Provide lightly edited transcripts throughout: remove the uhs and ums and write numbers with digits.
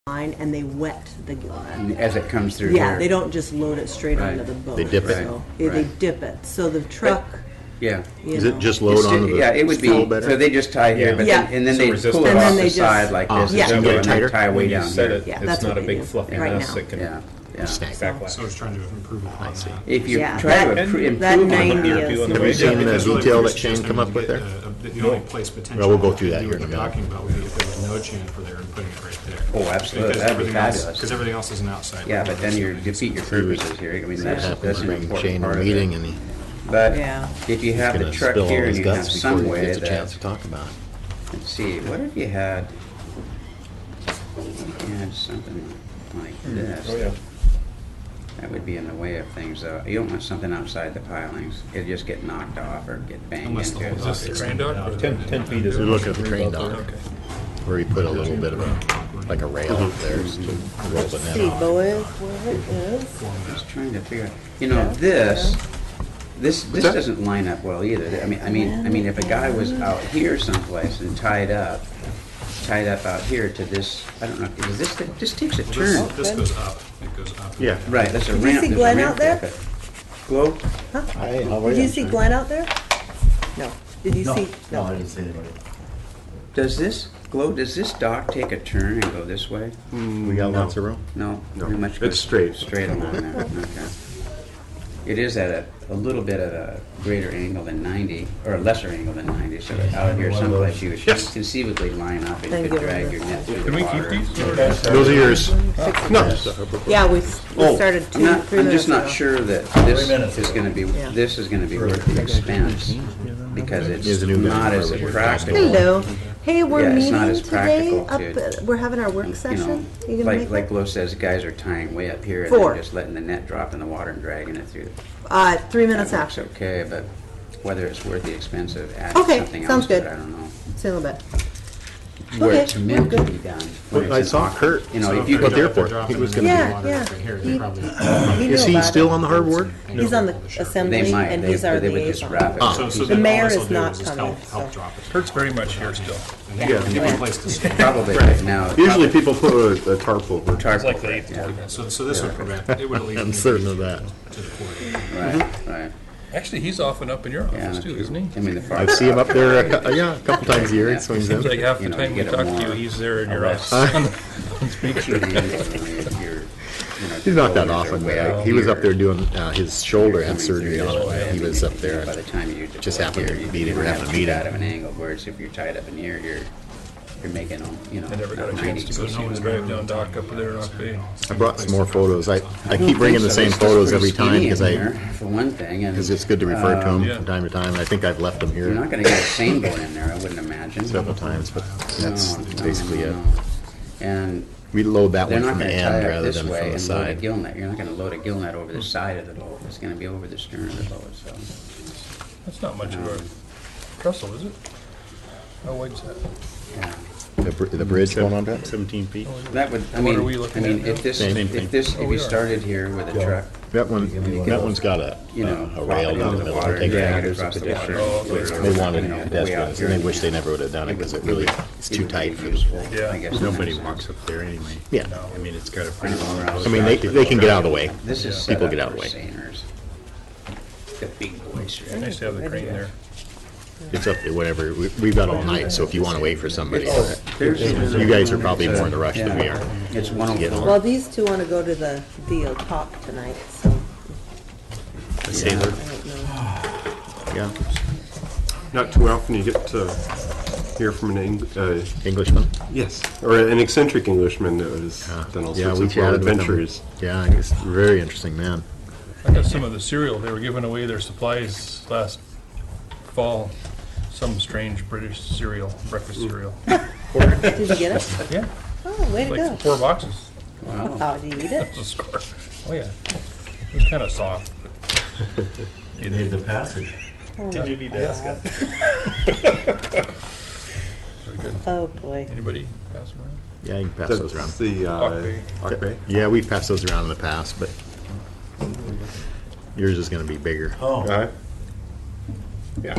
line and they wet the gillnet. As it comes through Yeah, here. they don't just load it straight Right. onto the boat. They dip it. So, yeah, they dip it. So the truck, Yeah. you Is know. it just load onto the Yeah, it would be, fuel better? so they just tie here, Yeah. but Yeah. then, and then So they resistance. pull it And off then the they side just- like Oh, this. yeah. and Get it then tighter? tie way When you down set here. it, Yeah, it's that's not what a they big do fluffy right mess now. that can Yeah, yeah. Snag. backlash. So I was trying to improve upon that. If you Yeah, try to that- improve that on 90 it, is- on the Have way you seen down. the Because really detail we're that just Shane gonna come up with get, there? The only place potentially. Well, we'll go through that we here in would a be minute. talking about would be if there was no chamfer there and putting it right there. Oh, absolutely. Because That'd be everything else- fabulous. Because everything else is an outside. Yeah, but then you defeat your purposes here. I mean, That that's happens, an bring important Shane to part a of meeting it. and But Yeah. if you he's have the gonna truck spill all here and his you have guts before some he way gets a chance that, to talk about it. let's see, what if you had something like this? Oh, yeah. That would be in the way of things, though. You don't want something outside the pilings. It'd just get knocked off or get banged Unless the into. whole Is this house the crane is dock? out. 10 feet is. You're looking at the crane dock. Okay. Where you put a little bit of a, like a rail up there to roll the net See, off. boys, where it is. Just trying to figure out, you know, this doesn't line up well either. I mean, if a guy was out here someplace and tied up out here to this, I don't know, because this takes a turn. This goes up, it goes up. Yeah. Right, that's a Did you ramp. see there's a Glenn ramp out there? but- Glow? Hi, how are Did you see Glenn out there? No. Did you see? No, I didn't see anybody. Does this dock take a turn and go this way? We got lots of room. No? No, Pretty much it's goes straight. Straight along there, okay. It is at a little bit of a greater angle than 90, or a lesser angle than 90, so that out here someplace you would conceivably line up and Thank you could you. drag your net through the Can we water. keep these? Those are yours. No. Yeah, we started I'm not- 3 I'm minutes just not ago. sure that 3 this minutes is ago. gonna be, Yeah. this is gonna be worth the expense, because He's it's a new guy. not as Probably. practical. Hello. Hey, we're Yeah, it's meeting not as today. practical Up, to- we're having our work You know, session. You gonna like, make like it? Glo says, guys are tying way up here and 4. then just letting the net drop in the water and dragging it through. 3 minutes That works after. okay, but whether it's worth the expense of adding Okay, something sounds else to it, good. I don't know. See you in a little bit. Where Okay, it's we're meant to good. be done. when I it's saw an- Kurt. You know, So if you they're At the could, airport. dropping He was it gonna in be- the water Yeah, right here, he- they probably- He Is knew he about still it. on the hard work? He's on the they assembly might, and he's our they would just liaison. wrap it. Ah. So The then mayor all this is will do not just coming, help so. drop it. Kurt's very much here still. And they give you a place to stand. Probably right now. Usually people put a tarp over. Tarp It's like over the it, 8th yeah. ordinance. So this would prevent, it would at least. I'm certain of that. To the port. Right, right. Actually, he's often up in your Yeah, office if too, you- isn't he? I mean, the I farther see him out up there, the a couple times a year. He swings Seems in. like half the You know, time you we get talk a to you, more he's there in your arrest. office. Let's make sure. He's not that often. Way out He was up here. there doing, his shoulder had Coming surgery through on this way, it. He and was you- up there. By the time you just deploy happened to here, be you there don't having have a too meeting. bad of an angle, whereas if you're tied up in here, you're making them, you know. I never got a 90 chance to go see the drive down dock up there in Rock Bay. I brought some more photos. I keep bringing the same It's photos pretty every time skinny because in there, for one thing, and it's good to refer to them Yeah. from time to time. I think I've left them you're here not going to get a seine board in there, I wouldn't imagine. several times, but that's No, basically no, it. no. And We load that they're one not from the going to tie end up rather this than way from the and load a side. gill net. You're not going to load a gill net over the side of the boat. It's going to be over the stern of the boat. So That's not much of a trestle, is it? How wide's that? yeah, The bridge going on that? 17 feet. that would. I What are mean, we looking at now? if this, Same if we we are. started here with a truck, That one's got a you know, a drop rail it down into the middle. water to and take drag it it across the water. Oh, okay. They wanted You know, way out pedestrians, here. and they wish they never would have done it because it really it's too It would tight be for useful, Yeah. I guess. Nobody in that walks sense. up there anyway. Yeah. I mean, it's got a pretty I long. know, I mean, they can get out of the way. This is Yeah. set People up get out of for the way. seiners. The big boys, right? Nice to have the crane there. It's up to whatever. We've got all night, so if you want to wait for somebody, There's- you guys are probably more in a rush than we are. It's Get 104. Well, these two want to go to the deal talk tonight, so A sailor. I don't know. Yeah. Not too often you get to hear from an Englishman. yes, or an eccentric Englishman that has done all Yeah, sorts we of wild chatted with him. adventures. Yeah, he's a very interesting man. I got some of the cereal, they were giving away their supplies last fall. Some strange British cereal, breakfast cereal. Did you get it? Yeah, Oh, way to like go. 4 boxes. How do you eat it? That's a score. Oh, yeah. It was kind of soft. but You need the passage. Did you need that? Very good. Oh, boy. Anybody pass them around? Yeah, you can pass those around. That's the Octave. Octave. Yeah, we've passed those around in the past, but yours is going to be bigger. Oh, Yeah.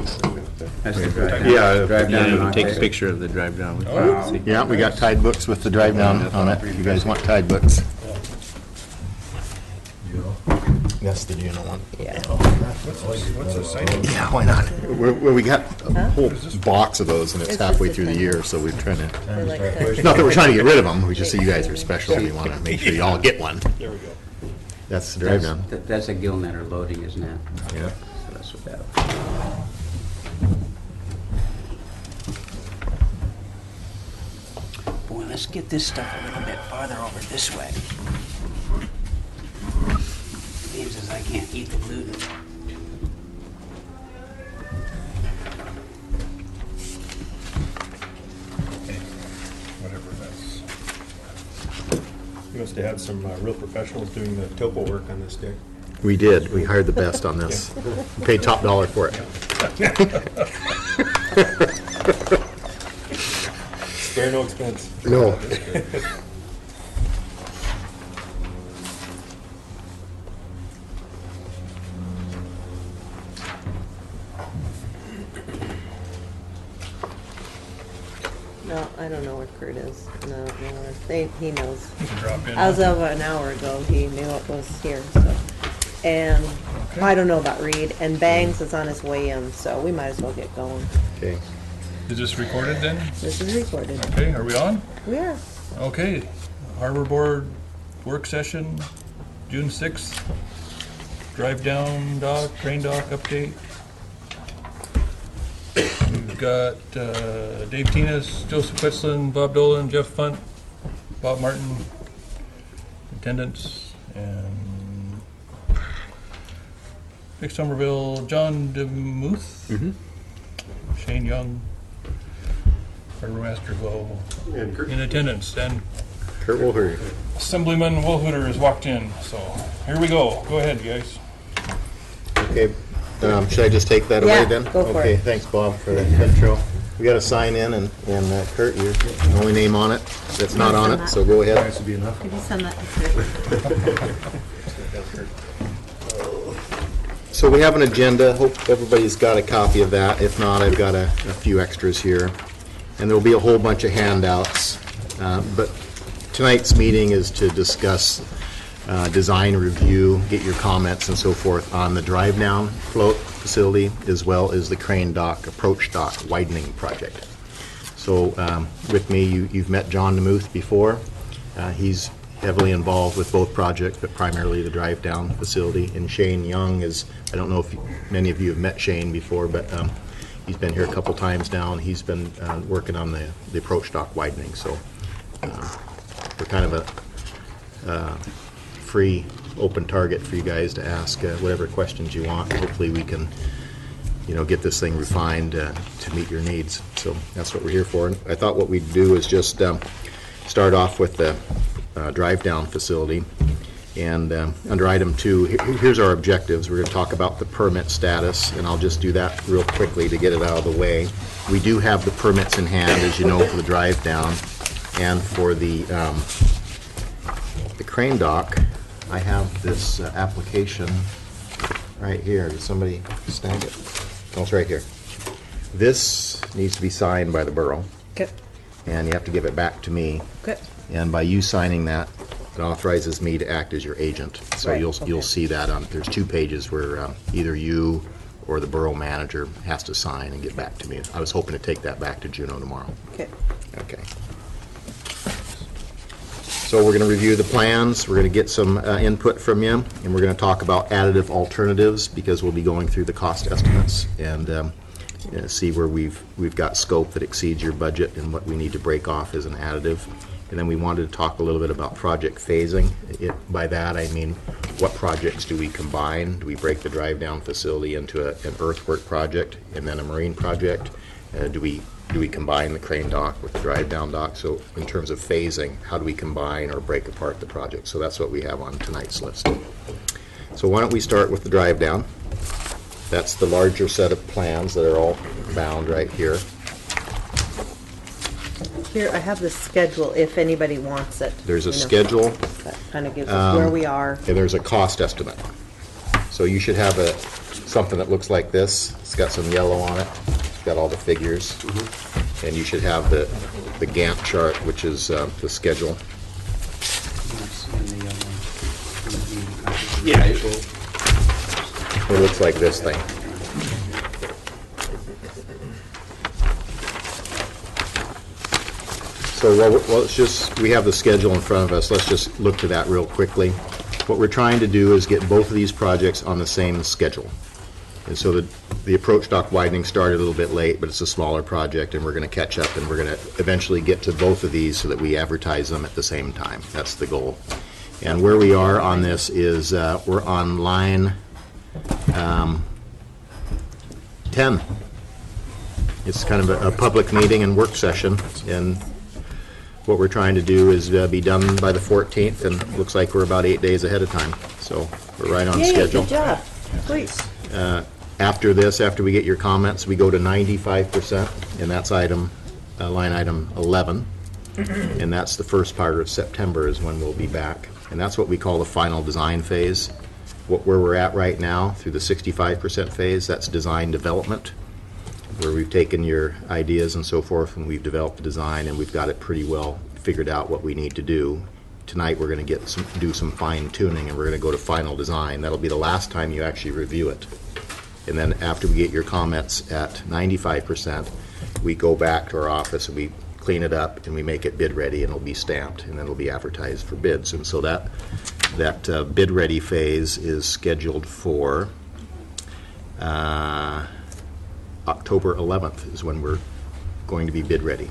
That's the drive. Yeah. Drive down and Take a Octave. picture of the drive down. Oh. Yeah, we got tide books with the drive down on it. If you guys want tide books. That's the Juno one. Yeah. What's the sign? Yeah, why not? We got a whole box of those, and it's It's halfway just a through the thing. year, so we're trying to. They like to- Not that we're trying to get rid of them. We just say you guys are special. We want to make sure you all get one. There we go. That's the drive down. That's a gill netter loading, isn't it? Yeah. So that's what that. Boy, let's get this stuff a little bit farther over this way. Means is I can't eat the gluten. Hey, whatever that's. You must have had some real professionals doing the topo work on this, Dick. We did. We hired the best on this. We paid top dollar for it. Spare no expense. No. No, I don't know where Kurt is. No, I don't know where, he knows. You can drop in. As of an hour ago, he knew it was here, so. And I don't know about Reed, and Bangs is on his way in, so we might as well get going. Okay. Is this recorded then? This is recorded. Okay, are we on? We are. Okay, Harbor Board work session, June 6th. Drive down dock, train dock update. We've got Dave Tinas, Joseph Quitzlin, Bob Dolan, Jeff Funt, Bob Martin, attendance, and Vic Somerville, John DeMuth, Shane Young, Harbor Master Glow And Kurt, in attendance, and Kurt Wolford. Assemblyman Wolfhooter has walked in, so here we go. Go ahead, guys. Okay. Should I just take that away Yeah, then? go for Okay, it. thanks, Bob, for that intro. We got to sign in, and Kurt, you're the only name on it that's not on it, so go ahead. This would be enough. Could you send that to Kurt? So we have an agenda. Hope everybody's got a copy of that. If not, I've got a few extras here. And there'll be a whole bunch of handouts. But tonight's meeting is to discuss design review, get your comments and so forth on the drive-down float facility, as well as the crane dock, approach dock widening project. So with me, you've met John DeMuth before. He's heavily involved with both projects, but primarily the drive-down facility. And Shane Young is, I don't know if many of you have met Shane before, but he's been here a couple times now, and he's been working on the approach dock widening. So we're kind of a free, open target for you guys to ask whatever questions you want. Hopefully we can, get this thing refined to meet your needs. So that's what we're here for. And I thought what we'd do is just start off with the drive-down facility. And under item 2, here's our objectives. We're going to talk about the permit status, and I'll just do that real quickly to get it out of the way. We do have the permits in hand, as you know, for the drive-down, and for the crane dock. I have this application right here. Did somebody snag it? Oh, it's right here. This needs to be signed by the borough, Okay. and you have to give it back to me. Okay. And by you signing that, it authorizes me to act as your agent. So Right, you'll okay. see that on, there's 2 pages where either you or the borough manager has to sign and get back to me. I was hoping to take that back to Juneau tomorrow. Okay. Okay. So we're going to review the plans, we're going to get some input from you, and we're going to talk about additive alternatives, because we'll be going through the cost estimates and see where we've got scope that exceeds your budget and what we need to break off as an additive. And then we wanted to talk a little bit about project phasing. By that I mean, what projects do we combine? Do we break the drive-down facility into an earthwork project and then a marine project? Do we combine the crane dock with the drive-down dock? So in terms of phasing, how do we combine or break apart the project? So that's what we have on tonight's list. So why don't we start with the drive-down? That's the larger set of plans that are all bound right here. Here, I have the schedule if anybody wants it. There's a schedule, That kind of gives us where we are. and there's a cost estimate. So you should have something that looks like this. It's got some yellow on it. It's got all the figures. And you should have the Gantt chart, which is the schedule. Yeah. It looks like this thing. So well, let's just, we have the schedule in front of us. Let's just look to that real quickly. What we're trying to do is get both of these projects on the same schedule. And so the approach dock widening started a little bit late, but it's a smaller project, and we're going to catch up, and we're going to eventually get to both of these so that we advertise them at the same time. That's the goal. And where we are on this is we're on line 10. It's kind of a public meeting and work session, and what we're trying to do is be done by the 14th, and it looks like we're about 8 days ahead of time. So we're right on Yay, schedule. good job. Great. After this, after we get your comments, we go to 95%, and that's line item 11. And that's the first part of September is when we'll be back. And that's what we call the final design phase. Where we're at right now, through the 65% phase, that's design development, where we've taken your ideas and so forth, and we've developed the design, and we've got it pretty well figured out what we need to do. Tonight, we're going to do some fine tuning, and we're going to go to final design. That'll be the last time you actually review it. And then after we get your comments at 95%, we go back to our office and we clean it up and we make it bid ready, and it'll be stamped, and then it'll be advertised for bids. And so that bid ready phase is scheduled for October 11th is when we're going to be bid ready.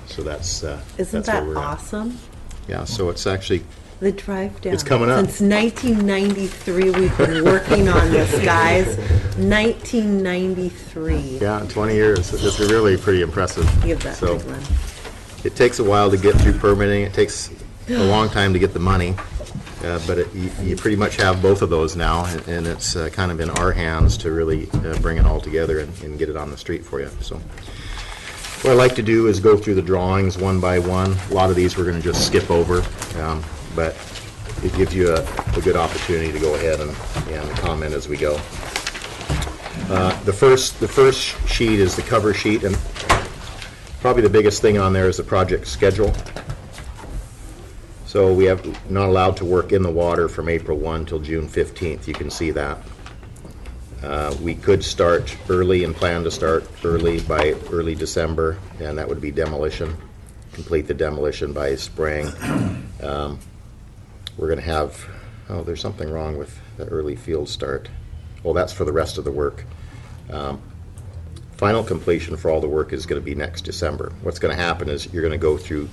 So that's Isn't that's where that we're at. awesome? Yeah, so it's actually, The drive down. It's coming up. Since 1993, we've been working on this, guys. 1993. yeah, 20 years. It's really pretty impressive. Give that So to Glenn. it takes a while to get through permitting. It takes a long time to get the money. But you pretty much have both of those now, and it's kind of in our hands to really bring it all together and get it on the street for you. So what I like to do is go through the drawings one by one. A lot of these we're going to just skip over, but it gives you a good opportunity to go ahead and comment as we go. The first sheet is the cover sheet, and probably the biggest thing on there is the project schedule. So we have not allowed to work in the water from April 1 till June 15th. You can see that. We could start early and plan to start early by early December, and that would be demolition. Complete the demolition by spring. We're going to have, there's something wrong with the early field start. Well, that's for the rest of the work. Final completion for all the work is going to be next December. What's going to happen is you're going to go through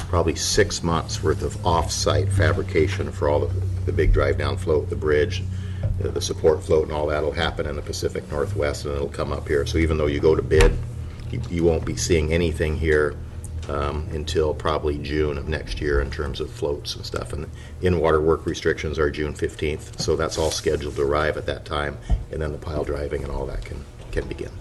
probably 6 months worth of off-site fabrication for all the big drive-down float, the bridge, the support float, and all that will happen in the Pacific Northwest, and it'll come up here. So even though you go to bid, you won't be seeing anything here until probably June of next year in terms of floats and stuff. And in-water work restrictions are June 15th, so that's all scheduled to arrive at that time, and then the pile driving and all that can begin.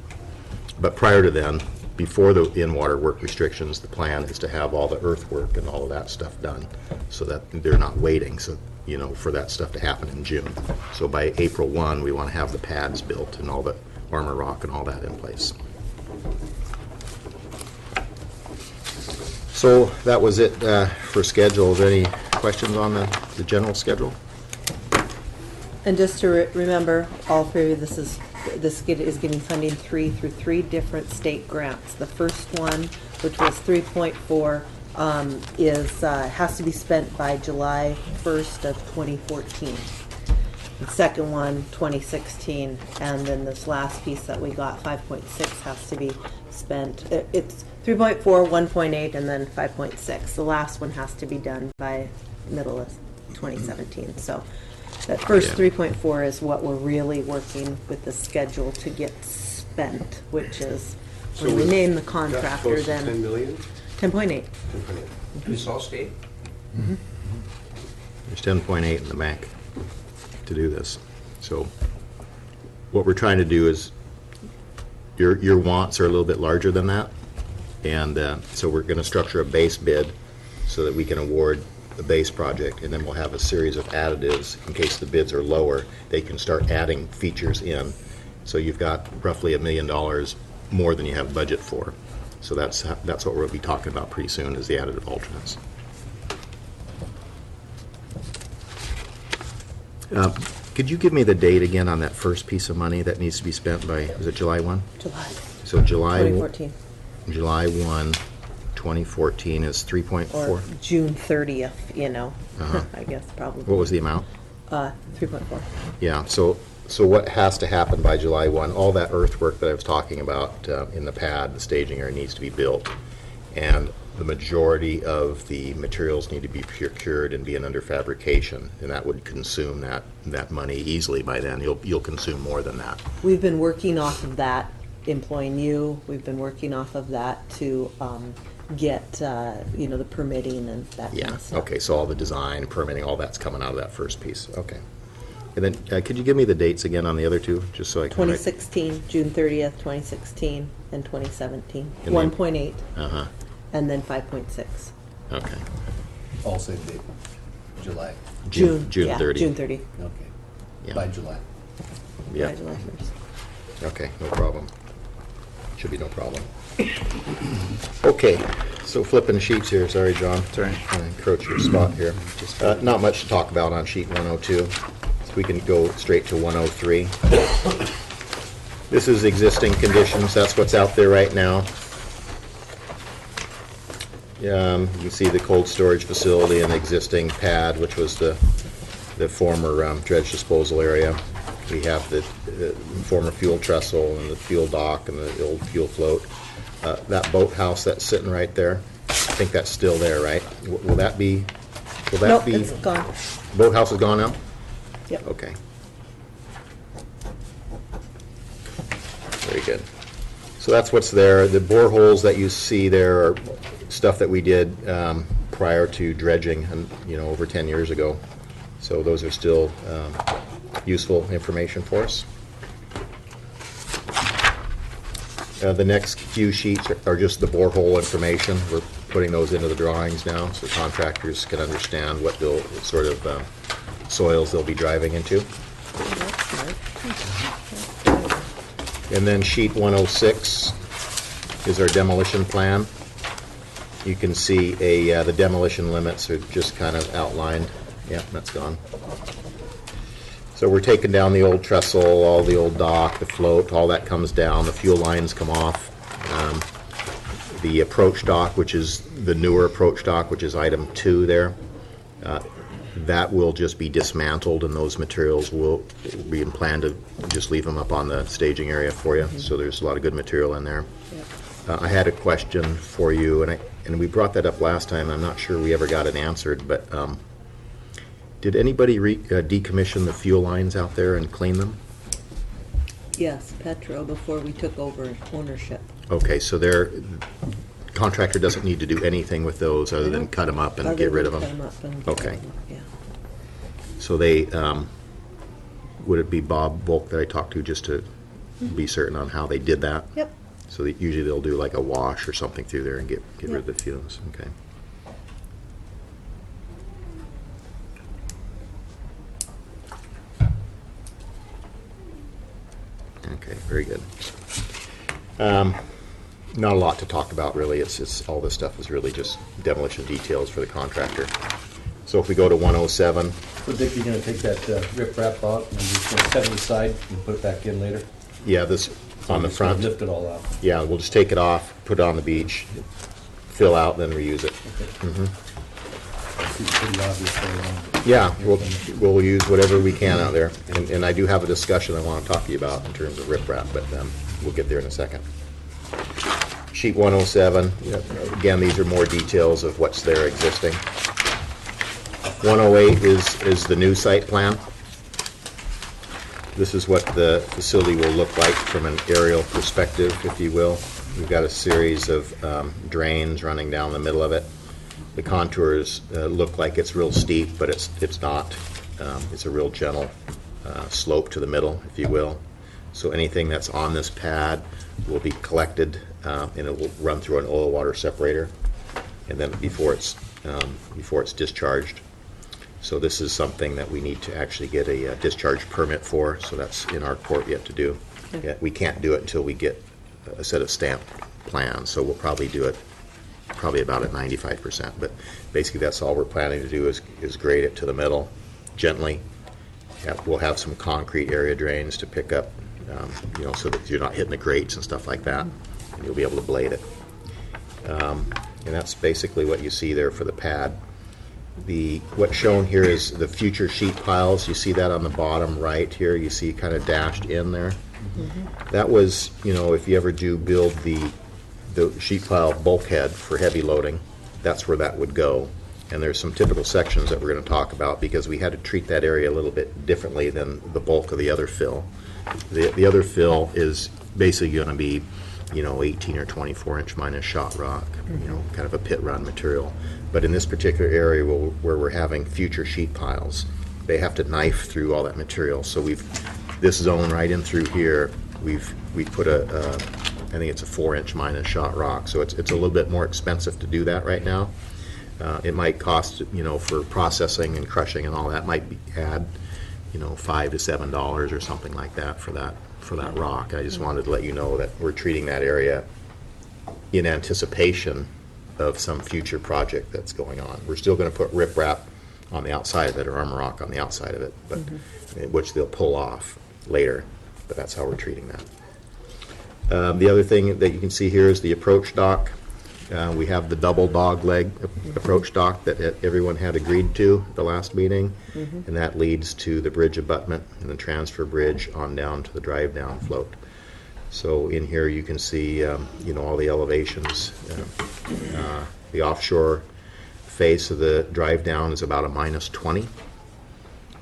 But prior to then, before the in-water work restrictions, the plan is to have all the earthwork and all of that stuff done so that they're not waiting for that stuff to happen in June. So by April 1, we want to have the pads built and all the armor rock and all that in place. So that was it for schedule. Is there any questions on the general schedule? And just to remember, all three of this is getting funding through three different state grants. The first one, which was 3.4, has to be spent by July 1st of 2014. The second one, 2016, and then this last piece that we got, 5.6, has to be spent. It's 3.4, 1.8, and then 5.6. The last one has to be done by middle of 2017. So that first 3.4 is what we're really working with the schedule to get spent, which is when we name the contractor, then 10 million? 10.8. This all state? There's 10.8 in the bank to do this. So what we're trying to do is, your wants are a little bit larger than that, and so we're going to structure a base bid so that we can award the base project, and then we'll have a series of additives in case the bids are lower. They can start adding features in, So you've got roughly $1 million more than you have budget for. So that's what we'll be talking about pretty soon, is the additive alternates. Could you give me the date again on that first piece of money that needs to be spent by, is it July 1? July So July 2014, July 1, 2014 is 3.4? or June 30th, you know, Uh-huh. I guess probably. What was the amount? 3.4. Yeah, so what has to happen by July 1? All that earthwork that I was talking about in the pad, the staging area needs to be built. And the majority of the materials need to be procured and being under fabrication. And that would consume that money easily by then. You'll consume more than that. We've been working off of that, employing you. We've been working off of that to get, the permitting and that kind Yeah, of stuff. okay, so all the design, permitting, all that's coming out of that first piece. Okay. And then could you give me the dates again on the other two, just so I can write? 2016, June 30th, 2016, and 2017. And then- 1.8, Uh-huh, and then 5.6. okay. All same date, July. June Yeah, 30. June 30. Okay. Yeah. By July. Yeah, By July 1st. okay, no problem. Should be no problem. Okay, so flipping sheets here, sorry, John. Sorry. I encroach your spot here. Not much to talk about on sheet 102, so we can go straight to 103. This is existing conditions, that's what's out there right now. You can see the cold storage facility and the existing pad, which was the former dredge disposal area. We have the former fuel trestle and the fuel dock and the old fuel float. That boathouse that's sitting right there, I think that's still there, right? Will that be? Nope, it's gone. Boathouse is gone now? Yep. Okay. Very good. So that's what's there. The boreholes that you see there are stuff that we did prior to dredging, and over 10 years ago. So those are still useful information for us. The next few sheets are just the borehole information. We're putting those into the drawings now, so contractors can understand what sort of soils they'll be driving into. And then sheet 106 is our demolition plan. You can see the demolition limits are just kind of outlined. Yeah, that's gone. So we're taking down the old trestle, all the old dock, the float, all that comes down, the fuel lines come off. The approach dock, which is the newer approach dock, which is item 2 there, that will just be dismantled, and those materials will be planned to just leave them up on the staging area for you. So there's a lot of good material in there. Yep. I had a question for you, and we brought that up last time. I'm not sure we ever got it answered, but did anybody decommission the fuel lines out there and clean them? Yes, Petro, before we took over ownership. Okay, so their contractor doesn't need to do anything with those other than cut them up and get rid of them? Cut 'em up and Okay. yeah. So they, would it be Bob Volk that I talked to just to be certain on how they did that? Yep. So usually they'll do like a wash or something through there and get rid of Yep. the fumes, okay. Okay, very good. Not a lot to talk about really. It's all this stuff is really just demolition details for the contractor. So if we go to 107, So Dick, you're gonna take that rip wrap out and just gonna set it aside and put it back in later? yeah, this on the Just gonna front. Lift it all out. Yeah, we'll just take it off, put it on the beach, fill out, then reuse it. It's pretty obvious there, Yeah, we'll use whatever we can out there. And I do have a discussion I want to talk to you about in terms of riprap, but we'll get there in a second. Sheet 107, again, these are more details of what's there existing. 108 is the new site plan. This is what the facility will look like from an aerial perspective, if you will. We've got a series of drains running down the middle of it. The contours look like it's real steep, but it's not. It's a real gentle slope to the middle, if you will. So anything that's on this pad will be collected, and it will run through an oil water separator, and then before it's discharged. So this is something that we need to actually get a discharge permit for. So that's in our court yet to do. Yeah, we can't do it until we get a set of stamped plans, so we'll probably do it probably about at 95%. But basically, that's all we're planning to do is grade it to the middle gently. We'll have some concrete area drains to pick up, so that you're not hitting the grates and stuff like that, and you'll be able to blade it. And that's basically what you see there for the pad. What's shown here is the future sheet piles. You see that on the bottom right here. You see kind of dashed in there. That was, if you ever do build the sheet pile bulkhead for heavy loading, that's where that would go. And there's some typical sections that we're going to talk about because we had to treat that area a little bit differently than the bulk of the other fill. The other fill is basically going to be 18 or 24 inch minus shot rock, kind of a pit run material. But in this particular area where we're having future sheet piles, they have to knife through all that material. So this zone right in through here, we put I think it's a 4 inch minus shot rock. So it's a little bit more expensive to do that right now. It might cost, for processing and crushing and all that, might add, $5 to $7 or something like that for that rock. I just wanted to let you know that we're treating that area in anticipation of some future project that's going on. We're still going to put riprap on the outside of it, or armor rock on the outside of it, but which they'll pull off later. But that's how we're treating that. The other thing that you can see here is the approach dock. We have the double dog leg approach dock that everyone had agreed to at the last meeting, and that leads to the bridge abutment and the transfer bridge on down to the drive down float. So in here you can see all the elevations. The offshore face of the drive down is about a -20.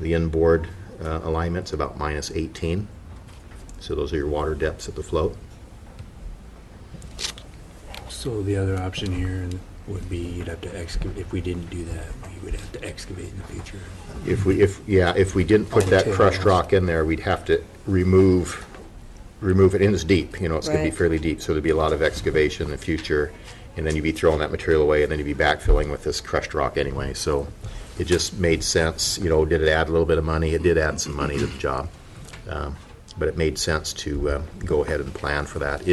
The inboard alignment's about -18. So those are your water depths at the float. So the other option here would be you'd have to excavate. If we didn't do that, we would have to excavate in the future. If we didn't put that crushed rock in there, we'd have to remove it. And it's deep, it's going to be Right. fairly deep, so there'd be a lot of excavation in the future, and then you'd be throwing that material away, and then you'd be backfilling with this crushed rock anyway. So it just made sense. Did it add a little bit of money? It did add some money to the job, but it made sense to go ahead and plan for that.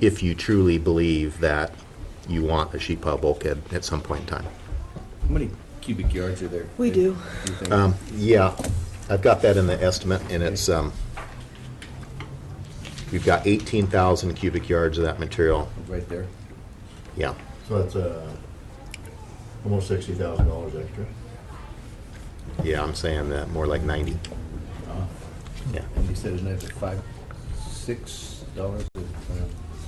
If you truly believe that you want a sheet pile bulkhead at some point in time. How many cubic yards are there? We do. you think? Yeah, I've got that in the estimate, and it's, we've got 18,000 cubic yards of that material. Right there. Yeah. So that's almost $60,000 extra. Yeah, I'm saying more like 90. Yeah. And you said it's another $5-6 a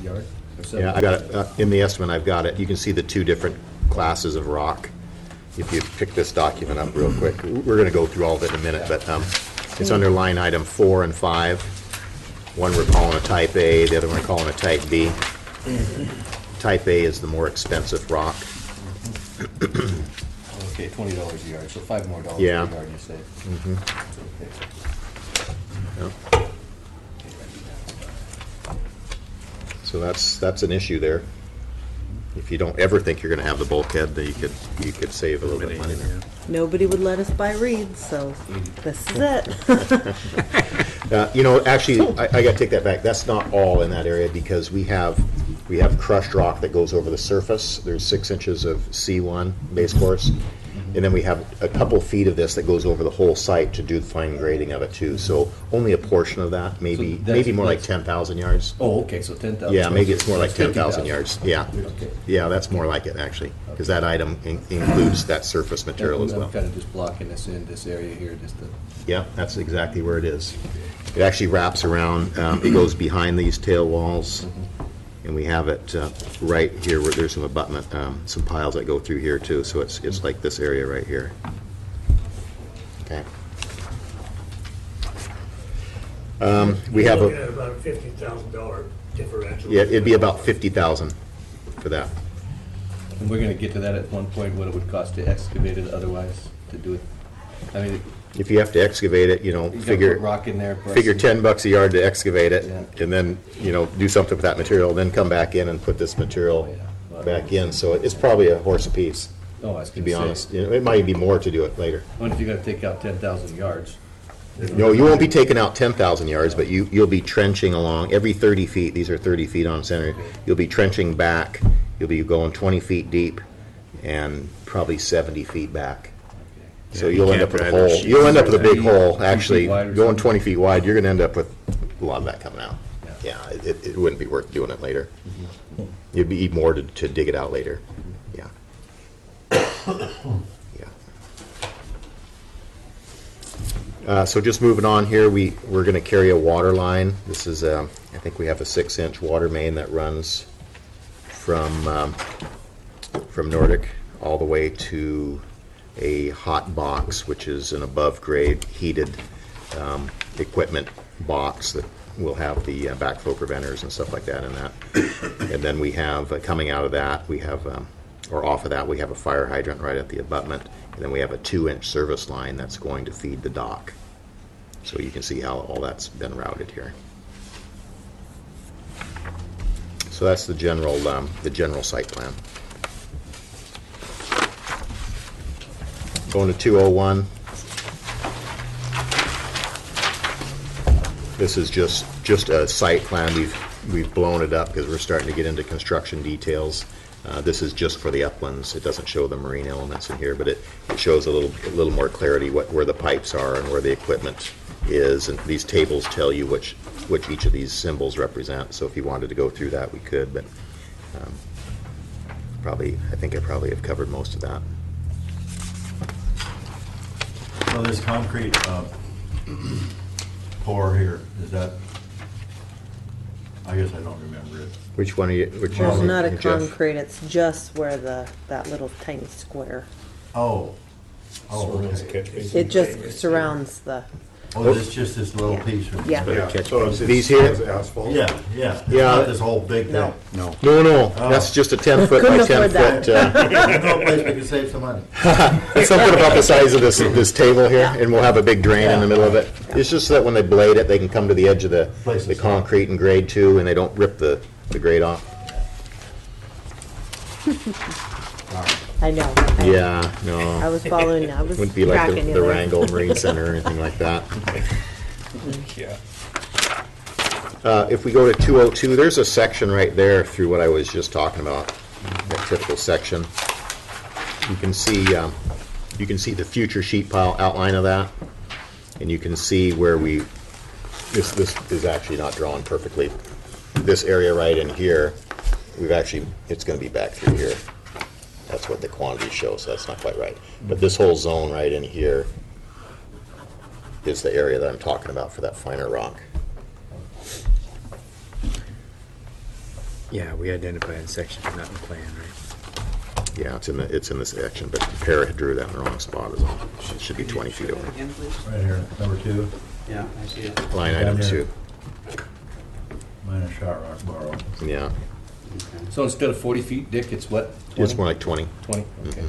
yard? Or $7? Yeah, I got it, in the estimate I've got it. You can see the two different classes of rock. If you pick this document up real quick, we're going to go through all of it in a minute, but it's under line item 4 and 5. One we're calling a type A, the other one we're calling a type B. Type A is the more expensive rock. Okay, $20 a yard, so $5 more a Yeah. yard, you say? Okay. Yeah. So that's an issue there. If you don't ever think you're going to have the bulkhead, then you could save a little bit of money there. Nobody would let us buy reeds, so this is it. Actually, I got to take that back. That's not all in that area because we have crushed rock that goes over the surface. There's 6 inches of C1 base course, and then we have a couple feet of this that goes over the whole site to do the fine grading of it too. So only a portion of that, maybe So that's- more like 10,000 yards. Oh, okay, so 10,000. Yeah, maybe it's more like That's 10,000 50,000. yards. Yeah, Okay. yeah, that's more like it actually, because that item includes that surface material as well. I'm kind of just blocking this in, this area here, just to... Yeah, that's exactly where it is. It actually wraps around, it goes behind these tail walls, and we have it right here where there's some abutment, some piles that go through here too, so it's like this area right here. Okay. We have Looking a, at about a $50,000 differential. yeah, it'd be about 50,000 for that. And we're gonna get to that at one point, what it would cost to excavate it otherwise, to do it. I mean, If you have to excavate it, you gotta figure. put rock in there. plus- Figure $10 a yard to excavate it, Yeah. and then, do something with that material, then come back in and put this material Oh, yeah. back in, so it's probably a horse apiece, Oh, I was to gonna be say. honest. It might be more to do it later. What if you gotta take out 10,000 yards? No, you won't be taking out 10,000 yards, but you'll be trenching along every 30 feet. These are 30 feet on center. You'll be trenching back. You'll be going 20 feet deep and probably 70 feet back. So Yeah, you you'll end can't up with a drive a hole. sheet You'll end up with a big feet- hole. 3 Actually, feet wide or going something? 20 feet wide, you're going to end up with a lot of that coming out. Yeah, it wouldn't be worth doing it later. It'd be more to dig it out later. Yeah. Yeah. So just moving on here, we're going to carry a water line. This is, I think we have a 6-inch water main that runs from Nordic all the way to a hot box, which is an above-grade heated equipment box that will have the backflow preventers and stuff like that in that. And then we have, coming out of that, we have, or off of that, we have a fire hydrant right at the abutment. And then we have a 2-inch service line that's going to feed the dock. So you can see how all that's been routed here. So that's the general site plan. Going to 201. This is just a site plan. We've blown it up because we're starting to get into construction details. This is just for the uplands. It doesn't show the marine elements in here, but it shows a little more clarity where the pipes are and where the equipment is. And these tables tell you which each of these symbols represent. So if you wanted to go through that, we could. But I think I probably have covered most of that. So this concrete pour here, is that, I guess I don't remember it. Which one are you? Which There's one, not a Jeff? concrete, it's just where that little tiny square. Oh. Surrounds the Okay. catch basin. It just surrounds the, Oh, it's just this little piece. yeah. So it's These here? Asphalt? Yeah. It's Yeah. not this whole big thing. No. No. No, that's just a 10-foot by Couldn't afford 10-foot. There's no place we can save some money. It's something about the size of this table here, and we'll have a big drain in the middle of it. It's just so that when they blade it, they can come to the edge of the concrete and grade too, and they don't rip the grade off. I know. Yeah, I no. was following, I was Wouldn't be like tracking you the there. Wrangell Marine Center or anything like that. Yeah. If we go to 202, there's a section right there through what I was just talking about, that typical section. You can see the future sheet pile outline of that, and you can see where this is actually not drawn perfectly. This area right in here, it's going to be back through here. That's what the quantity shows, so that's not quite right. But this whole zone right in here is the area that I'm talking about for that finer rock. Yeah, we identified a section, but not in the plan, right? Yeah, it's in this section, but Para had drew that in the wrong spot is all. It should be 20 feet over. Again, please? Right here, number 2, Yeah, I see it. Line item Down 2. minus shot rock borrow. Yeah, Okay. So instead of 40 feet, Dick, it's what? it's more like 20. 20, okay.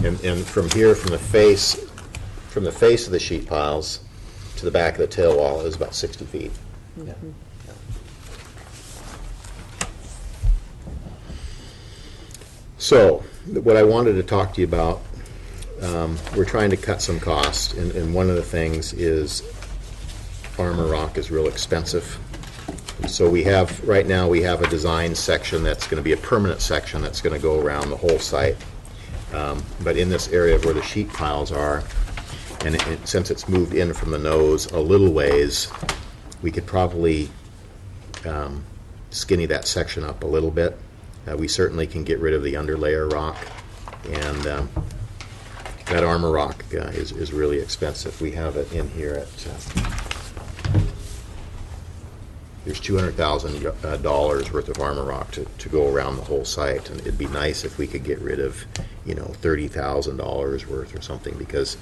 And from here, from the face of the sheet piles to the back of the tail wall is about 60 feet. Yeah. So, what I wanted to talk to you about, we're trying to cut some costs, and one of the things is armor rock is real expensive. So right now we have a design section that's going to be a permanent section that's going to go around the whole site. But in this area where the sheet piles are, and since it's moved in from the nose a little ways, we could probably skinny that section up a little bit. We certainly can get rid of the underlayer rock, and that armor rock is really expensive. We have it in here at there's $200,000 worth of armor rock to go around the whole site, and it'd be nice if we could get rid of $30,000 worth or something, because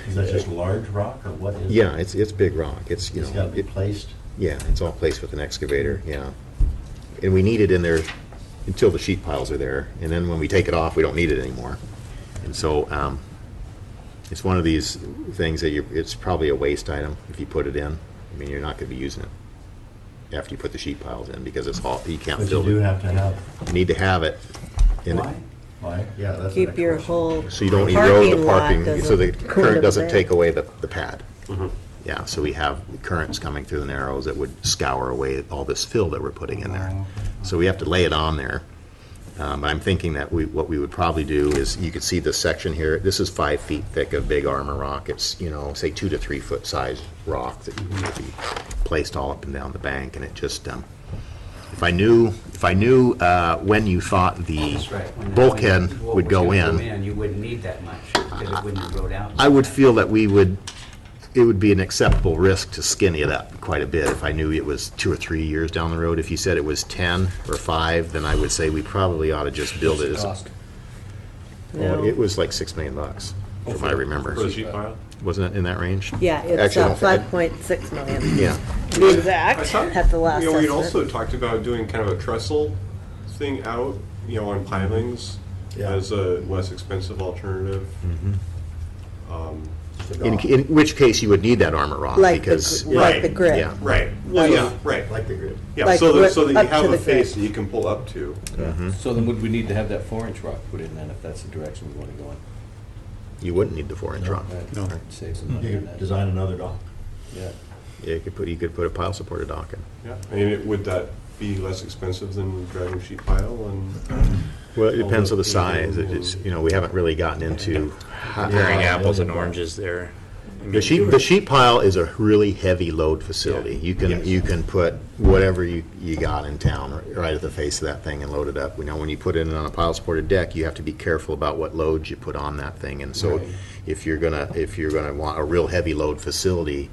Is that just large rock, or what is it? yeah, it's big rock. It's It's got to be placed? yeah, it's all placed with an excavator. Yeah, and we need it in there until the sheet piles are there, and then when we take it off, we don't need it anymore. And so it's one of these things that it's probably a waste item if you put it in. I mean, you're not going to be using it after you put the sheet piles in, because it's all, you can't But you fill do it. have to have it. You need to have it, And Why? Yeah, that's the Keep next your question. whole so you don't erode the parking lot parking, so the doesn't go current into doesn't the take bank. away the pad. Yeah, so we have currents coming through the narrows that would scour away all this fill that we're putting in there. So we have to lay it on there. But I'm thinking that what we would probably do is, you could see this section here, this is 5 feet thick of big armor rock. It's, say 2 to 3 foot size rock that you maybe placed all up and down the bank, and it just, if I knew when you thought the That's right. When that- bulkhead when what would was go gonna in, You wouldn't need that much, because it wouldn't have rode out. I would feel that it would be an acceptable risk to skinny it up quite a bit if I knew it was 2 or 3 years down the road. If you said it was 10 or 5, then I would say we probably ought to just build it as. Cost. Well, No. it was like $6 million, from what I remember. For the sheet pile? Wasn't it in that range? Yeah, it's Actually, I don't think- 5.6 million. Yeah. To be I exact, thought, at the last we'd estimate. also talked about doing kind of a trestle thing out, on pilings Yeah. as a less expensive alternative. In which case you would need that armor rock Like because. the grid. Yeah. Right. Well, yeah, right. Like the grid. Yeah, Like so that, grid- so that up you have to a the face grid. that you can pull up to. So then would we need to have that 4-inch rock put in then, if that's the direction we want to go in? You wouldn't need the 4-inch rock. No. Save some money You on could that. design another dock. Yeah. Yeah, you could put a pile supported dock in. Yeah. I mean, would that be less expensive than driving sheet pile and? Well, it depends on the Although, size. It's, we haven't really gotten into. Comparing apples and oranges there. The sheet pile is a really heavy load facility. You can put whatever you got in town right at the face of that thing and load it up. When you put it on a pile supported deck, you have to be careful about what loads you put on that thing. And so, if you're gonna want a real heavy load facility,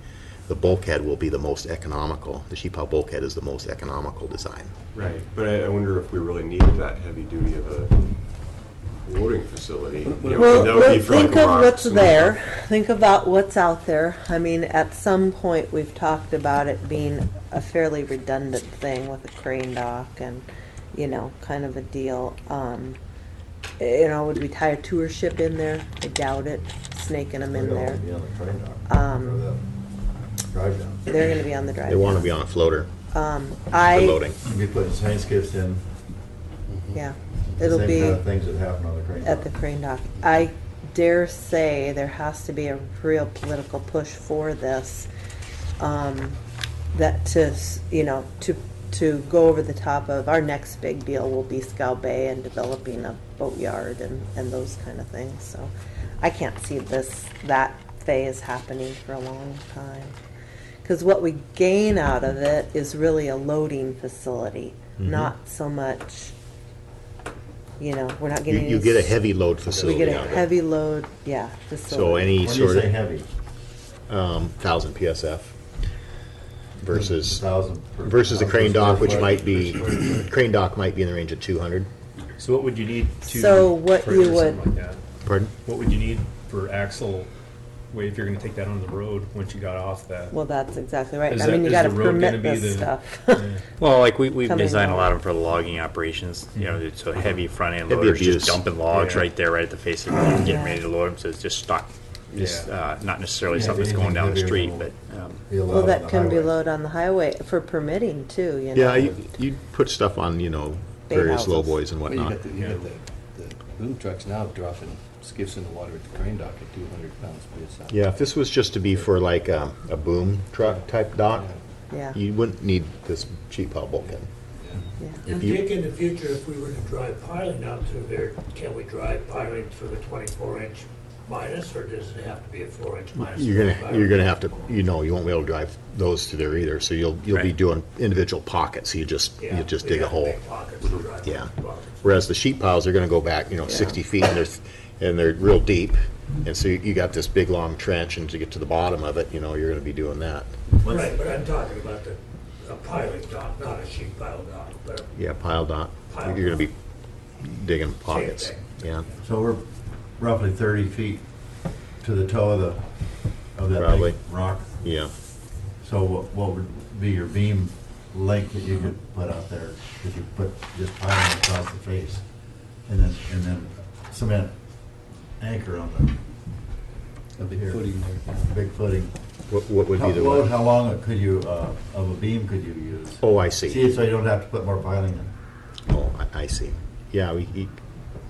the bulkhead will be the most economical. The sheet pile bulkhead is the most economical design. Right. But I wonder if we really needed that heavy duty of a loading facility. Well, that would be for, like, think of rocks what's and there. stuff. Think about what's out there. I mean, at some point, we've talked about it being a fairly redundant thing with a crane dock and, kind of a deal. Would we tie a tour ship in there? I doubt it. Snaking them in there. Be on the train dock. Or the drive down. They're going to be on the drive. They want to be on a floater for I loading. You'd be putting sand skips in. yeah, The it'll same be kind of things that happen on the crane at the dock. crane dock. I dare say there has to be a real political push for this. That to go over the top of our next big deal will be Scow Bay and developing a boatyard and those kind of things. So I can't see that phase happening for a long time. Because what we gain out of it is really a loading facility, not so much, we're not getting. You any get a heavy load We facility get a out of it. heavy load, facility. So any When you sort say of heavy, 1,000 PSF versus 1,000 per- the crane dock, which square might foot, be, square foot. crane dock might be in the range of 200. So what would you need to So what purchase you would- something like that? Pardon? What would you need for axle weight if you're going to take that on the road once you got off that? Well, that's exactly right. Is I mean, that- you is gotta the road gonna permit be this the- stuff. Yeah. Well, like we've Coming designed a along. lot of them for the logging operations. It's a heavy front end Heavy loaders, abuse. just dumping logs Yeah. right there, right at the face of the road, getting ready to load them. So it's just stock. Just not necessarily Yeah, something that's going down the anything street, heavier but Be allowed Well, on that the can be highway. loaded on the highway for permitting too, Yeah, you put stuff on, various houses. low boys and Well, you whatnot. got the boom trucks now dropping skiffs in the water at the crane dock at 200 pounds PSI. Yeah, if this was just to be for like a boom truck type dock, Yeah, you wouldn't need this cheap pile bulkhead. yeah. If I you, think in the future, if we were to drive piling out through there, can we drive piling through the 24-inch minus, or does it have to be a 4-inch minus? you're gonna have to, you won't be able to drive those through there either. So you'll be Right. doing individual pockets. You just dig a hole. Yeah. Yeah. Whereas the sheet piles are gonna go back, 60 feet and they're real deep. And so you got this big long trench, and to get to the bottom of it, you're gonna be doing that. Right, but I'm talking about a piling dock, not a sheet pile dock, but Yeah, pile dock. Pile You're gonna be dock. digging pockets. thing. Yeah, So we're roughly 30 feet to the toe of that Probably. big rock. yeah. So what would be your beam length that you could put out there if you put just piling across the face? And then cement anchor on A big Here. footing there. the big footing. What would be the How one? how long could you, of a beam could you use? Oh, I see. See, so you don't have to put more piling in. Oh, I see. Yeah,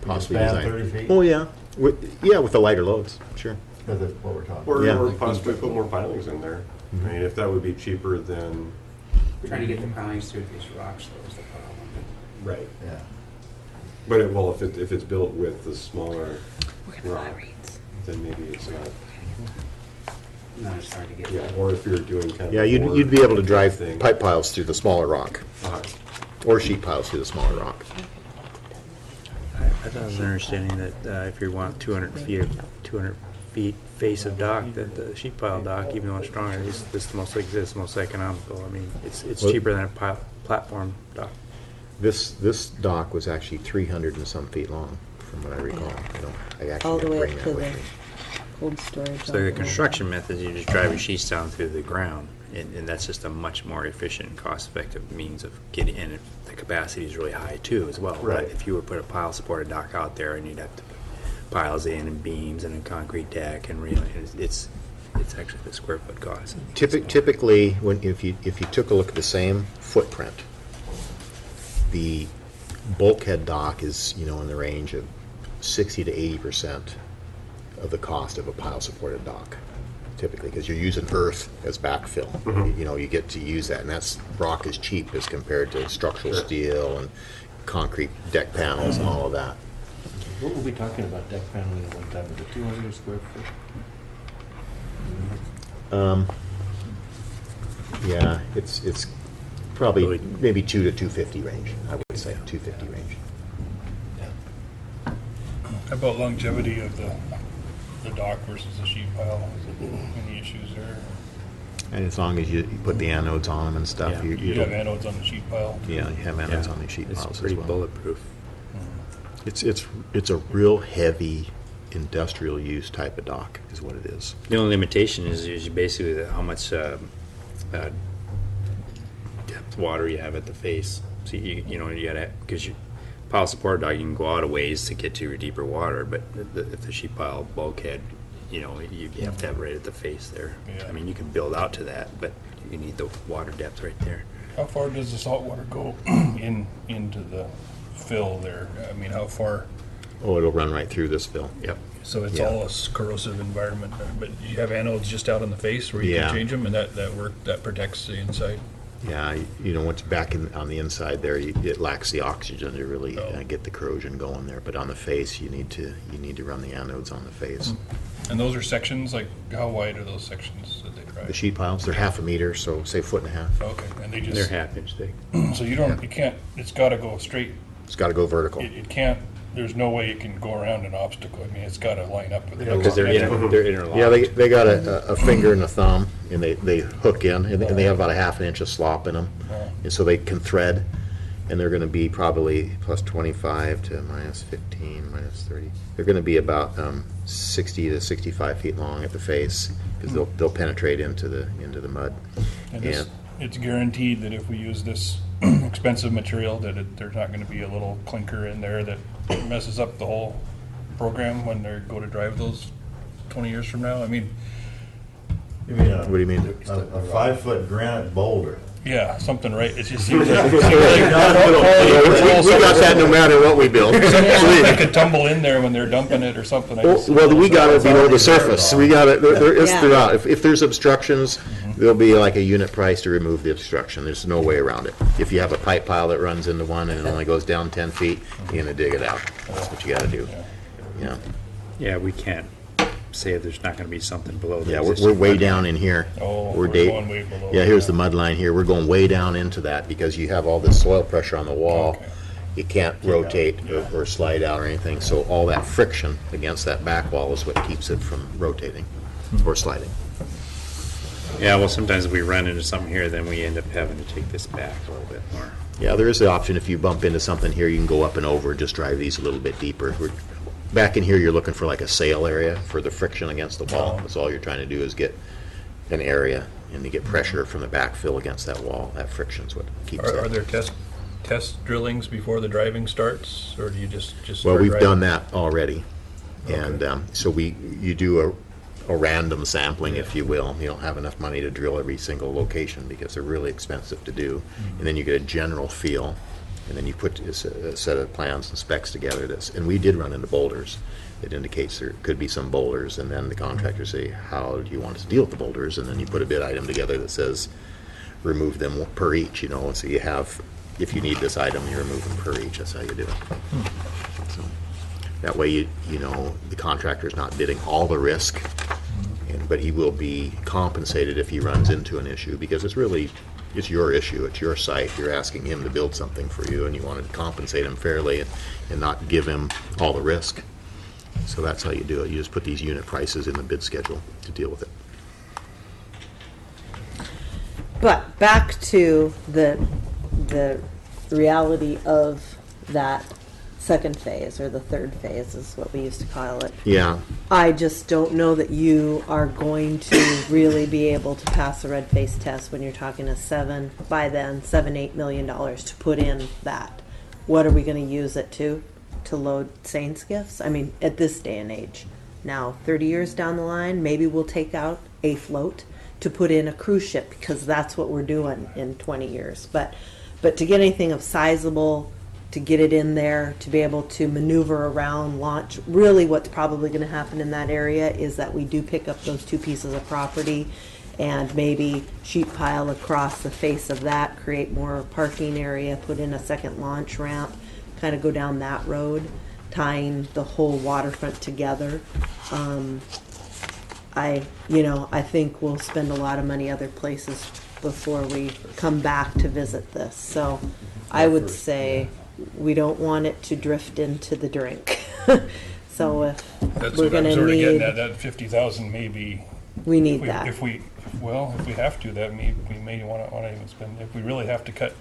possibly Span design. 30 feet? Oh, yeah. With the lighter loads, sure. Because that's what we're talking. Or, Yeah. or possibly put more pilings in there. I mean, if that would be cheaper than. Trying to get the pilings through these rocks, though, is the problem. Right. Yeah. But if it's built with the smaller rock, then maybe it's not. Not as hard to get. Yeah, or if you're doing kind of. Yeah, a you'd be able to drive thing. pipe piles through the smaller rock, or sheet piles through the smaller rock. I thought I was understanding that if you want 200 feet face of dock, that the sheet pile dock, even though it's stronger, is the most most economical. I mean, it's Well- cheaper than a platform dock. This dock was actually 300 and some feet long, from what I recall. I actually All the didn't way bring up that to with the me. cold storage. So the construction method, you just drive your sheets down through the ground, and that's just a much more efficient and cost-effective means of getting in. The capacity is really high too, as well. Right. But if you would put a pile-supported dock out there, and you'd have to put piles in and beams and a concrete deck, and really, it's actually the square foot cost. Typically, if you took a look at the same footprint, the bulkhead dock is, in the range of 60 to 80% of the cost of a pile-supported dock, typically, because you're using earth as backfill. You get to use that, and rock is cheap as compared to structural steel and concrete deck panels and all of that. What were we talking about deck paneling at one time? Was it 200 square foot? Yeah, it's probably maybe 2 to 250 range, I would say, 250 range. How about longevity of the dock versus the sheet pile? Is it any issues there? And as long as you put the anodes on them and stuff, Yeah. You have anodes on the sheet pile? yeah, you have anodes on the sheet It's piles as pretty well. bulletproof. It's a real heavy industrial use type of dock, is what it is. The only limitation is basically how much depth water you have at the face. So you gotta, because you pile support dock, you can go out a ways to get to your deeper water, but if the sheet pile bulkhead, you have to have it right at the face there. Yeah. I mean, you can build out to that, but you need the water depth right there. How far does the salt water go into the fill there? I mean, how far? Oh, it'll run right through this fill. Yep. So it's Yeah. all a corrosive environment, but you have anodes just out on the face where you Yeah. can change them, and that protects the inside. Yeah, once back on the inside there, it lacks the oxygen to really get the corrosion going there. But on the face, you need to run the anodes on the face. And those are sections, like how wide are those sections that they drive? The sheet piles, they're half a meter, so say 1.5 feet. Okay, and they They're just, half-inch thick. so you can't, it's gotta go straight. It's got to go vertical. It can't, there's no way you can go around an obstacle. I mean, it's gotta line up with the Because they're interlocked. Yeah, they got a finger and a thumb, and they hook in, and they have about a half an inch of slop in them, and so they can thread, and they're going to be probably plus 25 to minus 15, minus 30. They're going to be about 60 to 65 feet long at the face, because they'll penetrate into the mud. And it's guaranteed that if we use this expensive material, that there's not gonna be a little clinker in there that messes up the whole program when they go to drive those 20 years from now. I mean, You mean What do you mean? a 5-foot granite boulder? yeah, something right. It just seems like We got that no matter what we build. they could tumble in there when they're dumping it or something. Well, we got it below the surface. We got it. It's Yeah. throughout. If there's obstructions, there'll be like a unit price to remove the obstruction. There's no way around it. If you have a pipe pile that runs into one and it only goes down 10 feet, you're gonna dig it out. That's what you gotta do. Yeah. Yeah, we can't say there's not gonna be something below. the Yeah, we're existing way mud. down in here. Oh, We're we're da- going way below. Yeah, here's the mud line here. We're going way down into that because you have all this soil pressure on the wall. Okay. You can't rotate or slide out or anything, so all that friction against that back wall is what keeps it from rotating or sliding. Yeah, well, sometimes we run into something here, then we end up having to take this back a little bit more. Yeah, there is the option, if you bump into something here, you can go up and over, just drive these a little bit deeper. Back in here, you're looking for like a sail area for the friction against the wall. That's all you're trying to do is get an area and to get pressure from the backfill against that wall. That friction's what keeps Are it. there test drillings before the driving starts, or do you just Well, start we've driving? done that already. And so you do a random sampling, if you will. You don't have enough money to drill every single location because they're really expensive to do. And then you get a general feel. And then you put a set of plans and specs together. And we did run into boulders. It indicates there could be some boulders, and then the contractors say, how do you want us to deal with the boulders? And then you put a bid item together that says, remove them per each, and so you have, if you need this item, you remove them per each. That's how you do it. So that way, you know, the contractor's not bidding all the risk, but he will be compensated if he runs into an issue, because it's your issue, it's your site. You're asking him to build something for you, and you want to compensate him fairly and not give him all the risk. So that's how you do it. You just put these unit prices in the bid schedule to deal with it. But back to the reality of that second phase, or the third phase is what we used to call it. Yeah. I just don't know that you are going to really be able to pass a red face test when you're talking a $8 million to put in that. What are we going to use it to load Saints gifts? I mean, at this day and age. Now, 30 years down the line, maybe we'll take out a float to put in a cruise ship, because that's what we're doing in 20 years. But to get anything of sizable, to get it in there, to be able to maneuver around, launch, really what's probably going to happen in that area is that we do pick up those two pieces of property and maybe sheet pile across the face of that, create more parking area, put in a second launch ramp, kind of go down that road, tying the whole waterfront together. I think we'll spend a lot of money other places before we come back to visit this. So I would say we don't want it to drift into the drink. So if That's we're what I'm going to sort of getting need, at, that 50,000 maybe. we need that. If we have to, that we may want to even spend, if we really have to cut.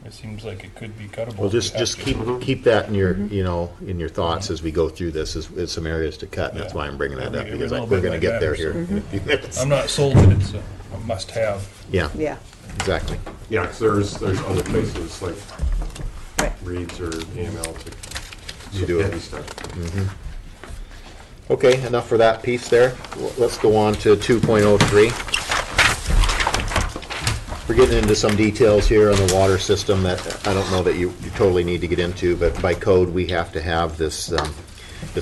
It seems like it could be cuttable. Well, if we just have to. keep that in your, in your thoughts as we go through this, is some areas to cut, and that's Yeah. why I'm bringing that up, Every because little we're bit gonna get there matters. here in a few minutes. I'm not sold that it's a must-have. Yeah, Yeah, exactly. Yeah, because there's other places like right. Reed's or AML You do it. heavy stuff. Okay, enough for that piece there. Let's go on to 2.03. We're getting into some details here on the water system that I don't know that you totally need to get into, but by code, we have to have this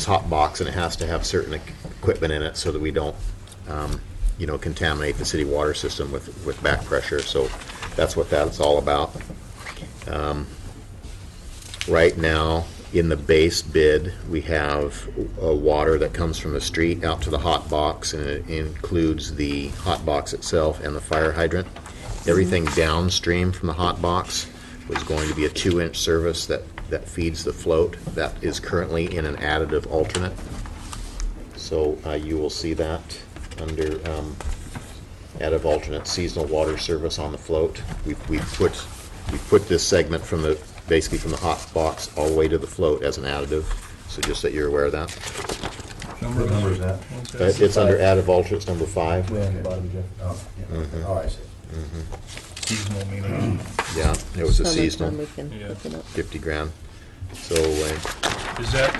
hot box, and it has to have certain equipment in it so that we don't, contaminate the city water system with back pressure. So that's what that's all about. Right now, in the base bid, we have water that comes from the street out to the hot box, and it includes the hot box itself and the fire hydrant. Everything downstream from the hot box was going to be a 2-inch service that feeds the float. That is currently in an additive alternate. So you will see that under additive alternate seasonal water service on the float. We put this segment basically from the hot box all the way to the float as an additive. So just that you're aware of that. Number What number is that? It's under additive alternates number 5. Way on the bottom, Jeff. Oh, yeah. Oh, I see. seasonal meaning. Yeah, it was a Summertime seasonal, we can Yeah. look it up. 50 grand. So Is that,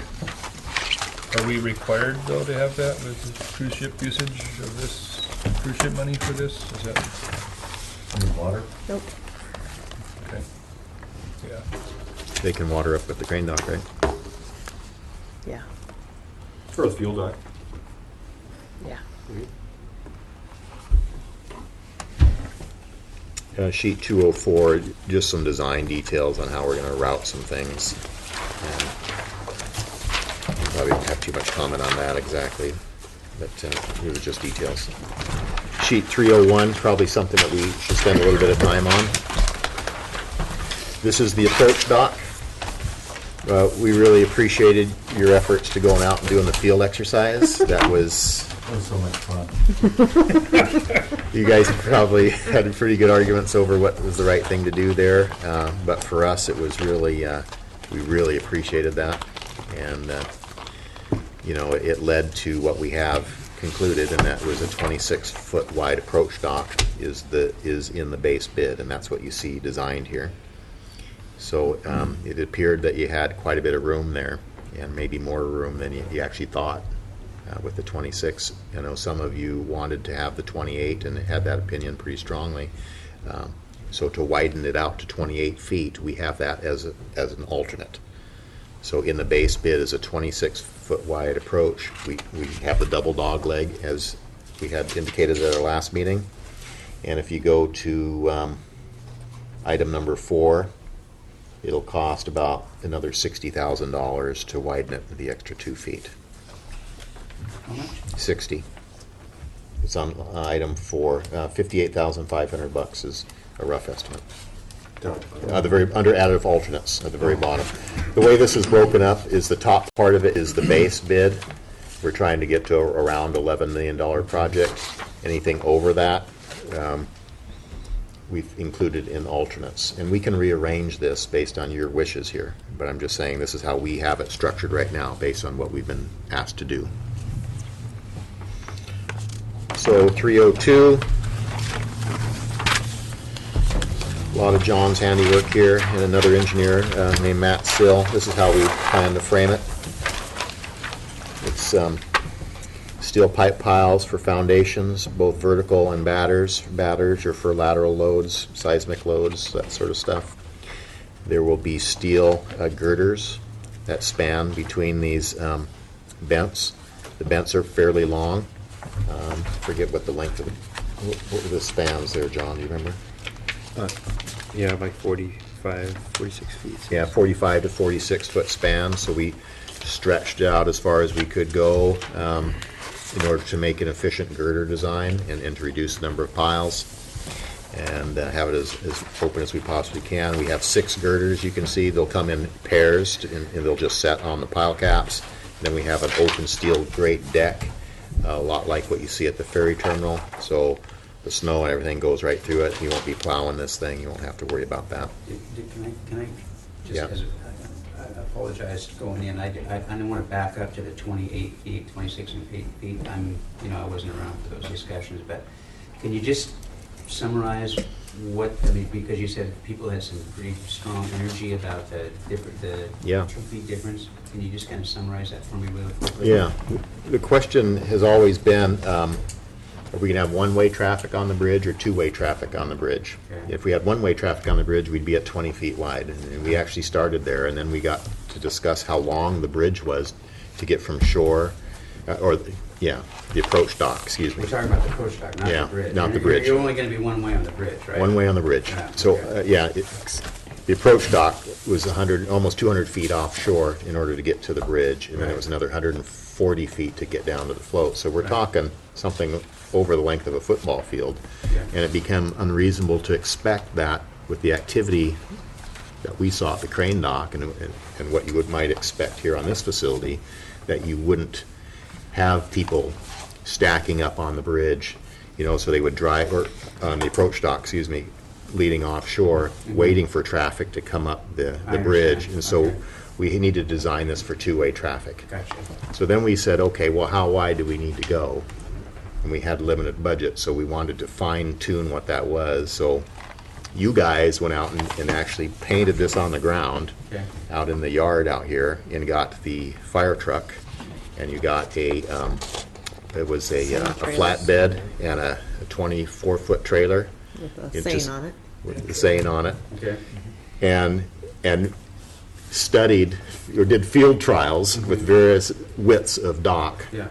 are we required though to have that with the cruise ship usage of this cruise ship money for this? Is that, Any water? Nope. okay? Yeah. they can water up at the crane dock, right? Yeah, For the fuel dock. yeah. Sheet 204, just some design details on how we're going to route some things. And probably don't have too much comment on that exactly, but it was just details. Sheet 301, probably something that we should spend a little bit of time on. This is the approach dock. We really appreciated your efforts to going out and doing the field exercise. That was... That was so much fun. You guys probably had pretty good arguments over what was the right thing to do there, but for us, it was really, we really appreciated that, and it led to what we have concluded, and that was a 26-foot wide approach dock is in the base bid, and that's what you see designed here. So it appeared that you had quite a bit of room there, and maybe more room than you actually thought. With the 26, I know some of you wanted to have the 28 and had that opinion pretty strongly. So to widen it out to 28 feet, we have that as an alternate. So in the base bid is a 26-foot wide approach. We have the double dog leg, as we had indicated at our last meeting. And if you go to item number 4, it'll cost about another $60,000 to widen it the extra 2 feet. How much? 60. It's on item 4. $58,500 is a rough estimate. Under additive alternates at the very bottom. The way this is broken up is the top part of it is the base bid. We're trying to get to around $11 million project. Anything over that, we've included in alternates. And we can rearrange this based on your wishes here. But I'm just saying this is how we have it structured right now based on what we've been asked to do. So 302. A lot of John's handiwork here, and another engineer named Matt Sill. This is how we plan to frame it. It's steel pipe piles for foundations, both vertical and batters. Batters are for lateral loads, seismic loads, that sort of stuff. There will be steel girders that span between these bents. The bents are fairly long. Forget what the length of what were the spans there, John, do you remember? Yeah, like 46 feet. Yeah, 45 to 46 foot span, so we stretched out as far as we could go in order to make an efficient girder design and to reduce the number of piles and have it as open as we possibly can. We have 6 girders, you can see. They'll come in pairs and they'll just set on the pile caps. And then we have an open steel grate deck, a lot like what you see at the ferry terminal. So the snow and everything goes right through it. You won't be plowing this thing. You won't have to worry about that. Can I just, Yeah. I apologize for going in. I didn't want to back up to the 28 feet, 26 and 8 feet. I wasn't around for those discussions, but can you just summarize because you said people had some pretty strong energy about the 2 feet difference. Can you just kind of summarize that for me really quickly? Yeah. The question has always been, are we going to have one-way traffic on the bridge or two-way traffic on the bridge? Okay. If we had one-way traffic on the bridge, we'd be at 20 feet wide. And we actually started there, and then we got to discuss how long the bridge was to get from shore, the approach dock, excuse me. We're talking about the approach dock, not Yeah, the bridge. not the bridge. You're only going to be one way on the bridge, right? One way on the bridge. Yeah, So, okay. the approach dock was almost 200 feet offshore in order to get to the bridge, and then it was another 140 feet to get down to the float. So we're talking something over the length of a football field, and it became unreasonable to expect that with the activity that we saw at the crane dock and what you might expect here on this facility, that you wouldn't have people stacking up on the bridge, so they would drive, or on the approach dock, leading offshore, waiting for traffic to come up the bridge. And so we need to design this for two-way traffic. Gotcha. So then we said, okay, well, how wide do we need to go? And we had limited budget, so we wanted to fine-tune what that was. So you guys went out and actually painted this on the ground out in the yard out here, and got the fire truck, and you got it was a flatbed and a 24-foot trailer. With a seine on it. With the seine on it. Okay. And studied, or did field trials with various widths of dock. Yeah.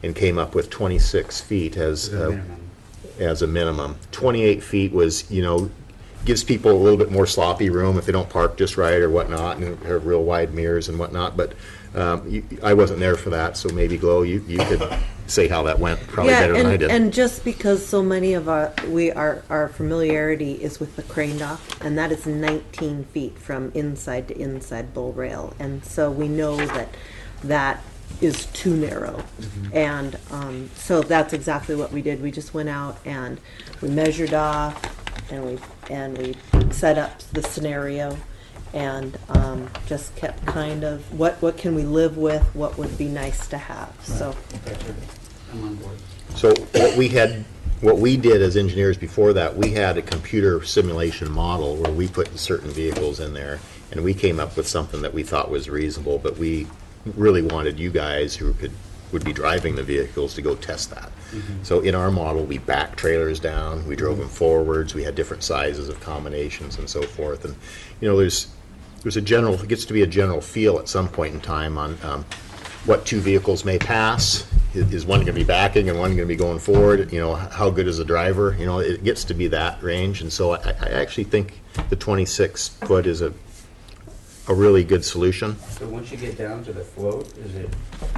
And came up with 26 feet as a minimum. 28 feet was, gives people a little bit more sloppy room if they don't park just right or whatnot, and have real wide mirrors and whatnot. But I wasn't there for that, so maybe Glo, you could say how that went probably better than I did. And just because so many of our familiarity is with the crane dock, and that is 19 feet from inside to inside bull rail, and so we know that is too narrow. And so that's exactly what we did. We just went out and we measured off, and we set up the scenario, and just kept kind of what can we live with, what would be nice to have. So I'm on board. So what we did as engineers before that, we had a computer simulation model where we put certain vehicles in there, and we came up with something that we thought was reasonable, but we really wanted you guys who would be driving the vehicles to go test that. So in our model, we back trailers down, we drove them forwards, we had different sizes of combinations and so forth. And, you know, there's a general, it gets to be a general feel at some point in time on what two vehicles may pass. Is one going to be backing and one going to be going forward? You know, how good is the driver? You know, it gets to be that range. And so I actually think the 26-foot is a really good solution. So once you get down to the float, is it,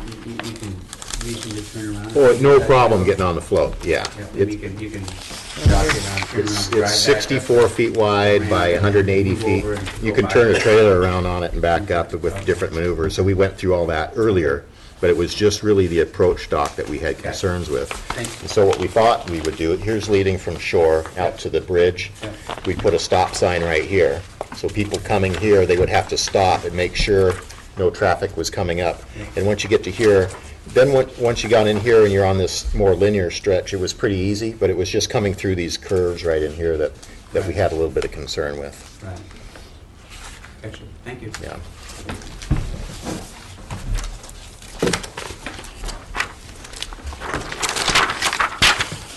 you can reasonably turn around? Oh, no problem getting on the float, yeah. Yeah, you can dock it on, turn around, drive back It's 64 up. feet wide by 180 Move feet. over and You go can back. turn a trailer around on it and back up with different maneuvers. So we went through all that earlier, but it was just really the approach dock that we had concerns with. Thank you. And so what we thought we would do, here's leading from shore out to the bridge. We put a stop sign right here. So people coming here, they would have to stop and make sure no traffic was coming up. And once you get to here, then once you got in here and you're on this more linear stretch, it was pretty easy, but it was just coming through these curves right in here that we had a little bit of concern with. Right. Excellent, thank you. Yeah.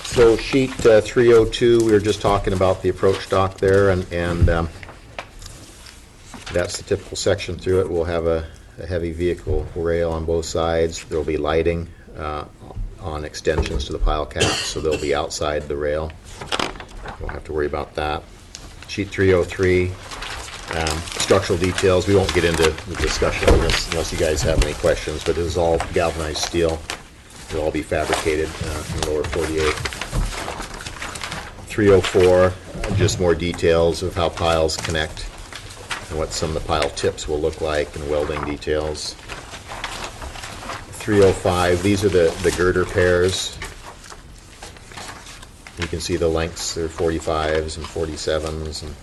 So sheet 302, we were just talking about the approach dock there, and that's the typical section through it. We'll have a heavy vehicle rail on both sides. There'll be lighting on extensions to the pile caps, so they'll be outside the rail. Won't have to worry about that. Sheet 303, structural details. We won't get into the discussion on this unless you guys have any questions, but it is all galvanized steel. It'll all be fabricated in the lower 48. 304, just more details of how piles connect and what some of the pile tips will look like and welding details. 305, these are the girder pairs. You can see the lengths, they're 45s and 47s, and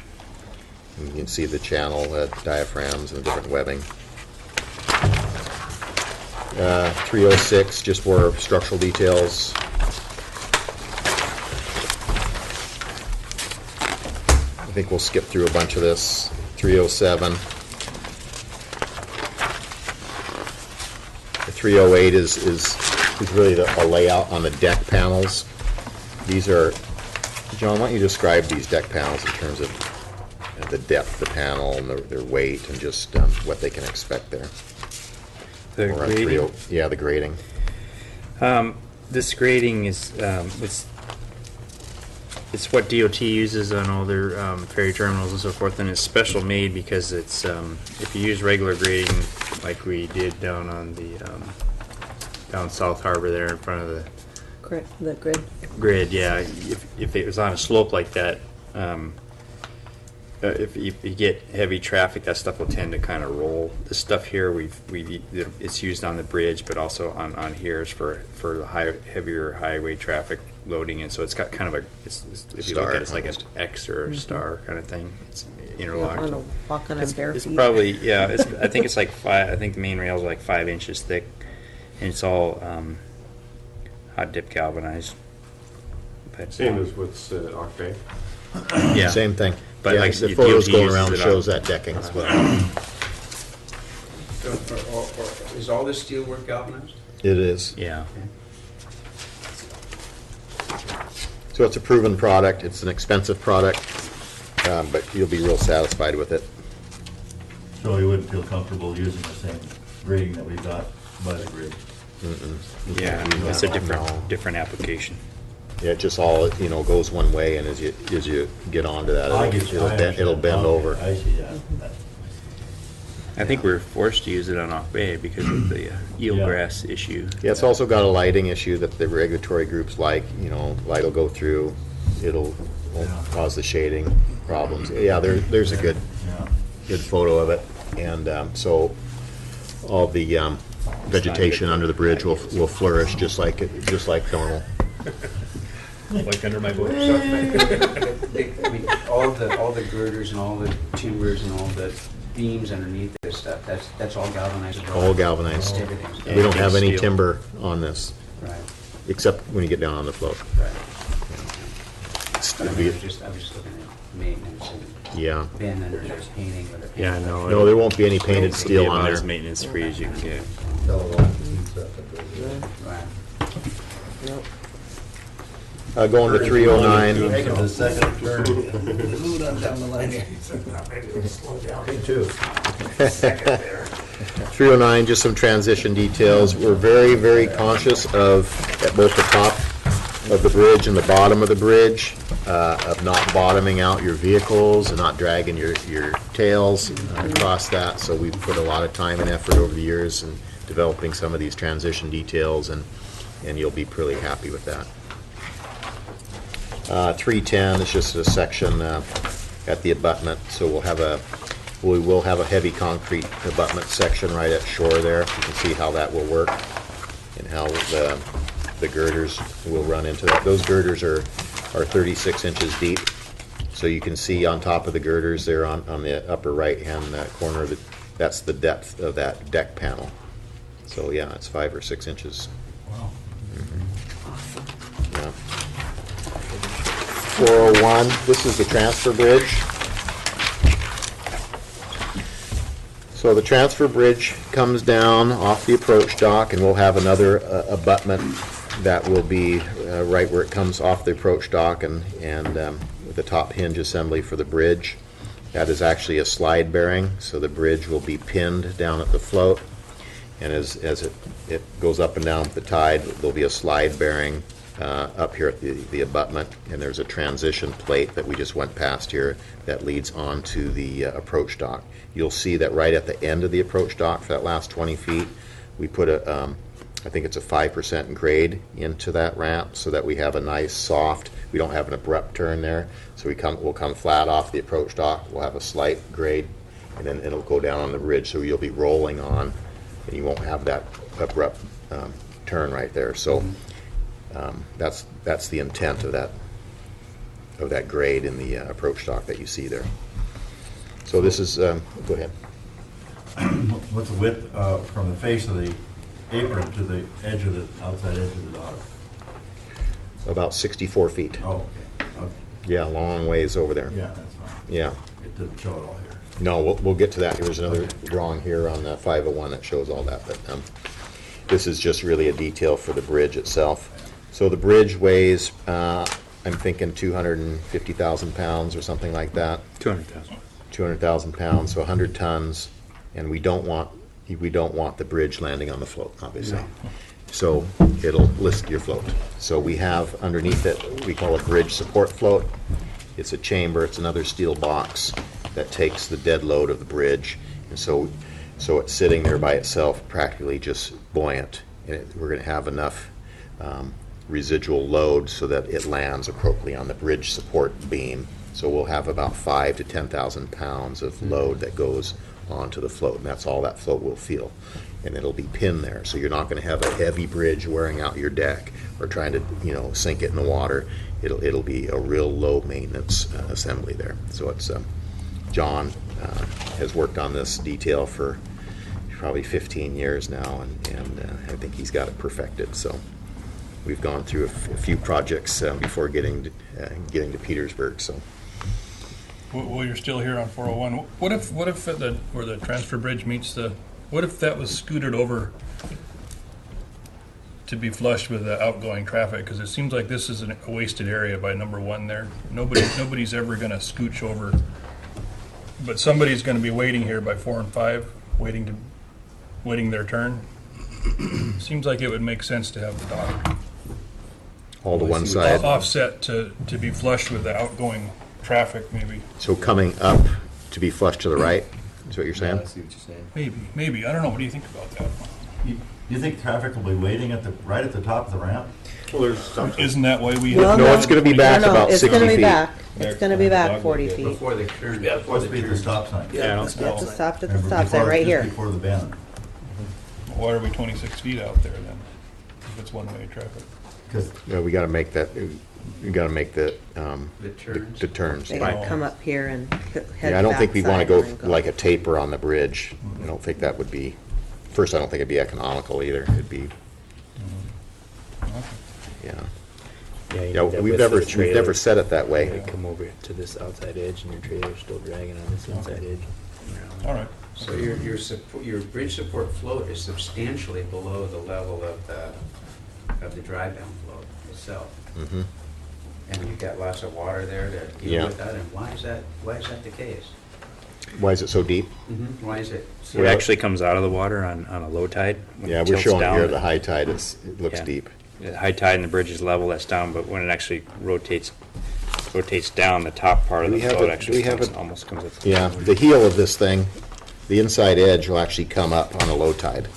you can see the channel diaphragms and the different webbing. 306, just more structural details. I think we'll skip through a bunch of this. 307. The 308 is really a layout on the deck panels. These are, John, why don't you describe these deck panels in terms of the depth of the panel and their weight and just what they can expect there. The Or on grading? 30 yeah, the grading. This grading is, it's what DOT uses on all their ferry terminals and so forth, and it's special made because it's, if you use regular grading like we did down on the, down South Harbor there in front of the Correct, the grid. grid, yeah, if it was on a slope like that, if you get heavy traffic, that stuff will tend to kind of roll. This stuff here, it's used on the bridge, but also on here is for the heavier highway traffic loading, and so it's got kind of if you look at it, it's like an X or a star kind of thing. It's interlocked. On a walk on a bare It's feet. probably, yeah, I think it's like I think the main rail is like 5 inches thick, and it's all hot dip galvanized. But, Same as what's Ock Bay. yeah. Same thing. But Yeah, like the DOT photos going uses around it shows on- that decking as well. Is all this steel work galvanized? It is. Yeah. So it's a proven product. It's an expensive product, but you'll be real satisfied with it. So you wouldn't feel comfortable using the same grading that we got by the grid? Yeah, it's a different application. Yeah, it just all, goes one way, and as you get onto that, I get you. it'll bend over. I see that. I think we're forced to use it on Ock Bay because of the eelgrass issue. Yeah, it's also got a lighting issue that the regulatory groups like, light will go through, won't cause the shading problems. Yeah, there's a good photo of it, and so all the vegetation under the bridge will flourish just like normal. Like under my boat. I mean, all the girders and all the timbers and all the beams underneath this stuff, that's all galvanized as well? All galvanized. Everything's We don't have any Steel. timber on this, Right, except when you get down on the float. right. I was just looking at maintenance and Yeah. Ben under there's painting with a paint. Yeah, no. No, there won't be any painted It'll be steel on about there. as maintenance free as you can get. Right. Going to 309. Making the second turn. Maybe we'll slow down. Me too. Second there. 309, just some transition details. We're very, very conscious of, at both the top of the bridge and the bottom of the bridge, of not bottoming out your vehicles and not dragging your tails across that. So we've put a lot of time and effort over the years in developing some of these transition details, and you'll be pretty happy with that. 310 is just a section at the abutment, so we will have a heavy concrete abutment section right at shore there. You can see how that will work and how the girders will run into that. Those girders are 36 inches deep, so you can see on top of the girders there on the upper right-hand corner, that's the depth of that deck panel. So yeah, it's 5 or 6 inches. Wow. Yeah. 401, this is the transfer bridge. So the transfer bridge comes down off the approach dock, and we'll have another abutment that will be right where it comes off the approach dock, and with the top hinge assembly for the bridge. That is actually a slide bearing, so the bridge will be pinned down at the float, and as it goes up and down with the tide, there'll be a slide bearing up here at the abutment, and there's a transition plate that we just went past here that leads onto the approach dock. You'll see that right at the end of the approach dock, for that last 20 feet, we put I think it's a 5% grade into that ramp, so that we have a nice soft, we don't have an abrupt turn there, so we'll come flat off the approach dock, we'll have a slight grade, and then it'll go down on the bridge, so you'll be rolling on, and you won't have that abrupt turn right there. So that's the intent of that grade in the approach dock that you see there. So this is, go ahead. What's the width from the face of the apron to the edge of the outside edge of the dock? About 64 feet. Oh, okay. Yeah, long ways over there. Yeah, that's fine. Yeah. It doesn't show it all here. No, we'll get to that. There's another drawing here on 501 that shows all that, but this is just really a detail for the bridge itself. So the bridge weighs, I'm thinking 250,000 pounds or something like that. 200,000. 200,000 pounds, so 100 tons, and we don't want the bridge landing on the float, obviously. So it'll lift your float. So we have underneath it, we call a bridge support float. It's a chamber, it's another steel box that takes the dead load of the bridge, and so it's sitting there by itself, practically just buoyant. And we're going to have enough residual load so that it lands appropriately on the bridge support beam. So we'll have about 5,000 to 10,000 pounds of load that goes onto the float, and that's all that float will feel. And it'll be pinned there, so you're not going to have a heavy bridge wearing out your deck or trying to, sink it in the water. It'll be a real low maintenance assembly there. So it's John has worked on this detail for probably 15 years now, and I think he's got it perfected. So we've gone through a few projects before getting to Petersburg. So. Well, you're still here on 401. What if where the transfer bridge meets what if that was scooted over to be flush with the outgoing traffic? Because it seems like this is a wasted area by number 1 there. Nobody's ever going to scooch over, but somebody's going to be waiting here by 4 and 5, waiting their turn. Seems like it would make sense to have the dock All to one side. offset to be flush with the outgoing traffic, maybe. So coming up to be flush to the right, is what you're saying? I see what you're saying. Maybe. I don't know. What do you think about that? You think traffic will be waiting right at the top of the ramp? Well, there's something. Isn't that why we Well, have? No, it's going to be back about 60 it's going to be feet. back. It's going to be back 40 feet. Before the turn. Supposed to be at the stop sign. Yeah, It's stopped at the Remember, stop sign before- right just here. Before the bend. Why are we 26 feet out there then? If it's one-way traffic. Because Yeah, we got to make that. We got to make the turns. the turns. They got to come up here and head Yeah, I don't think we want to go backside and like a taper on the bridge. I don't think that would be. First, I don't think it'd be economical either. It'd be. Yeah. Yeah, you Yeah, need that we've width never of the trailer. set it that way. You come over to this outside edge, and your trailer's still dragging on this inside edge. All right. So your bridge support float is substantially below the level of the drive-down float itself. Mhm. and you've got lots of water there to Yeah. deal with that, and why is that the case? Why is it so deep? Why is it? It actually comes out of the water on a low tide. When Yeah, it we're tilts showing down, here the high tide, it looks Yeah. deep. The high tide and the bridge is level, that's down, but when it actually rotates down, the top part of Do the we have float it- actually do we have comes, it- almost comes up. Yeah, the heel of this thing, the inside edge will actually come up on a low tide.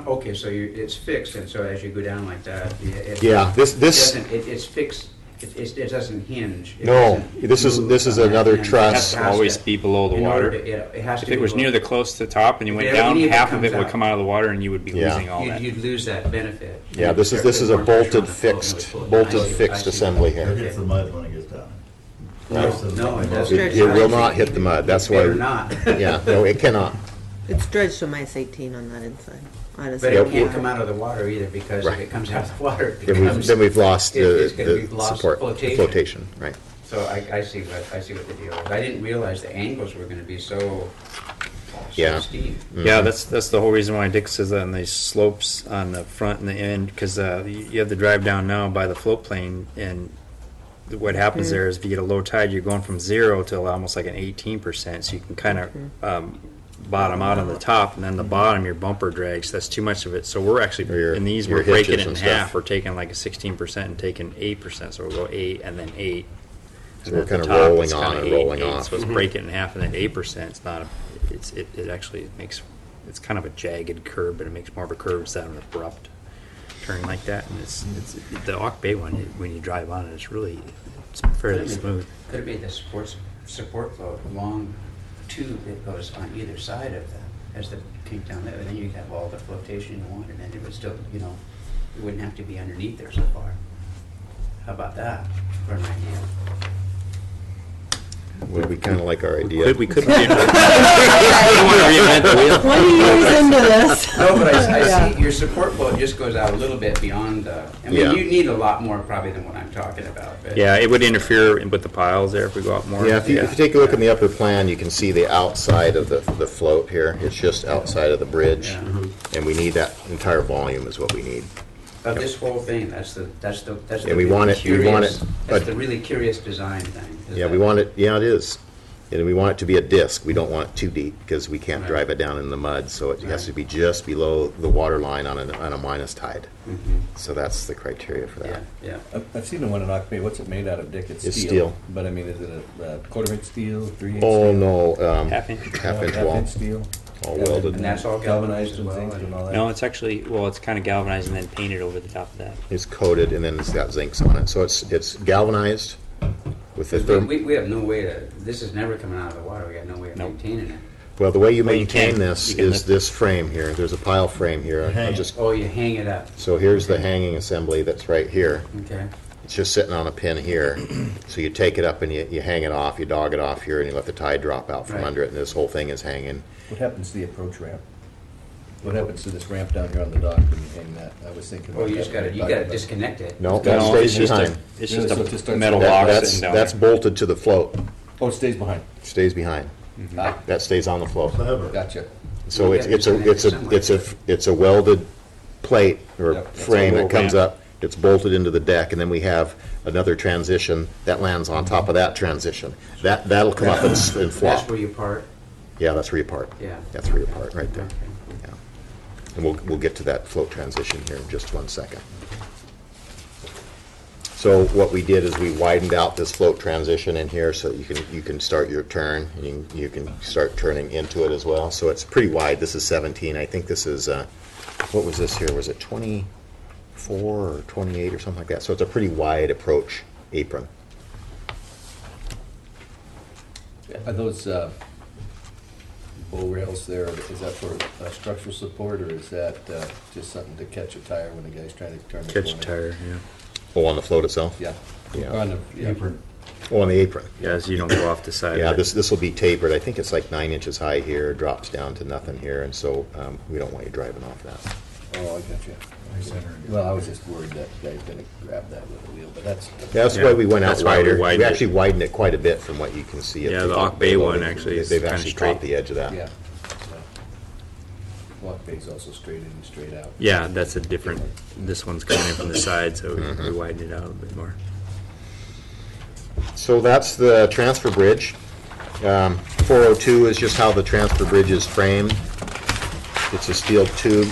Okay, so it's fixed, and so as you go down like that, Yeah, this, it's fixed, it doesn't hinge. It no, doesn't this is move on another that end. truss. It has to always be below the In order water. to- it has to If be it was below- near the close to the top and you went If down, any of it half of comes it would out. come out of the water and you would be Yeah. losing all that. You'd lose that benefit. Yeah, this is a bolted fixed assembly It here. hits the mud when it gets down. No, it doesn't. It will not hit the mud, that's why. Better not. Yeah, no, it cannot. It's dredged to -18 on that inside. But it can't come out of the water either, because if Right. it comes out of the water, it Then becomes. we've lost it's the gonna be lost support, the flotation, right. So I see what the deal is. I didn't realize the angles were gonna be so Yeah. steep. Yeah, that's the whole reason why Dick says that on these slopes on the front and the end, because you have to drive down now by the float plane, and what happens there is if you get a low tide, you're going from 0 to almost like an 18%, so you can kind of bottom out on the top, and then the bottom your bumper drags. That's too much of it. So we're actually Or in these your we're breaking it hitches in and half. stuff. We're taking like a 16% and taking 8%. So we'll go 8 and then 8. So And we're at the kind of top, rolling it's on kinda and 8, rolling 8. off. So it's break it in half, and then 8%. It's not. It actually makes. It's kind of a jagged curve, but it makes more of a curve instead of an abrupt turn like that. And it's the Auk Bay one. When you drive on it, it's fairly smooth. Could it be the support float, long tube that goes on either side of that, as the kink down there, and then you have all the flotation you want, and then it would still, it wouldn't have to be underneath there so far. How about that for an idea? Would we kind of like our idea? We could. I don't want to reinvent the wheel. 20 years into this. No, but I Yeah. see your support float just goes out a little bit beyond the, I mean, Yeah. you need a lot more probably than what I'm talking about. But Yeah, it would interfere with the piles there if we go out more. Yeah, if you take a look in the upper plan, you can see the outside of the float here. It's just outside of the bridge. Yeah. And we need that entire volume is what we need. Of this whole thing, that's the Yeah, we want really it- we want curious- it, That's but- the really curious design thing. is Yeah, that- we want it, yeah, it is. And we want it to be a disc. We don't want it too deep because we can't Right. drive it down in the mud. So it has Right. to be just below the water line on a minus tide. Mhm. So that's the criteria for Yeah, that. yeah. I've seen the one in Auk Bay. What's it made out of, Dick? It's steel. But I mean, is it a quarter-inch steel, 3-inch Oh, steel? no, Half-inch? half-inch wall, Half-inch steel? all welded. And that's all galvanized as well, zinc and all that? No, it's actually it's kind of galvanized and then painted over the top of that. It's coated and then it's got zincs on it. So it's galvanized with the therm. We have no way to, this is never coming out of the water, we got no way of Nope. maintaining it. Well, the way you Well, you maintain can. this You can is lift- this frame here. There's a pile frame here. I'll Hang it. just, Oh, you hang it up, so here's the hanging assembly that's right here. okay? It's just sitting on a pin here. So you take it up and you hang it off, you dog it off here, and you let the tide drop out from Right. under it, and this whole thing is hanging. What happens to the approach ramp? What happens to this ramp down here on the dock when you hang that? I was thinking. Oh, about you that just when gotta, we you talked gotta about- disconnect it. No, that No, stays it's just behind. it's Really? just So it just a starts metal with box That's sitting down that's there. bolted to the float. Oh, it stays behind. Stays behind. Ah, That stays on the float. Clever. gotcha. So You it's gotta disconnect it it's a welded plate or Yep, that's a frame that little comes ramp. up. It's bolted into the deck, and then we have another transition that lands on top of that transition. That'll come up and That's flop. where you part, Yeah, that's where you part. yeah. That's where you part, right there. Okay. Yeah. And we'll get to that float transition here in just 1 second. So what we did is we widened out this float transition in here so you can start your turn, and you can start turning into it as well. So it's pretty wide. This is 17. I think this is, what was this here? Was it 24 or 28 or something like that? So it's a pretty wide approach apron. Are those bow rails there, is that for structural support, or is that just something to catch a tire when the guy's trying to turn the Catch a corner? tire, yeah. Oh, on the float itself? Yeah. Yeah. On the Apron. Oh, on the apron. Yeah, so you don't go off the side. Yeah, of it. this will be tapered. I think it's like 9 inches high here, drops down to nothing here, and so we don't want you driving off that. Oh, I got you. Well, I was just worried that guy's gonna grab that with a wheel, but that's. That's Yeah, why we went out that's why we wider. We widened it. actually widened it quite a bit from what you can see. Yeah, the Auk Bay one actually is They've kinda actually straight. caught the edge of that. Yeah. Walk bay's also straight in and straight out. Yeah, that's a different. This one's coming in from the side, so we widened it out a bit more. So that's the transfer bridge. 402 is just how the transfer bridge is framed. It's a steel tube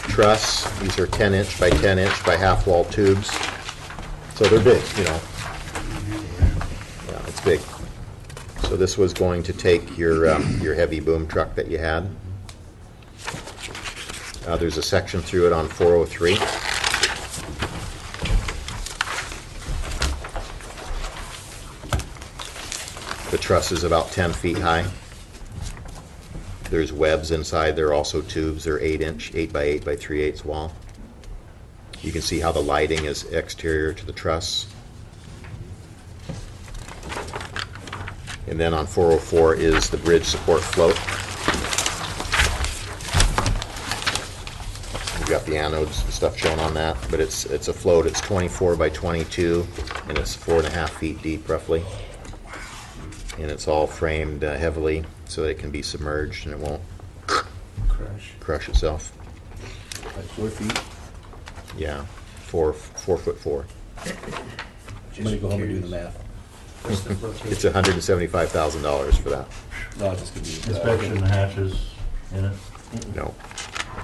truss. These are 10-inch by 10-inch by half-wall tubes. So they're big, you know. Yeah, it's big. So this was going to take your heavy boom truck that you had. There's a section through it on 403. The truss is about 10 feet high. There's webs inside. There are also tubes. They're 8-inch, 8 by 8 by 3/8 wall. You can see how the lighting is exterior to the truss. And then on 404 is the bridge support float. We've got the anodes and stuff shown on that, but it's a float. It's 24 by 22, and it's 4.5 feet deep roughly. And it's all framed heavily so that it can be submerged and it won't crush itself. Like 4 feet? Yeah, 4'4". I'm gonna go home and do the math. What's the flotation? It's $175,000 for that. No, it's just gonna be. Inspection hatches in it, No,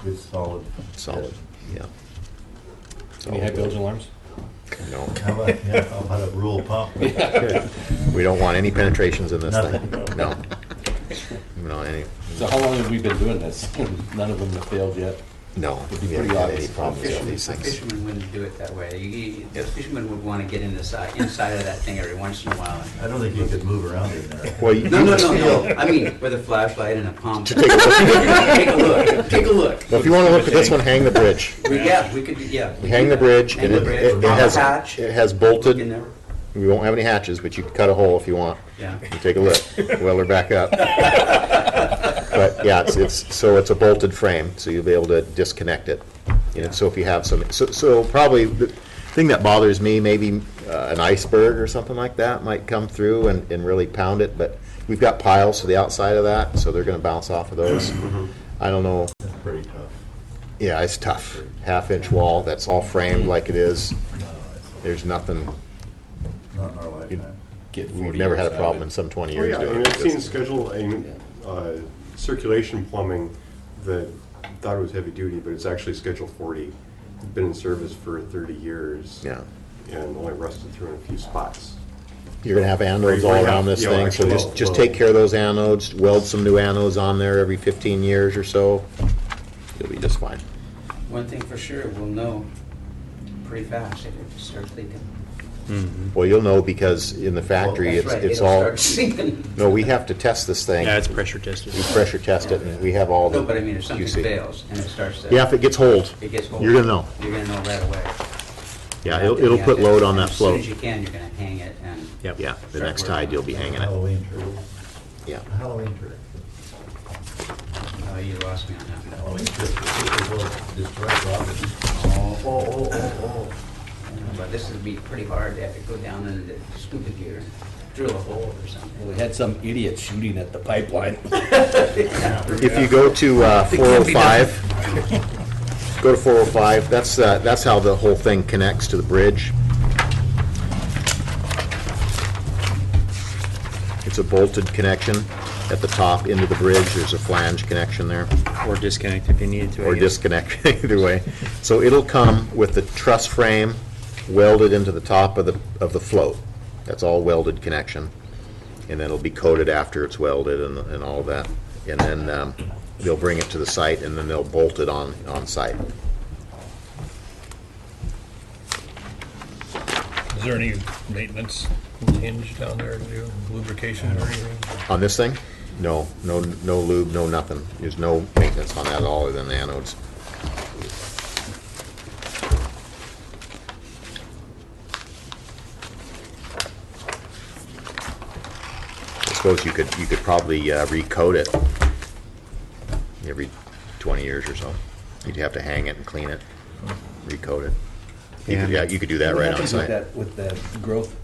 it's solid. solid, yeah. Any high bilge alarms? No. How about a rule pump? We don't want any penetrations in this Nothing. thing. No. No, any, So how long have we been doing this? None of them have failed yet? no, It'd be we haven't pretty had any obvious. problems with these A things. fisherman wouldn't do it that way. A fisherman would want to get inside of that thing every once in a while. I don't think you could move around in there. Well, you No. can I mean, with a flashlight and a pump. take a look. Take a look. Take a look. Well, if you want to look at this one, hang the bridge. We could do, yeah. We hang the bridge, Hang and the bridge. it has, Hatch. it has In bolted. there. We won't have any hatches, but you can cut a hole if you want. Yeah. You take a look, weld her back up. But yeah, so it's a bolted frame, so you'll be able to disconnect it. You know, so if you have some, so probably the thing that bothers me, maybe an iceberg or something like that might come through and really pound it, but we've got piles to the outside of that, so they're gonna bounce off of those. I don't know, That's pretty tough. yeah, it's tough. Half-inch wall, that's all framed like it is. There's nothing, Not in our lifetime. Get we've 40 never had a years out problem of in it. some 20 Oh, years yeah, I doing mean, I've seen this. schedule, circulation plumbing that thought it was heavy duty, but it's actually Schedule 40. It's been in service for 30 years. Yeah. And only rusted through in a few spots. You're gonna have anodes all around this thing, so just take care of those anodes, weld some new anodes on there every 15 years or so. You'll be just fine. One thing for sure, we'll know pretty fast if it starts leaking. Well, you'll know because in the factory, That's right, it's it'll all, start sinking. no, we have to test this thing. Yeah, it's pressure tested. We pressure test it, and we have all the No, but I mean, if something QC. fails and it starts to. Yeah, if it gets hold, It gets hold. you're gonna know. You're gonna know right away. Yeah, it'll put load on that As soon float. as you can, you're gonna hang it and. Yep. Yeah, the next tide, you'll be hanging it. Halloween tree. Yeah. Halloween tree. Oh, you lost me on that. Halloween tree. People will destroy property. Oh. But this would be pretty hard. They have to go down and scoop it here, drill a hole or something. Well, we had some idiot shooting at the pipeline. If you go to 405, go to 405, that's how the whole thing connects to the bridge. It's a bolted connection at the top into the bridge. There's a flange connection there, Or disconnect if you need to. I or guess. disconnect, either way. So it'll come with the truss frame welded into the top of the float. That's all welded connection. And then it'll be coated after it's welded and all of that. And then they'll bring it to the site, and then they'll bolt it on site. Is there any maintenance hinge down there to do, lubrication or anything? On this thing? No lube, no nothing. There's no maintenance on that at all other than the anodes. I suppose you could probably recoat it every 20 years or so. You'd have to hang it and clean it, recoat it. Yeah. You could do that What right on happens site. With that growth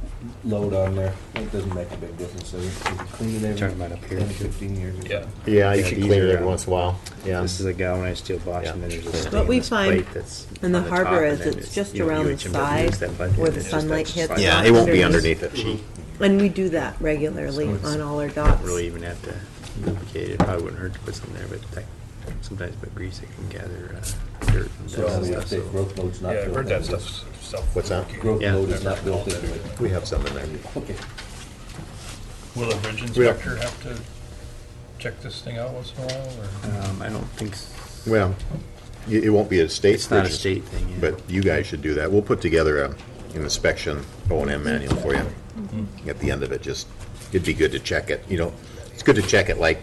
load on there, it doesn't make a big difference. So you clean it every Talking about up here. 10, 15 years. or Yeah. something. Yeah, you Yeah, should these clean it are, every once in a while. Yeah. This is a galvanized steel box, Yeah. and then there's a What we stainless find plate that's in the on top, harbor and is then it's just you know, around you the use that side button, where the it's just sunlight that hits. slide. Yeah, it won't be Underneath. underneath it. And we do that regularly So it's on all our Don't docks. really even have to lubricate it. Probably wouldn't hurt to put some there, but sometimes with grease it can gather dirt and So dust we and have stuff. to say So growth mode's not Yeah, I've built heard that into stuff's it. self. What's that? Growth Yeah. mode is not built into it. We have some in there. Okay. Will a bridge We don't- inspector have to check this thing out once in a while, or? I don't think Well, it won't be a state. It's not a bridge, state thing, yeah. But you guys should do that. We'll put together an inspection O&M manual for you. At the end of it, just, it'd be good to check it, it's good to check it like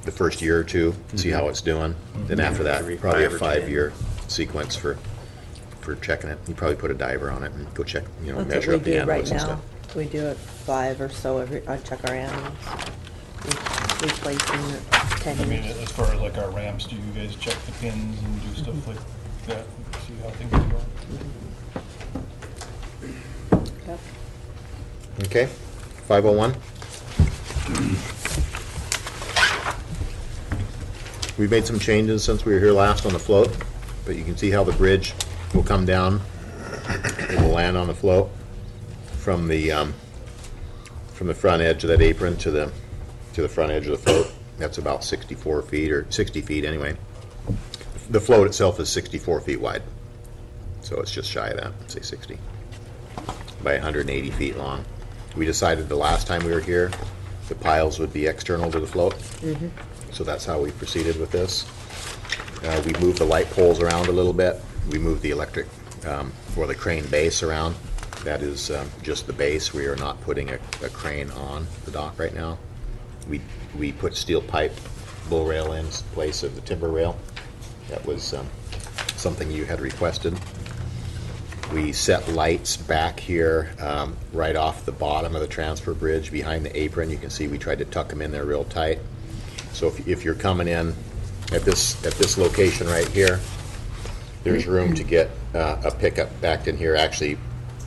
the first year or two, see how it's doing. Then after that, Every probably a 5 or 10. 5-year sequence for checking it. You probably put a diver on it and go check, That's measure what up we the do right anodes and now. stuff. We do it 5 or so I check our animals. Replacing it I mean, 10 years. as far as like our ramps, do you guys check the pins and do stuff like that, see how things are going? Yep. Okay, 501. We've made some changes since we were here last on the float, but you can see how the bridge will come down. It will land on the float from the front edge of that apron to the front edge of the float. That's about 64 feet, or 60 feet anyway. The float itself is 64 feet wide, so it's just shy of that, say 60, by 180 feet long. We decided the last time we were here, the piles would be external to the float. So that's how we proceeded with this. We moved the light poles around a little bit. We moved the electric, or the crane base around. That is just the base. We are not putting a crane on the dock right now. We put steel pipe bull rail in place of the timber rail. That was something you had requested. We set lights back here right off the bottom of the transfer bridge behind the apron. You can see we tried to tuck them in there real tight. So if you're coming in at this location right here, there's room to get a pickup backed in here, actually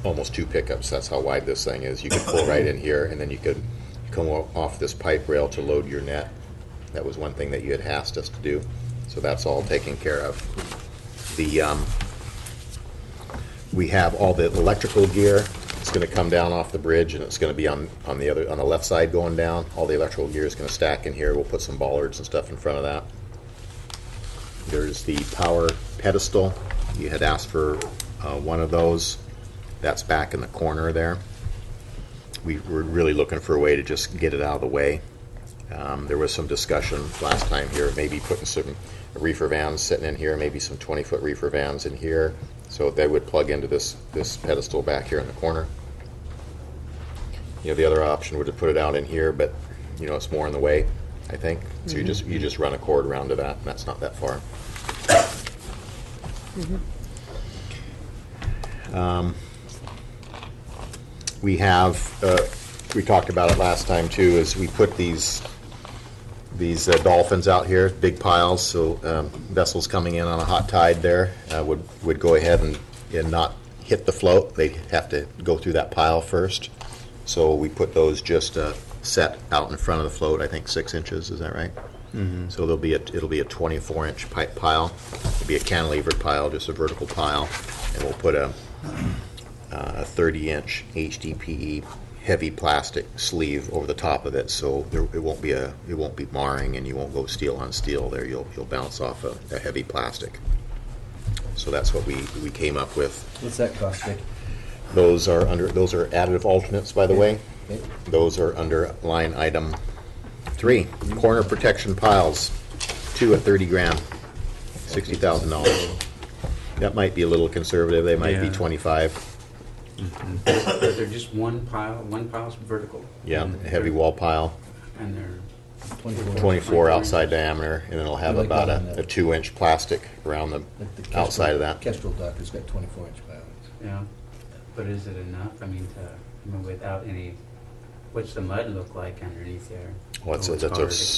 almost 2 pickups. That's how wide this thing is. You could pull right in here, and then you could come off this pipe rail to load your net. That was one thing that you had asked us to do. So that's all taken care of. We have all the electrical gear. It's going to come down off the bridge, and it's going to be on the left side going down. All the electrical gear is going to stack in here. We'll put some bollards and stuff in front of that. There's the power pedestal. You had asked for one of those. That's back in the corner there. We were really looking for a way to just get it out of the way. There was some discussion last time here, maybe putting some reefer vans sitting in here, maybe some 20-foot reefer vans in here, so they would plug into this pedestal back here in the corner. The other option would have put it out in here, but it's more in the way, I think. So you just run a cord around to that, and that's not that far. We have, we talked about it last time too, is we put these dolphins out here, big piles, so vessels coming in on a hot tide there would go ahead and not hit the float. They have to go through that pile first. So we put those just set out in front of the float, I think 6 inches, is that right? So it'll be a 24-inch pipe pile. It'll be a cantilevered pile, just a vertical pile, and we'll put a 30-inch HDPE heavy plastic sleeve over the top of it, so it won't be marring, and you won't go steel on steel there. You'll bounce off a heavy plastic. So that's what we came up with. What's that cost, Dick? Those are additive alternates, by the way. Okay. Those are under line item 3. Corner protection piles, 2 at 30 grand, $60,000. That might be a little conservative. They might be Yeah. 25. They're just one pile's vertical. Yeah, a heavy wall pile, And they're 24 outside diameter, and then it'll have Like about that on a that. 2-inch plastic around the Like the Kestrel- outside of that. Kestrel dock has got 24-inch pilings. Yeah, but is it enough? I mean, without any, what's the mud look like underneath there? Well, Oh, it's that's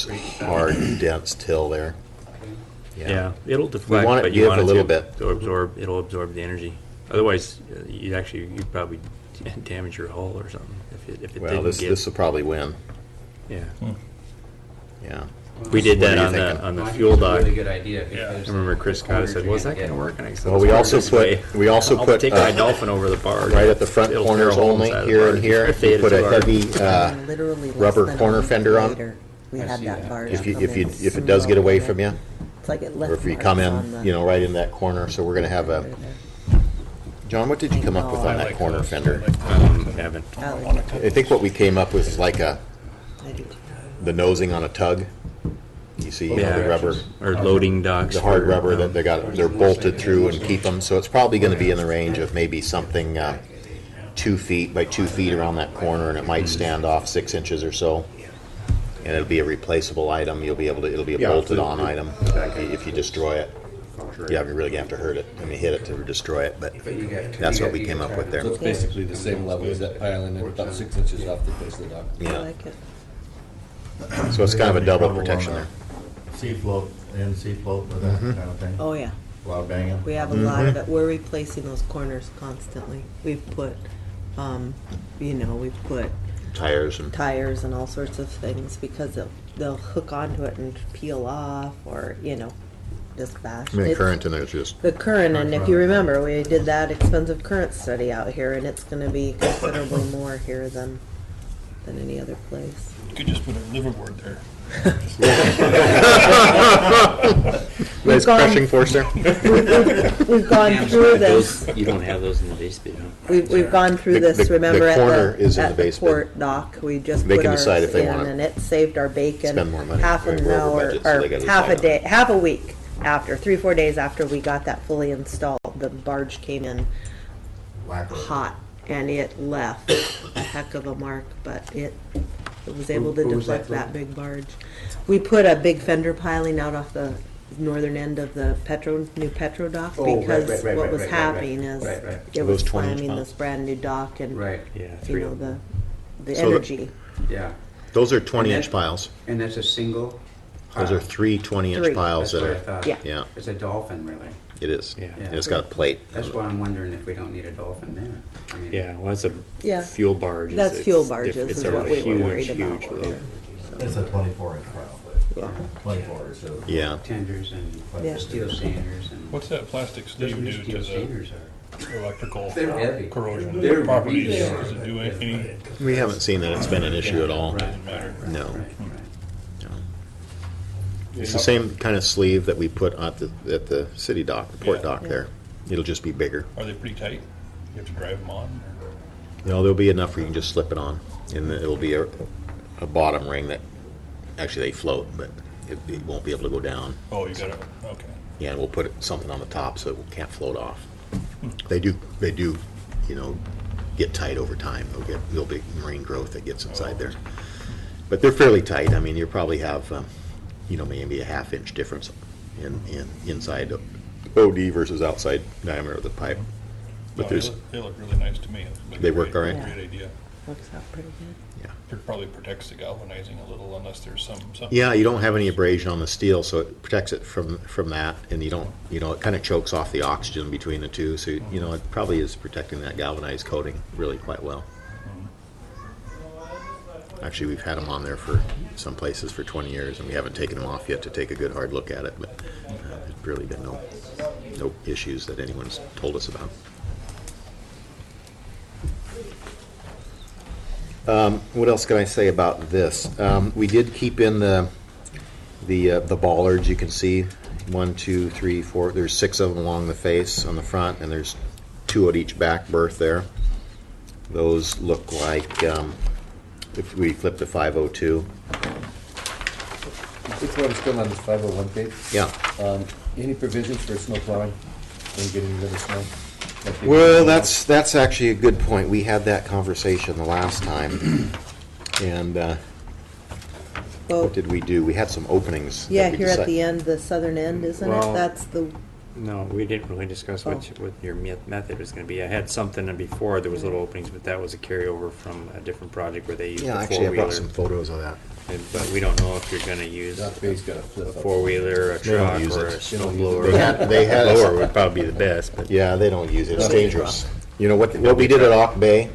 hard. a hard, dense till there. Okay. Yeah, it'll deflect, want it but to you give want a it little to bit. absorb. It'll absorb the energy. Otherwise, you'd probably damage your hull or something if it Well, didn't get. this will probably win. Yeah. Yeah. We did What that are you on thinking? the I think fuel it's a dock. really good idea I because. remember Chris the Cotter said, corners "Well, is you're that going to gonna work?" And I said, Well, we "Let's also this way. put, we also I'll put, take my dolphin over the bar. right at the front It'll corners tear a hole only, inside the here bar and if here, fade you it put too a hard. heavy, Literally less rubber than a corner week fender on. later, We I had see that that. barge. if you, come if you, in if it does get away from you, It's like it left or if you marks come on in, the- you know, right in that corner, so we're gonna have a, John, what did you come up with on that corner fender? Haven't. I think what we came up with is like the nosing on a tug. You see, you know, the Yeah. rubber, Or loading docks. the hard for, rubber that they're bolted through and keep them, so it's probably gonna be in the range of maybe something, 2 feet by 2 feet around that corner, and it might stand off 6 inches or so. And it'll be a replaceable item, you'll be able to, it'll be a Yeah, bolted so on item if you destroy it. Yeah, you really have to hurt it, hit it to destroy it, but But you got- that's you what got- we you came got up with So there. it's basically the same level as that piling and about 6 inches off the face of the dock. I Yeah, like it. so it's kind of a Any double trouble on protection the there. Sea float and sea float with that kind of thing? Oh, yeah. A lot of banging? We have a lot of it. We're replacing those corners constantly. We've put, we've put Tires and, tires and all sorts of things because they'll hook onto it and peel off or, just bash. I mean, It's- current, and there's just, The current, and if you remember, we did that expensive current study out here, and it's gonna be considerably more here than any other place. You could just put a liverboard there. nice gone- crushing force there. We've gone through this, You don't have those in the base bid, huh? we've gone through The- this, the remember, corner is in at the the base bid. port dock, we just They put can ours decide if they in, wanna and it saved our bacon spend more money. half an We're over hour, budget, so or they gotta half a decide on day, it. half a week after, 3-4 days after we got that fully installed, the barge came in Lacquer. hot, and it left a heck of a mark, but it was able to Who was that deflect that from? big barge. We put a big fender piling out off the northern end of the new Petro dock, Oh, right, because right, right, what right, was right, happening right, is right, right. it Are was those 20-inch slamming piles? this brand new dock and, Right, Yeah, you three know, of them. the So the- energy. yeah. Those are 20-inch piles. And that's a single? Those are pile. 3 20-inch Three. piles That's that what I are, thought. Yeah. yeah, It's a dolphin, really. it is. Yeah. And it's got a plate. That's why I'm wondering if we don't need a dolphin there. I mean, Yeah, well, that's a Yeah. fuel barge. That's It's fuel diff- barges it's is a what we were huge, worried about. huge load. It's a 24-inch pile. Yeah. 24 or so. Yeah. Tenders Yeah. and steel sanders and. What's that plastic That's sleeve what do steel to sanders the are. electrical They're heavy. corrosion They're properties? really heavy. Does it do any? We haven't seen that it's been an issue at all. Doesn't matter. No. Right, right. No. It's the same kind of sleeve that we put at the city dock, the port Yeah. dock there. It'll just be bigger. Are they pretty tight? You have to drive them on? No, there'll be enough where you can just slip it on, and it'll be a bottom ring that, actually they float, but it won't be able to go down. Oh, you gotta, okay. Yeah, and we'll put something on the top so it can't float off. They do, get tight over time. They'll get real big marine growth that gets inside there. But they're fairly tight. I mean, you probably have, maybe a half-inch difference in inside OD versus outside diameter of the pipe. But No, there's, they look really nice to me. It's been They a work all right? Great idea. Works out pretty good. yeah. It probably protects the galvanizing a little unless there's something. Yeah, you don't have any abrasion on the steel, so it protects it from that, and you don't, it kind of chokes off the oxygen between the two, so, it probably is protecting that galvanized coating really quite well. Actually, we've had them on there for some places for 20 years, and we haven't taken them off yet to take a good hard look at it, but there's really been no issues that anyone's told us about. What else can I say about this? We did keep in the bollards. You can see 1, 2, 3, 4. There's 6 of them along the face on the front, and there's 2 at each back berth there. Those look like if we flip to 502. It's what it's still on this 501 page. Yeah. Any provisions for snow plowing and getting rid of snow? Like they- Well, that's actually a good point. We had that conversation the last time, and Well, what did we do? We had some openings. yeah, that we here at decide- the end, the southern end, isn't it? Well- That's the, No, we didn't really discuss what your method was going to be. I had something before, there was little openings, but that was a carryover from a different project where they used Yeah, the actually, I brought some four-wheeler. photos of that. But we don't know if you're going to use That base got a flip a up. four-wheeler, a They don't truck, use or it. a snow They don't blower. use They had Blower would probably be the best, but Yeah, they don't use it. It's dangerous. You know what we did at Auk Bay?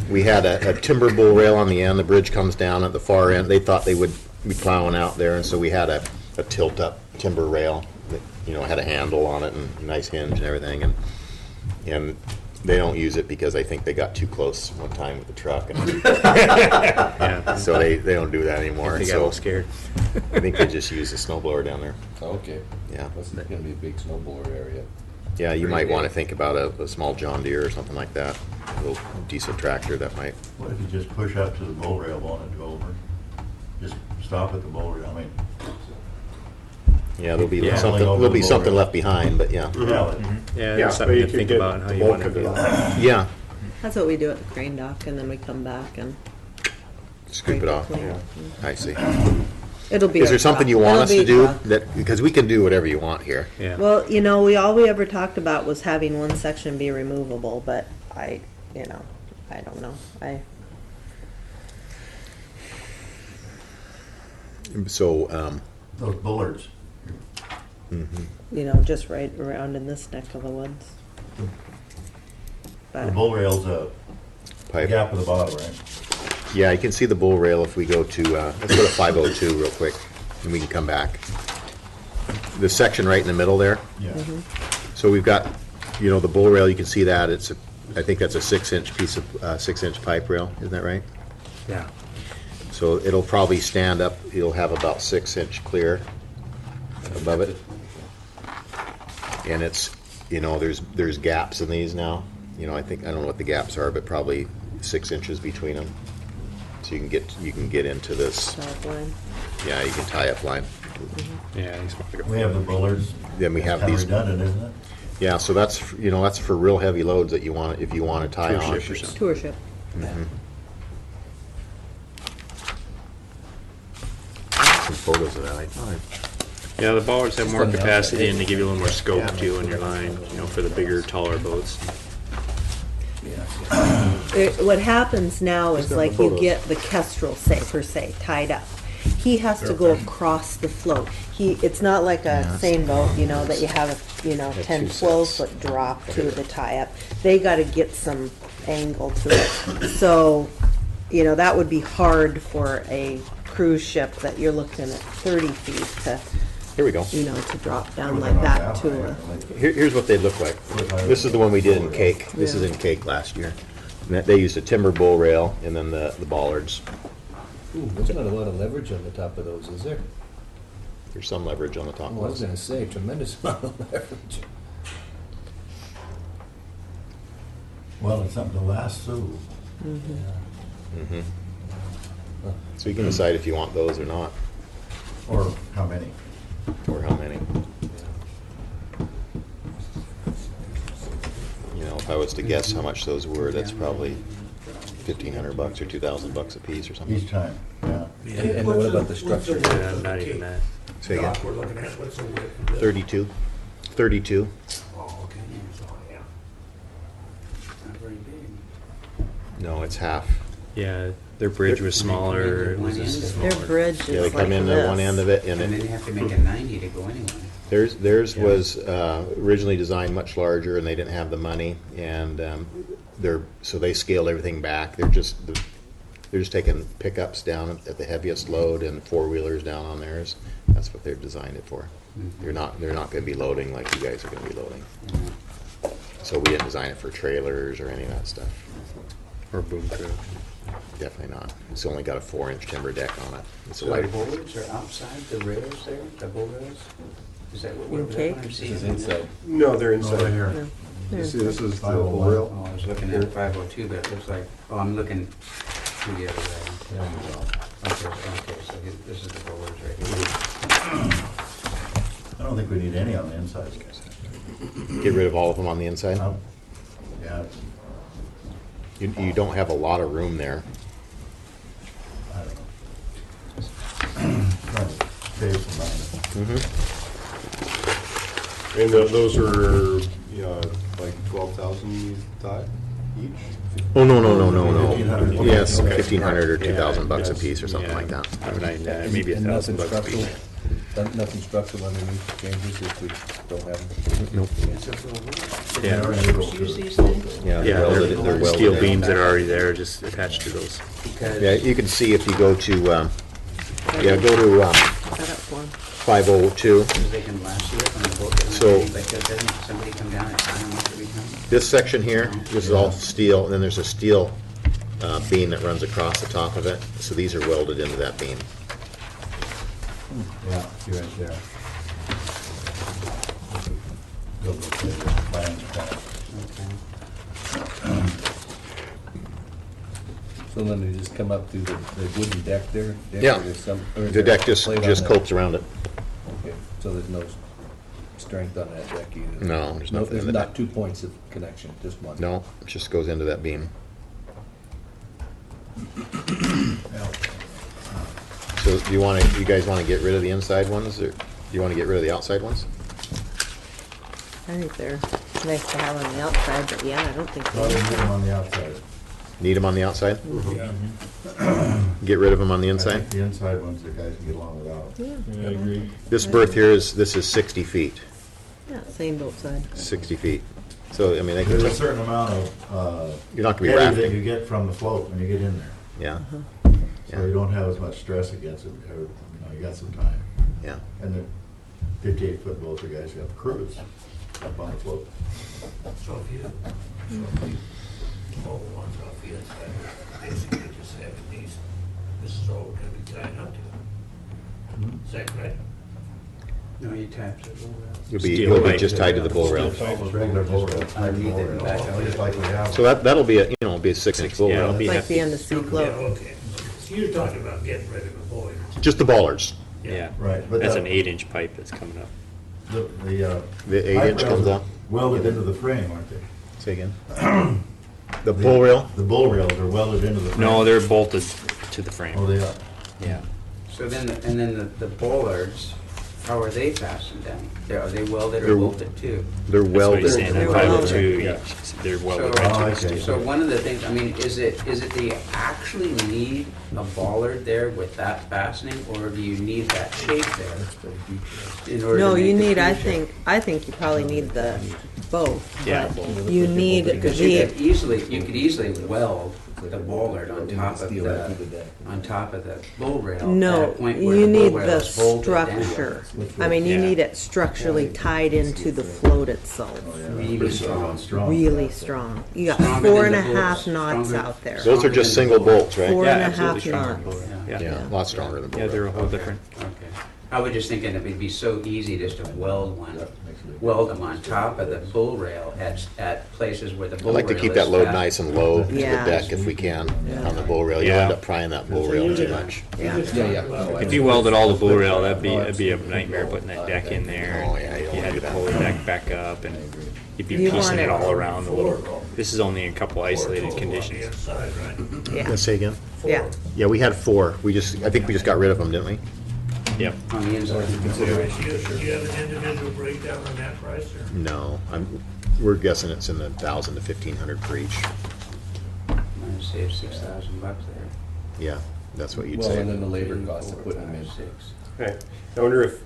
We had a timber bull rail on the end. The bridge comes down at the far end. They thought they would be plowing out there, and so we had a tilt-up timber rail that, had a handle on it and a nice hinge and everything, and they don't use it because I think they got too close one time with the truck, and Yeah. so they don't do that anymore. They got a So little scared. I think they just use the snow blower down there. Okay. Yeah. That's gonna be a big snowblower area. Yeah, you Pretty might big. want to think about a small John Deere or something like that, a little decent tractor that might. What if you just push up to the bull rail, won't it go over? Just stop at the bull rail, I mean, Yeah, there'll be Yeah. something. Over There'll be the something mower. left behind, but yeah, yeah, Yeah, Yeah, that's but something you to could think get about and how the you bulk want to of do it it. off. yeah. That's what we do at the crane dock, and then we come back and Scoop it off. clean it. I see. It'll be. Is there a something you pro- want it'll us to be do pro- that, because we can do whatever you want here. Yeah. Well, all we ever talked about was having one section be removable, but I don't know. So, those bullards. Just right around in this neck of the woods. The But bull rail's a pipe. gap at the bottom, right? Yeah, you can see the bull rail if we go to, let's go to 502 real quick, and we can come back. The section right in the middle there. Yeah. So we've got, the bull rail, you can see that, I think that's a 6-inch piece of, 6-inch pipe rail, isn't that right? Yeah. So it'll probably stand up, you'll have about 6-inch clear above it. And it's, there's gaps in these now. I don't know what the gaps are, but probably 6 inches between them. So you can get into this, south line. yeah, you can tie up line. Yeah. It's like a- We have the bullards. Then we have Kind of these, redundant, isn't it? yeah, so that's for real heavy loads that you want, if you want to tie Tour on. ship or something. Tour ship. Some photos of that, I thought. Yeah, the bollards have more on the capacity outside. and they give you a little more scope too in your line, for the bigger, taller boats. What happens now is got like the you photos. get the kestrel, per se, tied up. He has to go across the float. It's not like a Yeah, seine boat, that you have a, 10, 12 foot drop to the tie up. They gotta get some angle to it. So, that would be hard for a cruise ship that you're looking at 30 feet to, Here we go. to drop down like that to a. Here's what they look like. This is the one we did in Cake. This is in Cake last year. And they used a timber bull rail and then the bollards. Ooh, there's not a lot of leverage on the top of those, is there? There's some leverage on the top Well, I was ones. gonna say, tremendous amount of leverage. Well, it's something to last through. So you can decide if you want those or not, Or how many? or how many. If I was to guess how much those were, that's probably $1,500 or $2,000 a piece or something. Each time, yeah. And what about the structure? Yeah, not even that. Say again. Dock we're looking at, what's the width of this? 32. 32. Oh, okay, so, yeah. Not very big. No, it's half. Yeah, their bridge was smaller. It was just Their smaller. bridge is Yeah, they like come in at one end of it, and And then you have to make a 90 to go anyway. theirs was originally designed much larger, and they didn't have the money, and so they scaled everything back. They're just taking pickups down at the heaviest load and 4-wheelers down on theirs. That's what they've designed it for. They're not going to be loading like you guys are going to be loading. So we didn't design it for trailers or any of that stuff. Or boom truck. Definitely not. It's only got a 4-inch timber deck on it. It's a So the light. bollards are outside the rails there, the bull rails? Is that what In is that Cake? what I'm This seeing? is inside. No, they're Over inside. here. You see, this is the 501. whole rail. Oh, I was looking at 502, but it looks like, I'm looking through the other way. There you go. Okay, so this is the bollards right here. I don't think we need any on the inside. Get rid of all of them on the inside. Yeah, You don't have a lot of room there. I don't know. Trying to save some money. And those are, like 12,000 you tie each? Oh, no. 1,500. Yes, Okay. 1,500 or Yeah, $2,000 a yes, piece or something yeah. like that. Maybe And nothing $1,000 a piece. structural, nothing structural underneath changes if we don't have them. Yeah. Use these things? Yeah, Yeah, they're they're welded steel in. beams that are already there, just attached to those. Because Yeah, you can see if you go to Yeah, go to Set up one. 502. So they can last you up on the boat. So- Like, doesn't somebody come down and tie them up every time? This section here, this is all steel, and then there's a steel beam that runs across the top of it. So these are welded into that beam. Yeah, see right there. Go look at the plans back. So then they just come up through the wooden deck there? Yeah. Or there's some- or is The there deck a just plate on that? copes around it. Okay, so there's no strength on that deck either? No, there's nothing in There's the not deck. 2 points of connection, just one? No, it just goes into that beam. So do you guys want to get rid of the inside ones, or do you want to get rid of the outside ones? I think they're nice to have on the outside, but yeah, I don't think Well, they they need them on the outside. Need them on the outside? Yeah. Get rid of them on the I inside? think the inside ones, the guys can get along without. Yeah, I agree. This berth here this is 60 feet, Yeah, same both sides. 60 feet. So, I mean, they can, There's a certain amount of you're not going to be heavy that you rafting. get from the float when you get in there. Yeah, So you don't have as much stress against it, or, you got some time. yeah. And the 58-foot boats are guys who have cruise up on the float. So if you pull the ones off the inside, basically just have these, this is all we're gonna be tying up to. Is that correct? No, you tap it over. You'll be just tied to the bull rail. Steel pipe. Almost regular boat rails, Underneath it and back out. just like we have. So that'll be a 6-inch bull Yeah, it'll rail. be Like hefty. the end of sea Yeah, float. okay. So you're talking about getting rid of the boilers. Just the bollards. Yeah. Right, but That's the- an 8-inch pipe that's coming up. The The 8-inch pipe comes rails out. welded into the frame, aren't they? Say again? The bull rail? The bull rails are welded into the frame. No, they're bolted to the Oh, frame. they are. Yeah. So then, and then the bollards, how are they fastened down? Are they welded They're- or bolted too? They're That's what he's welded. saying. They're On 502, welded. they're welded So- right to Oh, the okay. steel. So one of the things, I mean, is it that you actually need a bollard there with that fastening, or do you need that shape there? In order No, to you make the need, I true shape? think you probably need the both. Yeah, but both. You need Because you the, could easily weld the bollard on top of Steel right through the the, deck. on top of the bull rail. at a no, point where you the bull need rail the is bolted down. structure. I mean, you Yeah. need it structurally tied into the float itself. Really strong. Really strong. You got Stronger four than and a the half bulls, knots stronger. out there. Those are just single bolts, right? Four Yeah, and a absolutely half stronger knots. bull rail. Yeah. Yeah, a lot stronger than bull Yeah, they're a rail. whole different. Okay. I was just thinking it would be so easy just to weld them on top of the bull rail at places where the I bull rail like to keep is that load fast. nice and low to the Yeah. deck if we can on the bull rail. You'll Yeah. end up prying that bull rail too much. Yeah. Yeah. No, I If you welded all the bull rail, that'd be a nightmare putting that deck in there. Oh, yeah, you don't You had wanna to do that. pull the deck back up, and you'd be You piecing want it it- all around a little. This is only in a couple isolated On the conditions. inside, right? Yeah, Let's say again? yeah. Yeah, we had 4. I think we just got rid of them, didn't we? Yep. On the inside. Do you have an individual breakdown on that price, or? No, we're guessing it's in the 1,000 to 1,500 for each. Might save $6,000 there. Yeah, that's what you'd Well, say. and then the labor cost of putting them in. 6. Okay. I wonder if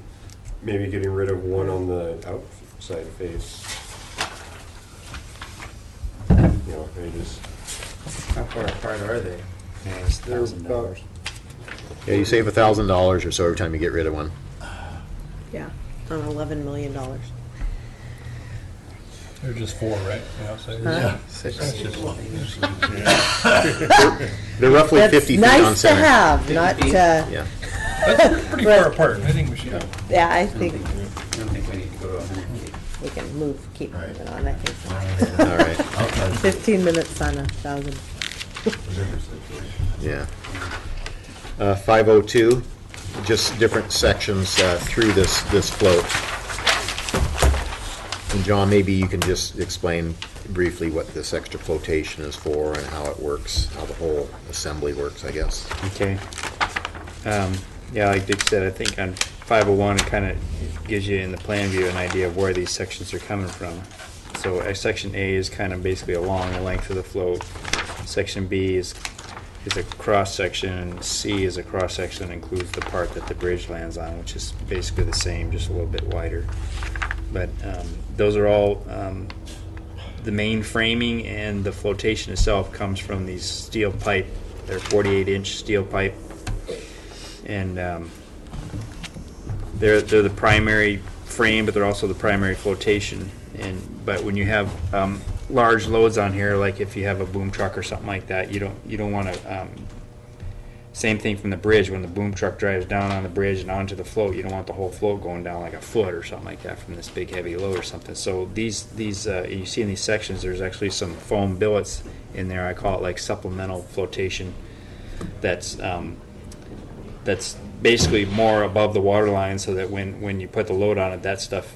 maybe getting rid of one on the outside face. You know, maybe just, How far apart are they? Yeah, it's they're about, $1,000. Yeah, you save $1,000 or so every time you get rid of one. Yeah, on $11 million. They're just 4, right? Yeah, so- Huh? 6. That's just- They're roughly That's 50 feet on nice to center. have, not, Yeah. That's pretty far apart. I think we should. yeah, I I don't think think we need to go to 100 feet. we can keep moving on, I think. All right, 15 minutes on 1,000. yeah. 502, just different sections through this float. And John, maybe you can just explain briefly what this extra flotation is for and how it works, how the whole assembly works, I guess. Okay. Yeah, like Dick said, I think on 501, it kind of gives you in the plan view an idea of where these sections are coming from. So section A is kind of basically along the length of the float. Section B is a cross section, and C is a cross section that includes the part that the bridge lands on, which is basically the same, just a little bit wider. But those are all the main framing, and the flotation itself comes from these steel pipe. They're 48-inch steel pipe. And they're the primary frame, but they're also the primary flotation. But when you have large loads on here, like if you have a boom truck or something like that, you don't want to. Same thing from the bridge. When the boom truck drives down on the bridge and onto the float, you don't want the whole float going down like a foot or something like that from this big heavy load or something. So these you see in these sections, there's actually some foam billets in there. I call it like supplemental flotation. That's basically more above the water line, so that when you put the load on it, that stuff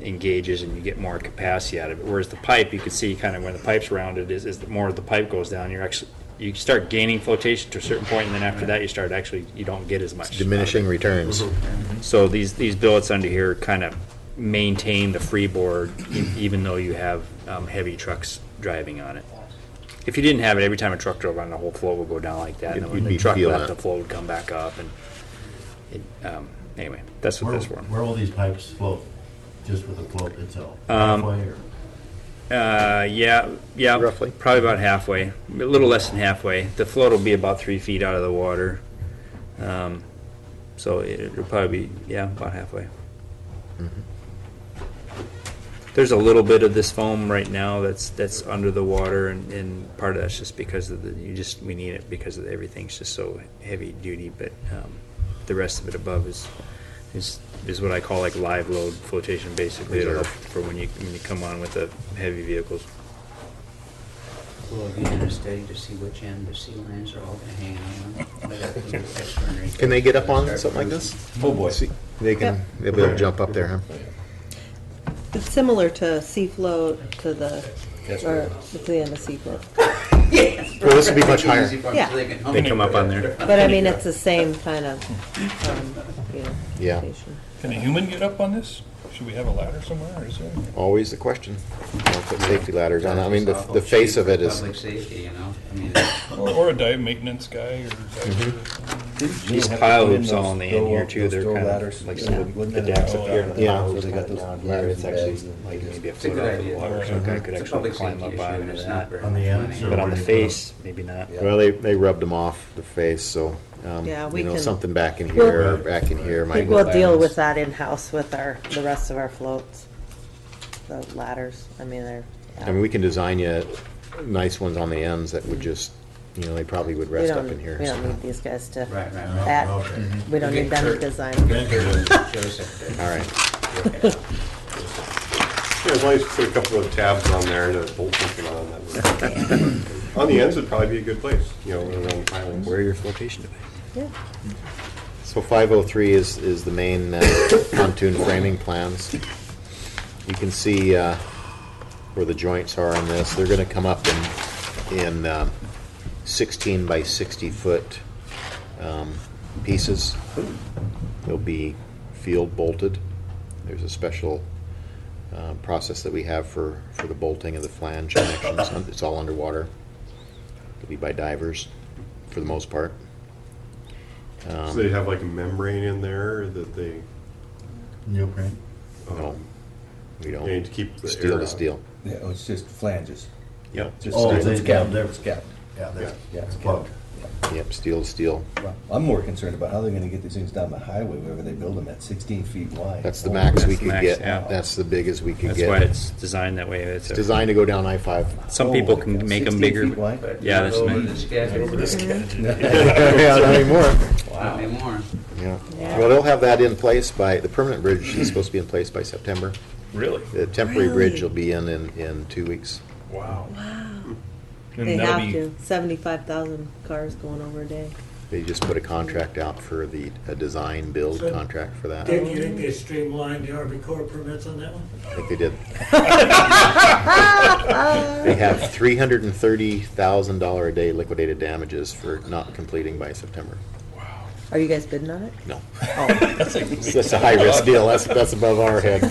engages and you get more capacity out of it. Whereas the pipe, you can see kind of when the pipe's rounded, is the more the pipe goes down, you start gaining flotation to a certain point, and then after that you don't get as much. Diminishing returns. So these billets under here kind of maintain the freeboard, even though you have heavy trucks driving on it. If you didn't have it, every time a truck drove on, the whole float would go down like that, and then when the truck left, the float would come back up. And anyway, that's what that's for. Where will these pipes float? Just with the float itself? Halfway or? Yeah, Roughly. probably about halfway, a little less than halfway. The float will be about 3 feet out of the water, so it'll probably be about halfway. There's a little bit of this foam right now that's under the water, and part of that's just because of we need it because of everything's just so heavy duty. But the rest of it above is what I call like live load flotation, basically. It'll help for when you come on with the heavy vehicles. Well, have you done a study to see which end the sea lines are all going to hang on? Can they get up on something like this? Oh, boy. They'll be able to jump up there, huh? It's similar to sea float to the end of sea float. Well, this would be much higher. Yeah. They come up on there. But I mean, it's the same kind of, Yeah. station. Can a human get up on this? Should we have a ladder somewhere, or is there? Always the question. Don't put safety ladders on it. I mean, the face of it is, Public safety, you know? I mean, Or a dive maintenance guy, or diver. These pile hoops all on the end here too. They're kind of like some of the decks up here. Yeah. So they got those ladders. It's actually like maybe a It's a foot good off the idea. water, so a guy could It's a actually public climb safety up on issue, it and or it's not that. very On the much ends, money. or But on the where do you put face, maybe not. well, they rubbed them off the face, so, Yeah, we can- something back in here or back in here I might. think we'll deal with that in-house with the rest of our floats. The ladders, I mean, they're. I mean, we can design you nice ones on the ends that would just, they probably would rest up in here. We don't need these guys to, Right. that, Okay. we don't need them to design. All right. Yeah, as long as you put a couple of tabs on there and a bolt something on that. On the ends would probably be a good place, around the pilings. Where are your flotation devices? Yeah. So 503 is the main pontoon framing plans. You can see where the joints are on this. They're going to come up in 16 by 60 foot pieces. They'll be field bolted. There's a special process that we have for the bolting of the flange connections. It's all underwater. It'll be by divers for the most part. So they have like a membrane in there that they, Neoprene? No, we don't. to keep the Steel air to out. steel. Yeah, it's just flanges. Yep. Just Oh, it's they- capped. they're- It's capped. Yeah, they're Yeah, it's plugged. Yep, steel to steel. Well, I'm more concerned about how they're gonna get these things down the highway wherever they build them at 16 feet wide. That's the max we That's the could max, get. yeah. That's the biggest we could That's get. why it's designed that way. It's designed to go down I-5. Some people Oh, can make 16 them bigger. feet wide? But Yeah, that's over me. the schedule. Yeah, not anymore. Wow. More. Yeah. Well, they'll have that in place the permanent bridge is supposed to be in place by September. Really? The temporary bridge will be in 2 weeks. Wow. And They that'll have be- to, 75,000 cars going over a day. They just put a contract out for a design build So- contract for that. Did you think they streamlined the Army Corps permits on that one? I think they did. They have $330,000 a day liquidated damages for not completing by September. Are you guys bidding on it? No. Oh. That's a high-risk deal. That's above our head.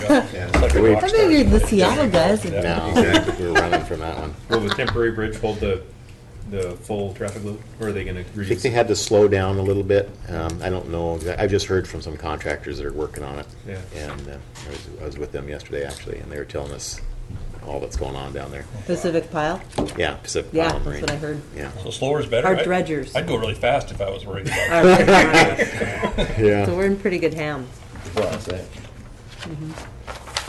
We- I figured the Seattle guys would. No, we're running from that one. Will the temporary bridge hold the full traffic load, or are they gonna I think reduce? they had to slow down a little bit. I don't know. I've just heard from some contractors that are working on it. Yeah. And I was with them yesterday, actually, and they were telling us all that's going on down there. Pacific Pile? Yeah, Pacific Yeah, Pile and that's Marine. what I heard. Yeah. So slower is better? Our dredgers. I'd go really fast if I was worried about All it. right. So Yeah. we're in pretty good hands. Well, I say.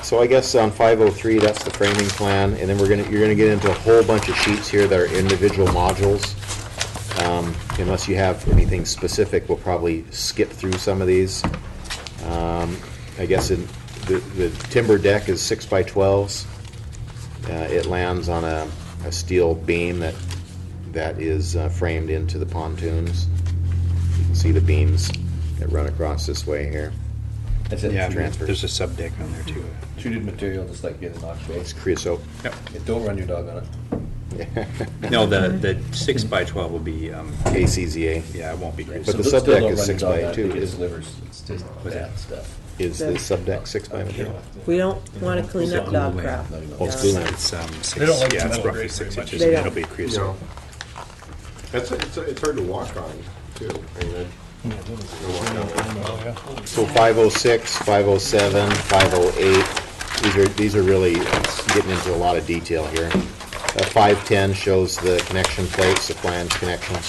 So I guess on 503, that's the framing plan, and then you're gonna get into a whole bunch of sheets here that are individual modules. Unless you have anything specific, we'll probably skip through some of these. I guess the timber deck is 6x12s. It lands on a steel beam that is framed into the pontoons. You can see the beams that run across this way here. That's it. Yeah, Transfers. there's a sub deck on there too. Treated material, just like in an ox It's base. creosote. Don't run your dog on it. No, the 6x12 will be, KCZA yeah, it won't be But great. the Still sub deck don't is run your 6 dog by on it 2, because is- it delivers, it's just bad stuff. Is the sub deck 6x material? We don't want to clean up dog crap. Oh, it's glue line. It's, 6, They don't like yeah, the it's metal roughly grade 6 very much. inches, They and don't. it'll be creosote. It's hard to walk on, too. I mean, Oh, yeah. So 506, 507, 508, these are really getting into a lot of detail here. 510 shows the connection plates, the flange connections.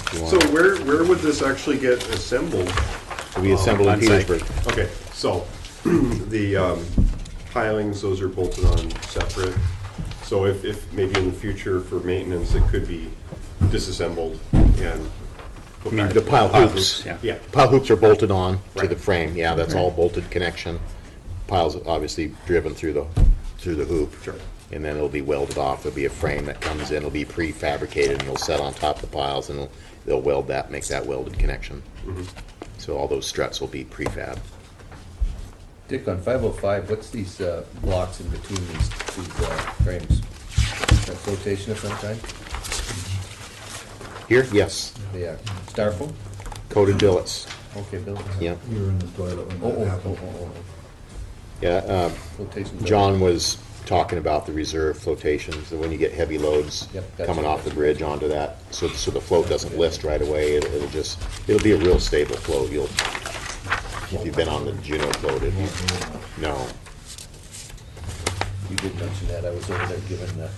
If you So want, where would this actually get assembled? it'll be assembled in on site. Petersburg. Okay, so the pilings, those are bolted on separate. So if maybe in the future for maintenance, it could be disassembled and put I mean, back the together. pile hoops. Yeah. Yeah, Pile hoops are bolted on to the Right. frame, yeah, that's all bolted connection. Piles obviously driven through the hoop. Sure. And then it'll be welded off, there'll be a frame that comes in, it'll be prefabricated, and it'll set on top of the piles, and they'll weld that, make that welded connection. So all those struts will be prefab. Dick, on 505, what's these blocks in between these frames? That flotation of some kind? Here, yes, They are. Styrofoam? coated billets, Okay, Bill. yep. You were in the toilet when Oh, that oh, happened. oh. Yeah, Flotation. John was talking about the reserve flotations, and when you get heavy loads Yep, that's coming it. off the bridge onto that, so the float doesn't list right away, it'll be a real stable float. If you've been on the Juno float, no. You did mention that. I was over there giving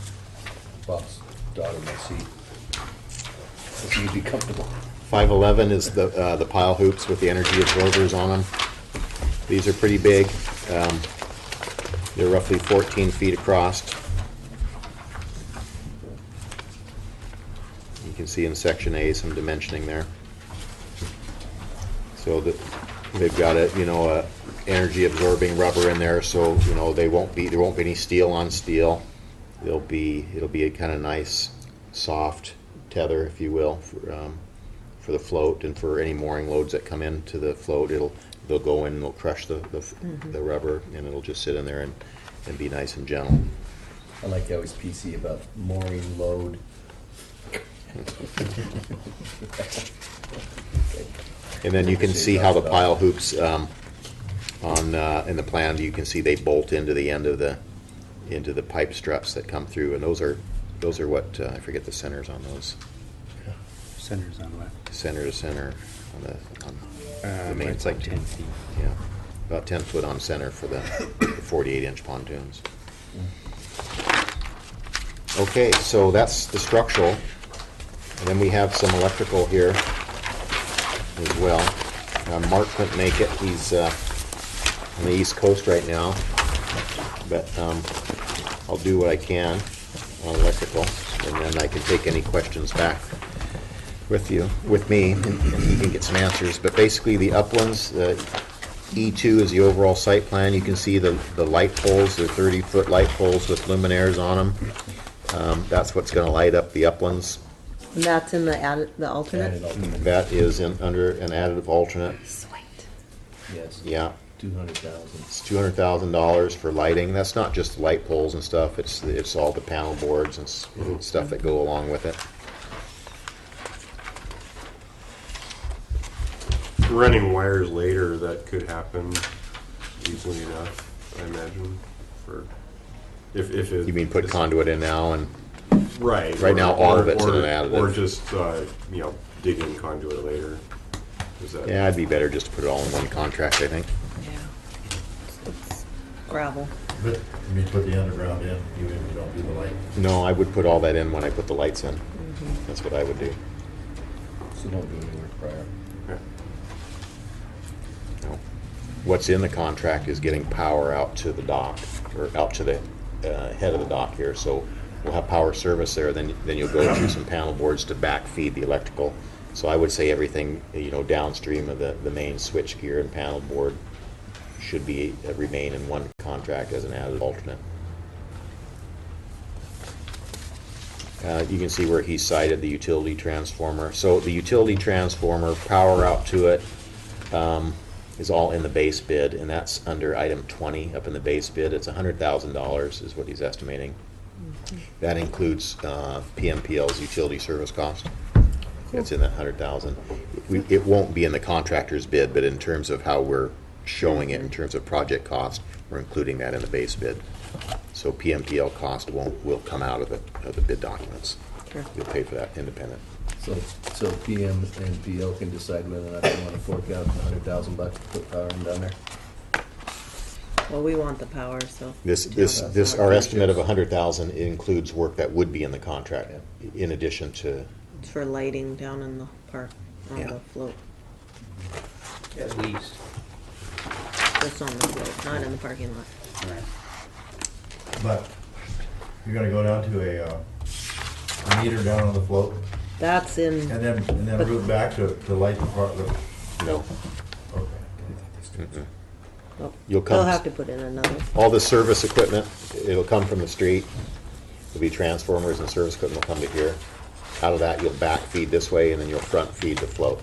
Bob's daughter my seat. So you'd be comfortable. 511 is the pile hoops with the energy absorbers on them. These are pretty big. They're roughly 14 feet across. You can see in section A some dimensioning there. So they've got a energy absorbing rubber in there, so there won't be any steel on steel. It'll be a kind of nice soft tether, if you will, for the float, and for any mooring loads that come into the float, they'll go in and they'll crush the rubber, and it'll just sit in there and be nice and gentle. I like how he's PC about mooring load. And then you can see how the pile hoops in the plan, you can see they bolt into the end of the pipe struts that come through, and those are what I forget the centers on those. Centers on what? Center to center on the main It's like pontoon. 10 feet. Yeah, about 10 foot on center for the 48-inch pontoons. Okay, so that's the structural, and then we have some electrical here as well. Mark couldn't make it, he's on the East Coast right now, but I'll do what I can on electrical, and then I can take any questions back with me, and you can get some answers. But basically, the uplands, E2 is the overall site plan. You can see the light poles, they're 30-foot light poles with luminaires on them. That's what's going to light up the uplands. And that's in the alternate? That is under an additive alternate. Sweet. Yes. Yeah, 200,000. it's $200,000 for lighting. That's not just light poles and stuff. It's all the panel boards and stuff that go along with it. running wires later, that could happen easily enough, I imagine, for, if it. You mean put conduit in now and? Right. Right now, all of it's in or- an additive. Or just, dig in conduit later. Is that? Yeah, it'd be better just to put it all in one contract, I think. Yeah. gravel. But, I mean, put the underground in, even if you don't do the light. No, I would put all that in when I put the lights in. That's what I would do. So don't do any work prior. No. What's in the contract is getting power out to the dock, or out to the head of the dock here. So we'll have power service there, then you'll go through some panel boards to backfeed the electrical. So I would say everything, downstream of the main switch gear and panel board should be, remain in one contract as an added alternate. You can see where he cited the utility transformer. So the utility transformer, power out to it, is all in the base bid, and that's under item 20 up in the base bid. It's $100,000 is what he's estimating. That includes PMPL's utility service cost. It's in that 100,000. It won't be in the contractor's bid, but in terms of how we're showing it in terms of project cost, we're including that in the base bid. So PMPL cost will come out of the bid documents. Sure. You'll pay for that independent. So PM and PL can decide whether or not they want to fork out $100,000 to put power in down there? Well, we want the power, so. Our estimate of 100,000 includes work that would be in the contract, in addition to. It's for lighting down in the park, on Yeah. the float. At least. Just on the float, not in the parking lot. Right. But you're gonna go down to a meter down on the float, That's in, and then route back to light the part, No. okay. oh, You'll they'll come. have to put in another. All the service equipment, it'll come from the street. There'll be transformers and service equipment will come to here. Out of that, you'll back feed this way, and then you'll front feed the float.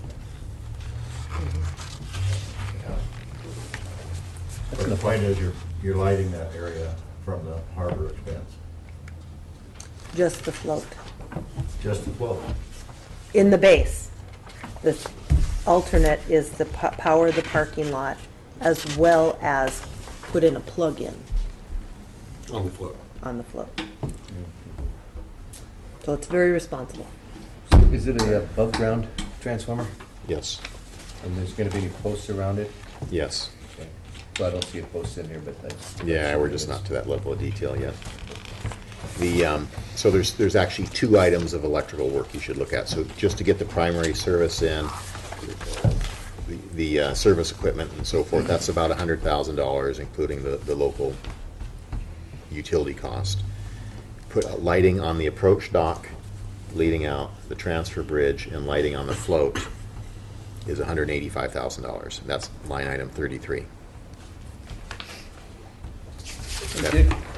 But the point is, you're lighting that area from the harbor expense, Just the float. just the float. In the base. The alternate is the power the parking lot, as well as put in a plug-in On the float. on the float. So it's very responsible. Is it a above ground transformer? Yes, And there's gonna be any posts around it? yes. Okay. So I don't see a post in here, but that's. Yeah, we're just not to that level of detail yet. So there's actually two items of electrical work you should look at. So just to get the primary service in, the service equipment and so forth, that's about $100,000, including the local utility cost. Put lighting on the approach dock, leading out, the transfer bridge, and lighting on the float is $185,000. That's line item 33.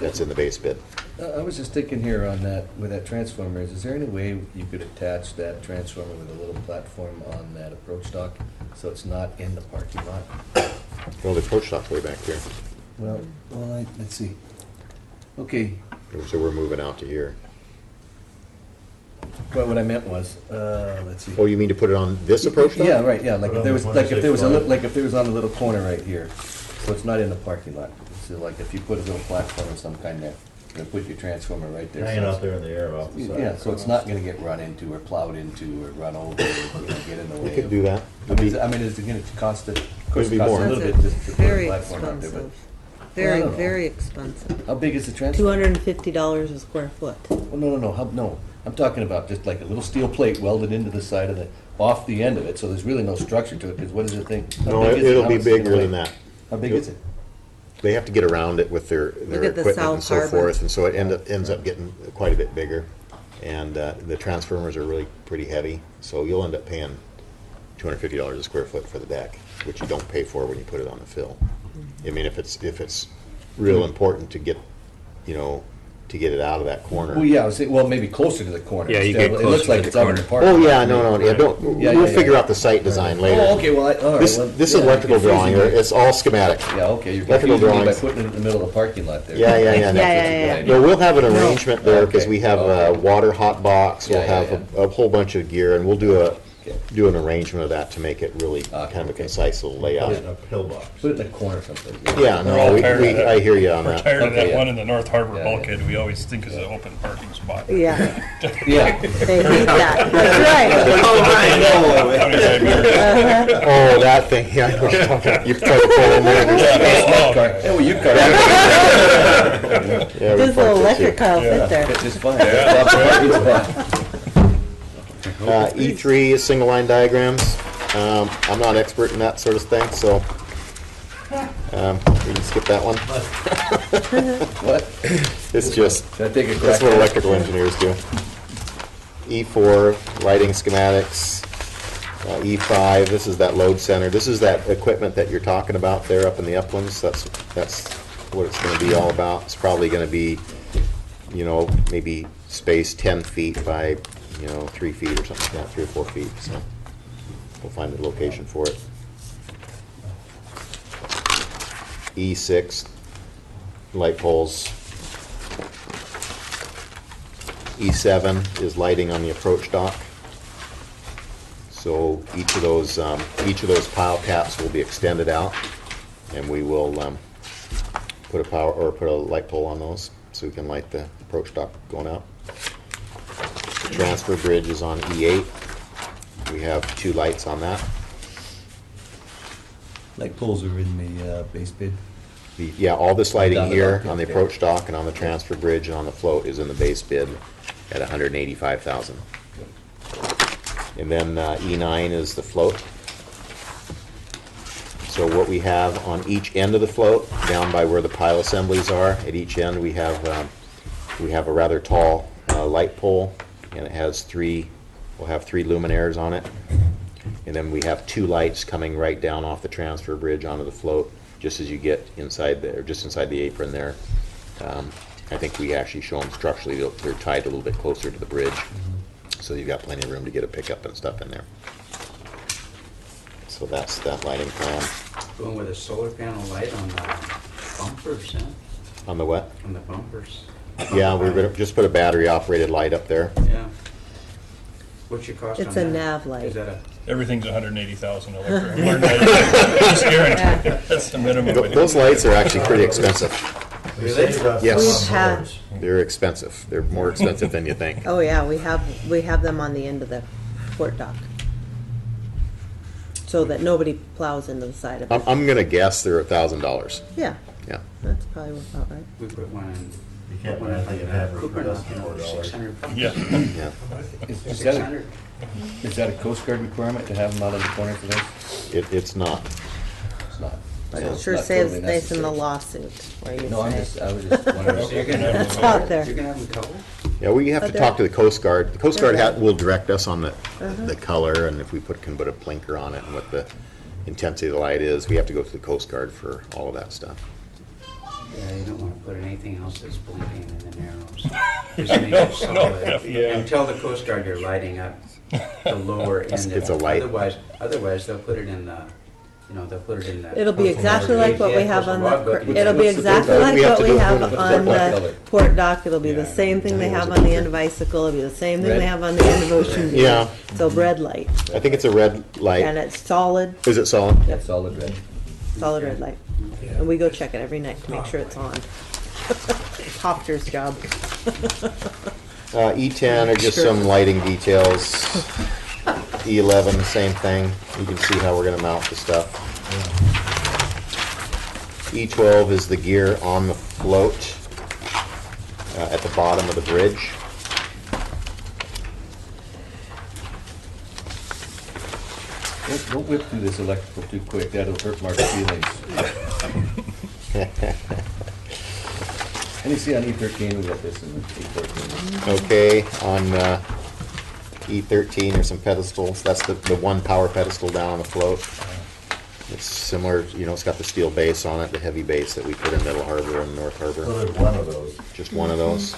That's in the base bid. I was just thinking here on that, with that transformer, is there any way you could attach that transformer with a little platform on that approach dock, so it's not in the parking lot? Well, the approach dock's way back here, Well, let's see. Okay, so we're moving out to here. well, what I meant was, let's see. Oh, you mean to put it on this approach dock? Yeah, right, yeah, like Put if on there the was, like if there was a, 26 like if there was on a little corner right here, so it's not in the parking lot. So like if you put a little platform of some kind there, you put your transformer right there. Hanging so out there in the air off the side. Yeah, so it's not gonna get run into or plowed into or run over or get in the way. We could of- do that. I mean, is it gonna cost it, of course, It'd it be costs more. a little That's bit just to put a very platform out there, but. expensive. Very, Well, I don't know. very expensive. How big is the transformer? $250 a square foot. Well, no, I'm talking about just like a little steel plate welded into the side of the, off the end of it, so there's really no structure to it, because what does it think? How No, big is it? it'll How be much is it gonna bigger weigh? than that. How big is it? They have to get around it with their Look at the equipment South and so Harbor. forth, and so it ends up getting quite a bit bigger. And the transformers are really pretty heavy, so you'll end up paying $250 a square foot for the deck, which you don't pay for when you put it on the fill. I mean, if it's real important to get, to get it out of that corner. Well, yeah, I was saying, well, maybe closer to the corner. Yeah, you instead. get It looks closer like to it's the out in the corner. parking Oh, lot. yeah, no, don't, Yeah, we'll yeah, figure yeah. out the site design later. Oh, okay, well, all right. This well, is yeah, electrical confusing drawing, me. it's all schematic. Yeah, okay, you're Electrical confusing me by drawings. putting it in the middle of the parking lot there. Yeah. Yeah, That's a yeah. good No, idea. we'll have an arrangement there, because Okay, we have a okay. water hot box, we'll Yeah, yeah, have a whole bunch of gear, and we'll do do an arrangement of that to make it really kind of a concise little Put it layout. in a pillbox. Put it in a corner someplace. Yeah, We're all no, tired of that. I hear you on We're that. tired of that Okay, yeah. one in the North Harbor Yeah, bulkhead, we always think is an open parking spot. Yeah, Yeah. they hate that, that's right. Oh, that thing, yeah, I know what you're talking about. You try to pull in there. Hey, well, you car. Yeah, we This little parked it electric too. car will fit there. It's just fine. It's a parking spot. E3 is single line diagrams. I'm not expert in that sort of thing, so we can skip that one. What? It's just, Should I take a that's crack? what electrical engineers do. E4, lighting schematics. E5, this is that load center. This is that equipment that you're talking about there up in the uplands. That's what it's gonna be all about. It's probably gonna be, maybe spaced 10 feet by, 3 feet or something like that, 3 or 4 feet, so we'll find the location for it. E6, light poles. E7 is lighting on the approach dock. So each of those pile caps will be extended out, and we will put a light pole on those so we can light the approach dock going out. The transfer bridge is on E8. We have 2 lights on that. Light poles are in the base bid. Yeah, all this lighting Down the here dock, on the okay. approach dock and on the transfer bridge and on the float is in the base bid at $185,000. And then E9 is the float. So what we have on each end of the float, down by where the pile assemblies are, at each end we have a rather tall light pole, and it has we'll have 3 luminaires on it. And then we have 2 lights coming right down off the transfer bridge onto the float, just as you get inside there, just inside the apron there. I think we actually show them structurally, they're tied a little bit closer to the bridge, so you've got plenty of room to get a pickup and stuff in there. So that's that lighting plan. Going with a solar panel light on the bumpers, huh? On the what? On the bumpers. Yeah, we're gonna just put a battery-operated light up there. Yeah. What's your cost on It's that? a nav light. Is that a, Everything's 180,000 electric. I've learned that. Just guaranteed. That's the minimum. Those lights are actually pretty expensive. We saved us Yes. We've some had- dollars. They're expensive. They're more expensive than you think. Oh, yeah, we have them on the end of the port dock, so that nobody plows into the side of it. I'm gonna guess they're $1,000. Yeah, Yeah. that's probably about right. we put one in. You can't buy anything in Havre for Cooper, less than $600. $4. Yeah. Yeah. Is that 600. is that a Coast Guard requirement to have them out on the corner for this? It's not. It's not. But So it it's sure not saves totally space in the necessary. lawsuit, where you No, I was say. just wondering. So you're gonna have It's them out colored? there. You're gonna have them colored? Yeah, we have to But talk to the Coast Guard. The Coast Guard they're- will direct us on the color, and if we can put a blinker on it and what the intensity of the light is. We have to go to the Coast Guard for all of that stuff. Yeah, you don't wanna put anything else that's blinking in the narrows. Just make it solid. yeah. And tell the Coast Guard you're lighting up the lower end of it. It's a light. Otherwise they'll put it in the, they'll put it in the. It'll be exactly like what we have on Logbook. the, it'll be exactly like We have what to we go have through the- on the color. port dock. It'll be the same thing they have on the end of Icicle. It'll be the same thing Red. they have on the end of Ocean View. Yeah. So red light, I think it's a red and light. it's solid, Is it solid? That's solid red. solid red light. And we go check it every night to make sure it's on. Hopter's job. E10 are just some lighting details. E11, same thing. You can see how we're gonna mount the stuff. E12 is the gear on the float at the bottom of the bridge. Don't whip through this electrical too quick, that'll hurt Mark's feelings. And you see on E13, we got this in E13. Okay, on E13 are some pedestals. That's the one power pedestal down on the float. It's similar, it's got the steel base on it, the heavy base that we put in Middle Harbor and North So Harbor. there's one of those. Just one of those.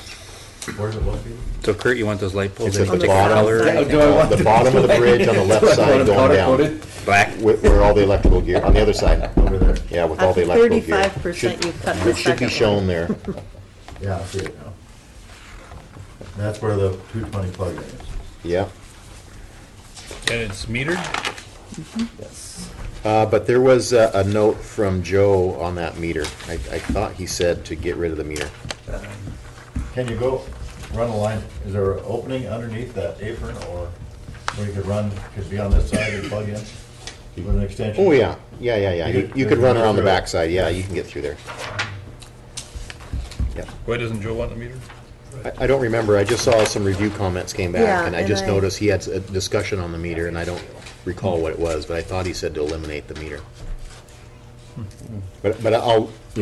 Where's it located? So Kurt, you want those light poles It's in at the particular bottom. color? side. Do I want The bottom of the bridge on the left Do I side want them going powder down. coated? Black? Where all the electrical gear, on the other side. Over there. Yeah, with all the After electrical gear. 35%, you cut the It should be second shown there. Yeah, I see it now. That's where the 220 plug-in is. Yeah. And it's metered? Yes. But there was a note from Joe on that meter. I thought he said to get rid of the meter. Can you go run a line, is there an opening underneath that apron or where you could be on this side and plug in with an extension? Oh, yeah, yeah. You could run around the backside, yeah, you can get through there. Yeah. Why doesn't Joe want the meter? I don't remember, I just saw some review comments came back, Yeah, and I and just I- noticed he had a discussion on the meter, and I don't recall what it was, but I thought he said to eliminate the meter. But I'll, I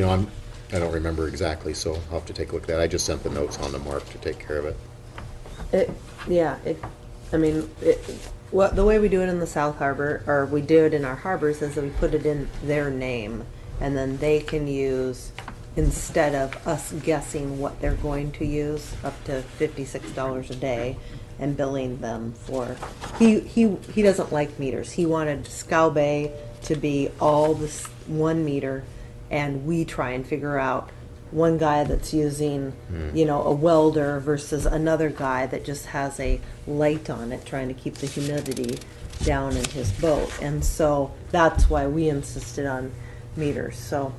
don't remember exactly, so I'll have to take a look at that. I just sent the notes on to Mark to take care of it. The way we do it in the South Harbor, or we do it in our harbors, is that we put it in their name, and then they can use, instead of us guessing what they're going to use, up to $56 a day, and billing them for, he doesn't like meters. He wanted Scow Bay to be all this one meter, and we try and figure out one guy that's using, a welder versus another guy that just has a light on it, trying to keep the humidity down in his boat. And so that's why we insisted on meters. So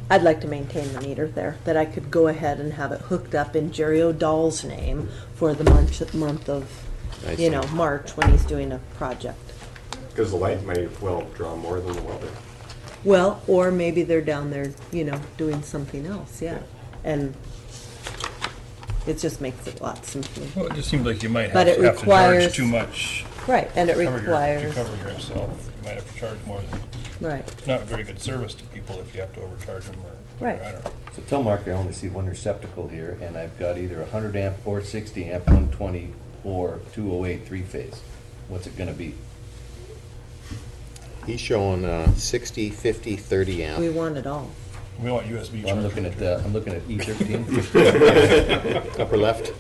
I'd like to maintain the meter there, that I could go ahead and have it hooked up in Jerry O'Dahl's name for the month of, I see. March, when he's doing a project. Because the light might well draw more than the weather. Well, or maybe they're down there, doing something else, yeah. And it just makes it a lot simpler. Well, it just seems like you might But have it to charge requires- too much Right, and it to requires, cover yourself. You might have to charge more. right, It's not a very good service to people if you have to overcharge them or, Right. I don't know. So tell Mark I only see one receptacle here, and I've got either a 100 amp or 60 amp, 120 or 208 three-phase. What's it gonna be? He's showing 60, 50, 30 we amp. want it all. We want USB Well, I'm chargers. looking at E13. Upper left?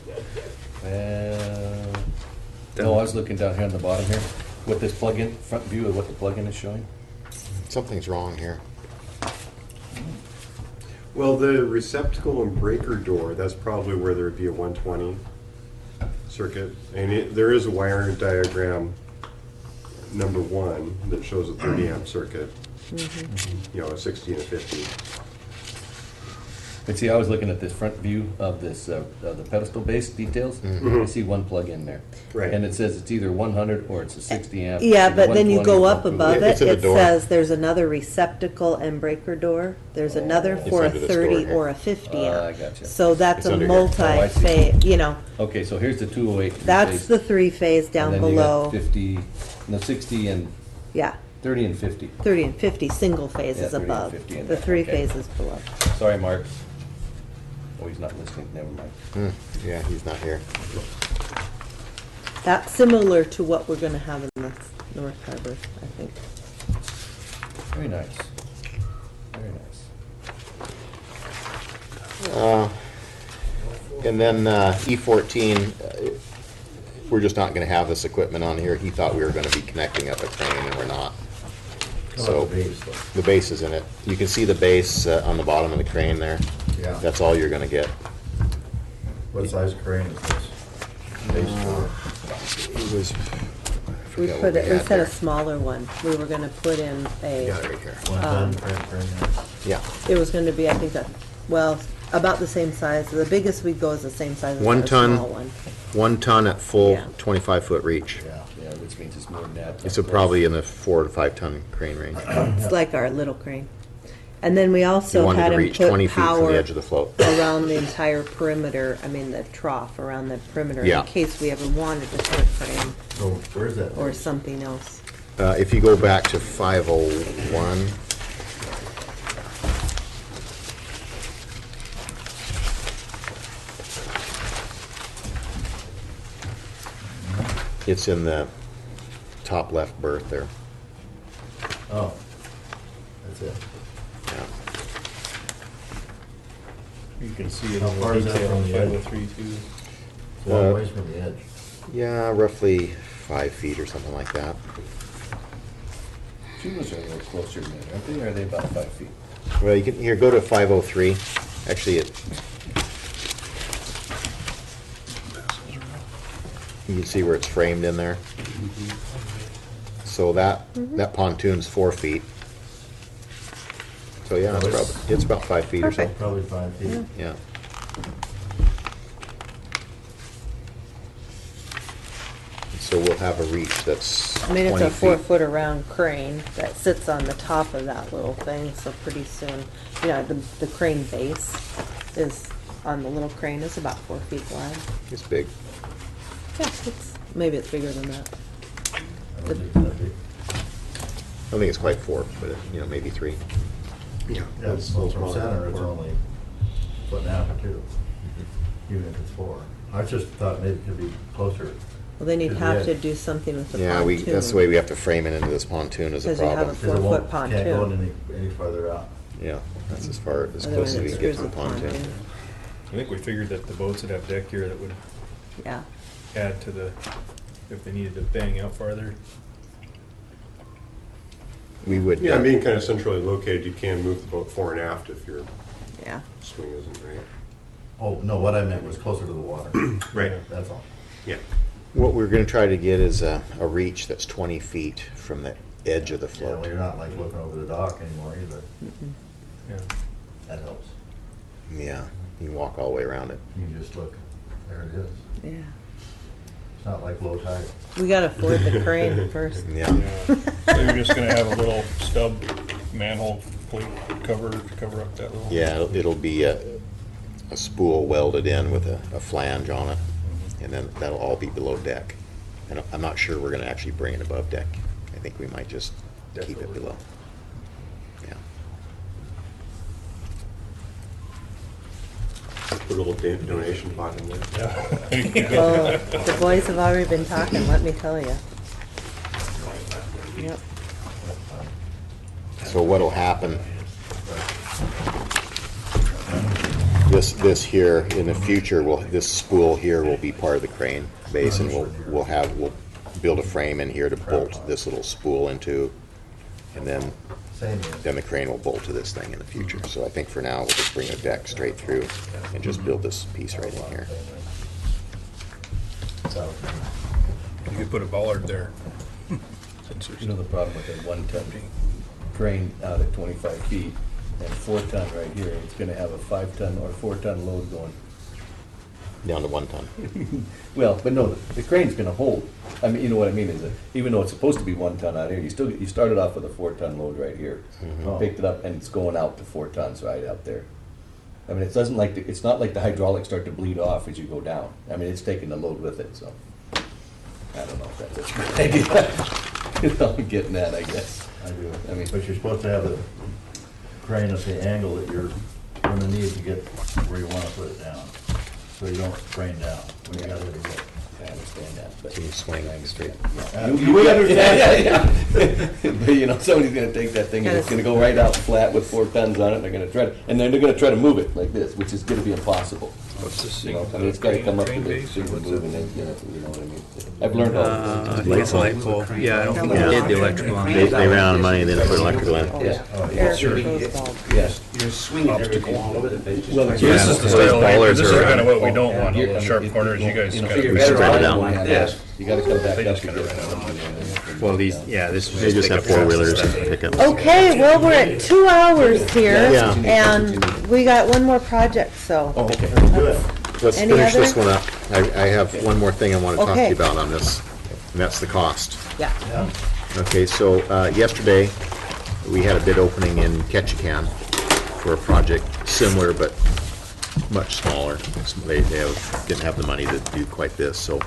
No, I was looking down here on the bottom here, what this plug-in, front view of what the plug-in is showing. Something's wrong here. Well, the receptacle and breaker door, that's probably where there would be a 120 circuit. And there is a wiring diagram, number 1, that shows a 30 amp circuit. A 60 and a 50. And see, I was looking at this front view of this, the pedestal base details. I see one plug-in there. Right. And it says it's either 100 or it's a 60 amp. Yeah, it's but then you 120 go or up above 120. It's it, in the it door. says there's another receptacle and breaker door. There's another It's for a under this door 30 here. or a 50 I amp. gotcha. So that's It's a under here. Oh, I see. multi-phase, Okay, so here's the 208 that's three-phase. the three-phase down And then you got below. 50, no, 60 and Yeah, 30 and 50. 30 and 50, single phase Yeah, is 30 and above. 50 in The there, three okay. phases below. Sorry, Mark. Oh, he's not listening, never mind. Yeah, he's not here. That's similar to what we're gonna have in the North Harbor, I think. Very nice. Very nice. And then E14, we're just not going to have this equipment on here. He thought we were going to be connecting up a crane, and we're not. So the base, though. the base is in it. You can see the base on the bottom of the crane there. Yeah. That's all you're going to get. What size crane is this? Base for? It was, We said a smaller one. We were gonna put in I got it right here. 1 ton crane? Yeah. it was gonna be, I think, about the same size. The biggest we'd go is the same size as 1 the ton. small one. 1 ton at full Yeah. 25-foot reach. Yeah. Yeah, which means it's more than that. It's probably in the 4 to 5 ton crane range. It's like our little crane. And then we You also wanted had to him reach 20 put feet from power the edge of the float. around the entire perimeter, the trough around the perimeter, Yeah. in case we ever wanted to put a crane So where's that? or something else. If you go back to 501, it's in the top left berth there. Oh, that's it. Yeah. You can see it How on far the is that detail from on the edge? 503 too. It's a long ways from the edge. Yeah, roughly 5 feet or something like that. Chulas are a little closer than that, aren't they? Or are they about 5 feet? Well, you can, here, go to 503. Actually, you can see where it's framed in there. So that pontoon's 4 feet. So yeah, it's about 5 feet or so. Perfect. Probably 5 feet. Yeah. So we'll have a reach that's 20 I mean, feet. it's a 4-foot around crane that sits on the top of that little thing, so pretty soon, you know, the crane base is, on the little crane, is about 4 feet wide. It's big. Yeah, maybe it's bigger than that. I don't think it's that big. I don't think it's quite 4, but maybe 3. Yeah, so from center, it's only a foot and a half or 2, even if it's 4. I just thought maybe it could be closer. Well, then you'd To the have to edge. do something with the Yeah, pontoon. that's the way we have to frame it into this pontoon is a Because you have problem. a 'Cause it won't- 4-foot Can't go pontoon. any farther out. Yeah, that's as close Otherwise as we it can get screws to the the pontoon. I think we figured that the boats would have deck gear that would Yeah. add to the, if they needed to bang out farther. We would. Yeah, being kind of centrally located, you can move the boat fore and aft if your Yeah. swing isn't right. Oh, no, what I meant was closer to the water. Right. That's all. Yeah. What we're going to try to get is a reach that's 20 feet from the edge of the Yeah, well, float. you're not like looking over the dock anymore either. Yeah. That helps. Yeah, you can walk all the way around it. You can just look, there it is. Yeah. It's not like low tide. We gotta afford the crane first. Yeah. So you're just gonna have a little stub manhole plate cover to cover up that little. Yeah, it'll be a spool welded in with a flange on it, and then that'll all be below deck. And I'm not sure we're going to actually bring it above deck. I think we might just keep it below. Yeah. Put a little donation pot in there. Oh, the boys have already been talking, let me tell you. Yep. So what'll happen, this here, in the future, this spool here will be part of the crane base, and we'll build a frame in here to bolt this little spool into, and then Same here. the crane will bolt to this thing in the future. So I think for now, we'll just bring a deck straight through and just build this piece right in here. So, You could put a bollard there. Since You there's know the problem with that 1-ton crane out at 25 feet and 4-ton right here, it's gonna have a 5-ton or 4-ton load going. Down to 1 ton. Well, but no, the crane's gonna hold. I mean, you know what I mean, is that even though it's supposed to be 1-ton out here, you started off with a 4-ton load right here. Mm-hmm. Picked it up and it's going out to 4 tons right out there. I mean, it's not like the hydraulics start to bleed off as you go down. I mean, it's taking the load with it, so. I don't know if that's a good idea. You know, I'm getting at, I guess. I do. I mean, But you're supposed to have the crane at the angle that you're gonna need to get where you wanna put it down. So you don't crane down when you gotta hit a hit. I understand that, but. Can you swing straight? You would understand. Yeah. But you know, somebody's gonna take that thing and it's gonna go right out flat with 4 tons on it, and they're gonna try to, and then they're gonna try to move it like this, which is gonna be impossible. What's this You thing? know, I mean, it's gotta come up to Crane the base or thing and what's move, it? and then, you know what I mean? I've learned all this. I think it's a light pole. Yeah, I don't think we did the electrical on They that. ran out of money and then put electrical in. Yeah. Eric Sure. goes bald. Yes. You're swinging everything all over the place. Well, So this is the those style, bollards this is are- kind of what we don't want, all Here, I those mean, sharp it- corners, you guys you know, gotta you're be better spread it off out. like this. You gotta come back They up just to kinda get ran out of money. Well, these, yeah, this was They just have pickup trucks and 4-wheelers stuff. and pickups. Okay, well, we're at 2 hours here, Yeah. and we got one more project, so. Oh, okay. Good. Let's Any finish this other? one up. I have one more thing I want to talk to Okay. you about on this, and that's the cost. Yeah. Okay, so yesterday, we had a bid opening in Ketchikan for a project similar but much smaller. They didn't have the money to do quite this, so,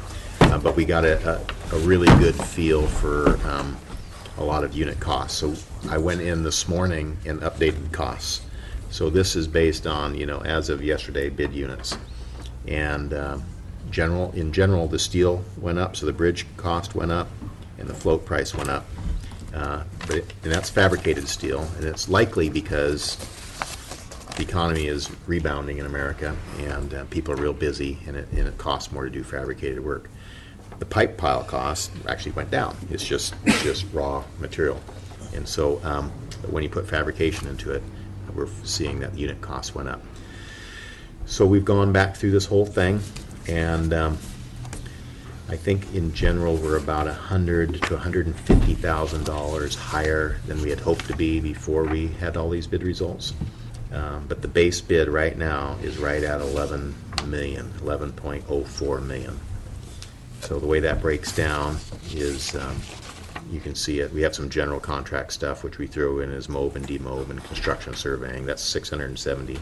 but we got a really good feel for a lot of unit costs. So I went in this morning and updated costs. So this is based on, as of yesterday, bid units. And in general, the steel went up, so the bridge cost went up, and the float price went up. And that's fabricated steel, and it's likely because the economy is rebounding in America, and people are real busy, and it costs more to do fabricated work. The pipe pile cost actually went down. It's just raw material, and so when you put fabrication into it, we're seeing that unit cost went up. So we've gone back through this whole thing, and I think in general, we're about $100,000 to $150,000 higher than we had hoped to be before we had all these bid results. But the base bid right now is right at 11 million, 11.04 million. So the way that breaks down is, you can see it. We have some general contract stuff, which we throw in as MOB and demob and construction surveying. That's 670.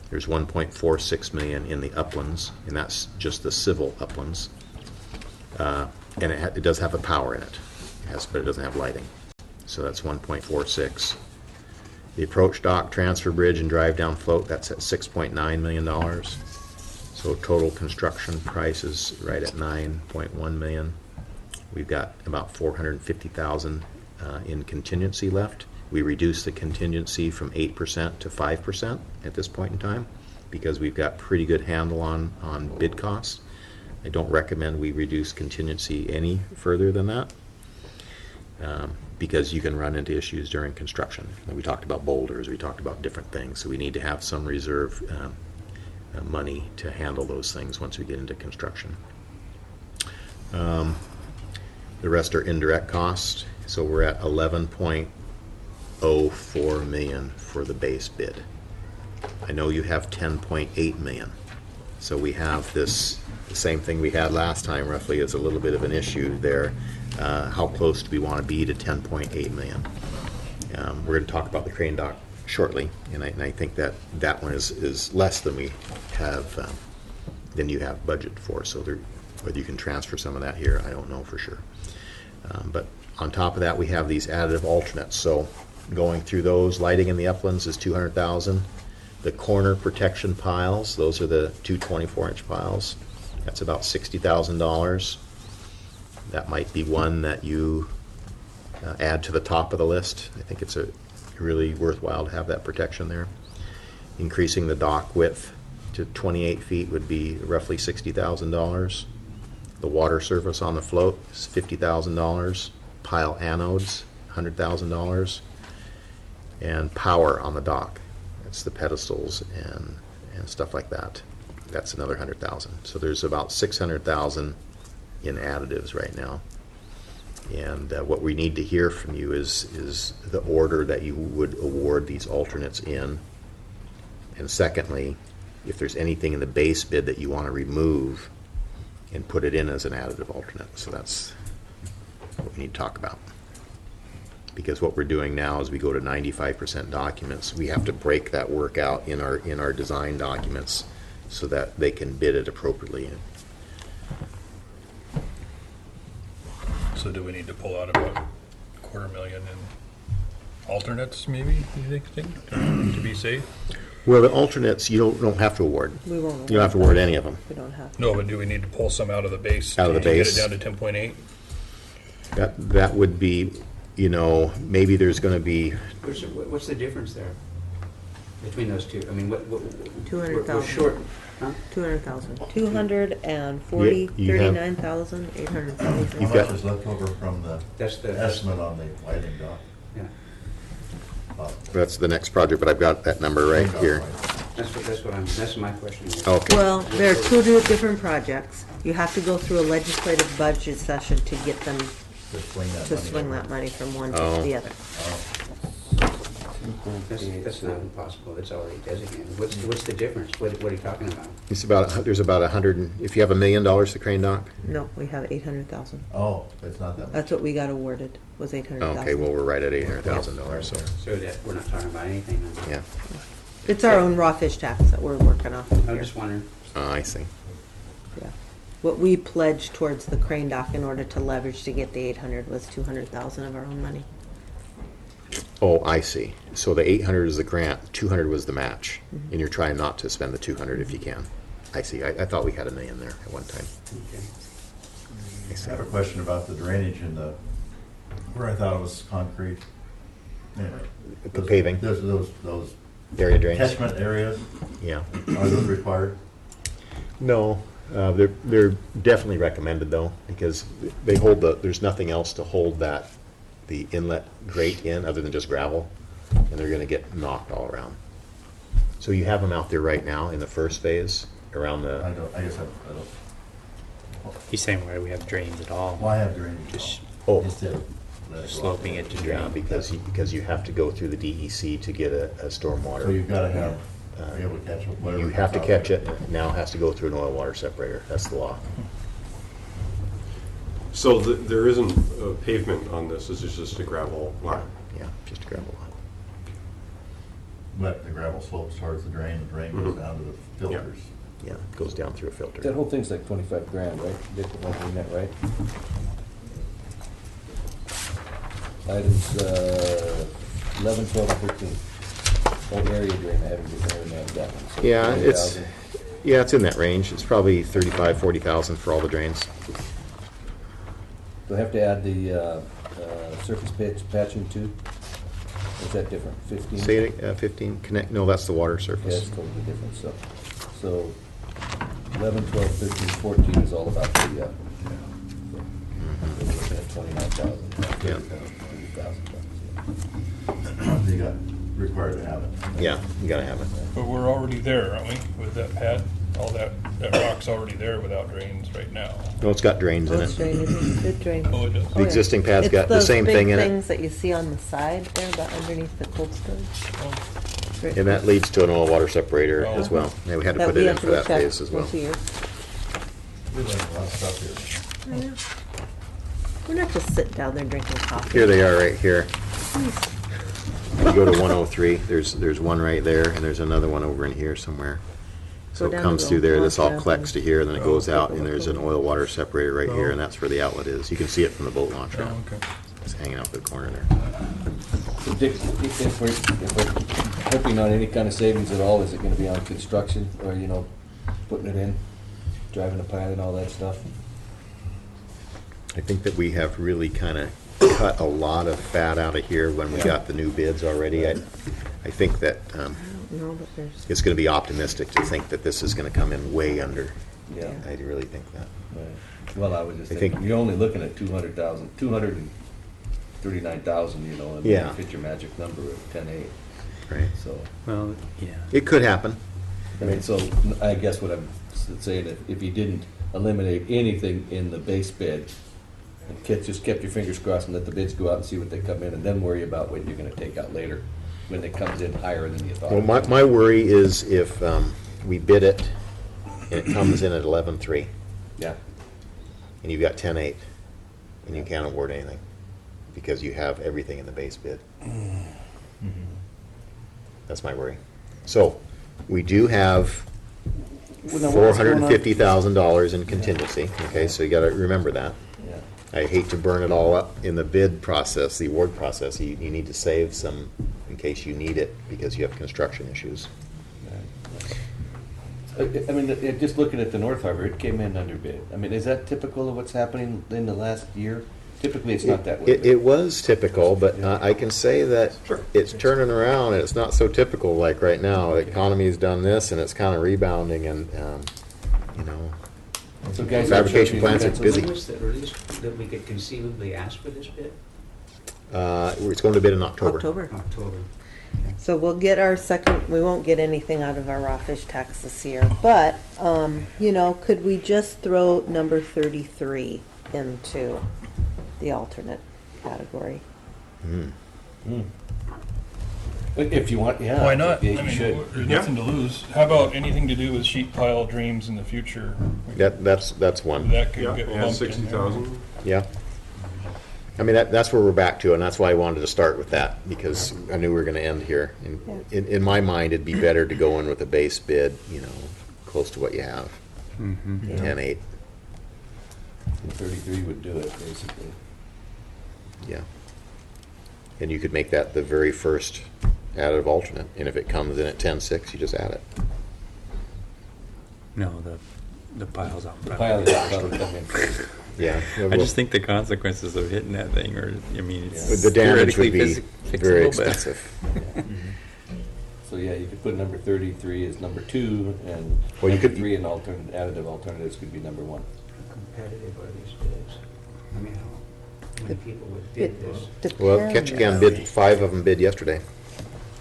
There's 1.46 million in the uplands, and that's just the civil uplands. And it does have a power in it. But it doesn't have lighting. So that's 1.46. The approach dock, transfer bridge, and drive down float, that's at $6.9 million. So total construction price is right at 9.1 million. We've got about 450,000 in contingency left. We reduced the contingency from 8% to 5% at this point in time because we've got pretty good handle on bid costs. I don't recommend we reduce contingency any further than that because you can run into issues during construction. And we talked about boulders, we talked about different things, so we need to have some reserve money to handle those things once we get into construction. The rest are indirect costs, so we're at 11.04 million for the base bid. I know you have 10.8 million, so we have this, the same thing we had last time roughly is a little bit of an issue there. How close do we want to be to 10.8 million? We're going to talk about the crane dock shortly, and I think that one is less than we have, than you have budget for, so whether you can transfer some of that here, I don't know for sure. But on top of that, we have these additive alternates. So going through those, lighting in the uplands is 200,000. The corner protection piles, those are the two 24-inch piles. That's about $60,000. That might be one that you add to the top of the list. I think it's really worthwhile to have that protection there. Increasing the dock width to 28 feet would be roughly $60,000. The water surface on the float is $50,000. Pile anodes, $100,000. And power on the dock. That's the pedestals and stuff like that. That's another $100,000. So there's about $600,000 in additives right now. And what we need to hear from you is the order that you would award these alternates in. And secondly, if there's anything in the base bid that you want to remove and put it in as an additive alternate. So that's what we need to talk about. Because what we're doing now is we go to 95% documents. We have to break that work out in our design documents so that they can bid it appropriately. So do we need to pull out about $250,000 in alternates, maybe, you think, to be safe? Well, the alternates, you don't have to award. We won't. You don't have to award any of them. We don't have to. No, but do we need to pull some out of the base? Out of the base? To get it down to 10.8? That would be, maybe there's going to be, What's the difference there between those two? I mean, what 200,000. we're short, huh? 200,000. 240, You have- 39,876. How much is left over from the That's the estimate on the lighting dock? Yeah, that's the next project, but I've got that number right here. that's my question. Okay. Well, there are two different projects. You have to go through a legislative budget session to get them To swing that to money swing over? that money from one to Oh. the other. That's not impossible, it's already designated. What's the difference? What are you talking about? There's about 100, if you have $1 million to crane dock? No, we have 800,000. Oh, it's not that much. That's what we got awarded, was 800,000. Okay, well, we're right at $800,000, so, So that we're not talking about anything. yeah. It's our own raw fish tax that we're working off of I'm here. just wondering. I see. Yeah. What we pledged towards the crane dock in order to leverage to get the 800 was 200,000 of our own money. Oh, I see. So the 800 is the grant, 200 was the match, and you're trying not to spend the 200 if you can. I see. I thought we had $1 million there at one time. Okay. I see. I have a question about the drainage in where I thought it was concrete. Anyway, The paving. Those Area drains. catchment areas, Yeah. are those required? No, they're definitely recommended though, because they hold there's nothing else to hold the inlet grate in other than just gravel, and they're gonna get knocked all around. So you have them out there right now in the first phase around I the, guess I don't. He's saying why we have drains at all. Why have drainage? Just Oh. Instead of let it go sloping out it to there. Yeah, because you have to go through the DEC to get a stormwater. So you've gotta have, be able to catch it. whatever You have to comes out catch there. it, and now it has to go through an oil water separator. That's the law. So there isn't a pavement on this, this is just a gravel lot? Yeah, just a gravel lot. But the gravel slopes towards the drain goes down to the filters. Yeah, it goes down through a filter. That whole thing's like 25 grand, right? Dick, am I reading that right? Items 11, 12, and 13. Oh, area drain, I haven't nailed that one. So Yeah, 20,000. it's in that range. It's probably 35, 40,000 for all the drains. Do I have to add the surface patching too? Or is that different? 15? Say it, 15, no, that's the water Yeah, surface. it's totally different, so 11, 12, 13, 14 is all about the, we're looking at 29,000, 30,000. You got required to have it. Yeah, you gotta have it. But we're already there, aren't we, with that pad? All that rock's already there without drains right now. No, it's got drains in Those it. drainages, good drains. Oh, it does. The existing pad's got the same thing in It's it. those big things that you see on the side there, about underneath the cold storage. Right. And that leads to an oil water separator Oh. as well. Yeah, we had to That put we it in have to for go that check phase as well. once a year. We learned a lot of stuff here. I know. We're not just sitting down there drinking coffee. Here they are right here. You go to 103, there's one right there, and there's another one over in here somewhere. So Go it down comes to through there, the this all wash collects to bathroom. here, and then it goes out, take a and look there's an over. oil water separator right here, Oh. and that's where the outlet is. You can see it from the boat launch Oh, ramp. okay. It's hanging out the corner there. So Dick, if we're hoping on any kind of savings at all, is it gonna be on construction, or, putting it in, driving the pile and all that stuff? I think that we have really kind of cut a lot of fat out of here when we got the new bids already. I think that I don't know, but there's, it's going to be optimistic to think that this is going to come in way under. Yeah. I really think that. Right. Well, I was just I thinking, think- you're only looking at 239,000, and then Yeah. you fit your magic number of 10.8, Right. so. well, yeah. It could happen. I mean, so I guess what I'm saying, if you didn't eliminate anything in the base bid, and just kept your fingers crossed and let the bids go out and see what they come in, and then worry about what you're gonna take out later, when it comes in higher than you thought. Well, my worry is if we bid it and it comes in at 11.3 Yeah, and you've got 10.8 and you can't award anything because you have everything in the base bid. That's my worry. So we do have Well, now what's going on? $450,000 in contingency. Okay, so you got to remember that. yeah. I hate to burn it all up in the bid process, the award process. You need to save some in case you need it because you have construction issues. I mean, just looking at the North Harbor, it came in under bid. I mean, is that typical of what's happening in the last year? Typically, it's not that way. It was typical, but I can say that it's turning around and it's not so typical like right now. The economy's done this and it's kind of rebounding and, So guys, fabrication plants are busy. When was the earliest that we could conceivably ask for this bid? It's going to bid in October. October. so we'll get our second, we won't get anything out of our raw fish tax this year, but, could we just throw number 33 into the alternate category? If you want, yeah. Why not? Yeah, I you should. mean, there's nothing to lose. How about anything to do with sheet pile dreams in the future? That's one. That could Yeah, get and lumped in there. 60,000. Yeah. I mean, that's where we're back to, and that's why I wanted to start with that, because I knew we were going to end here. In my mind, it'd be better to go in with a base bid, close to what you have. 10.8, 33 would do it, basically. yeah. And you could make that the very first additive alternate, and if it comes in at 10.6, you just add it. No, the pile's out. The pile is probably come in first. Yeah. I just think the consequences of hitting that thing, it's The damage would be theoretically very fixable, but- expensive. So, yeah, you could put number 33 as number 2, and Well, you number could- 3 and additive alternatives could be number 1. Competitive are these bids? I mean, how many people would bid this? Well, Ketchikan bid, 5 of them bid yesterday.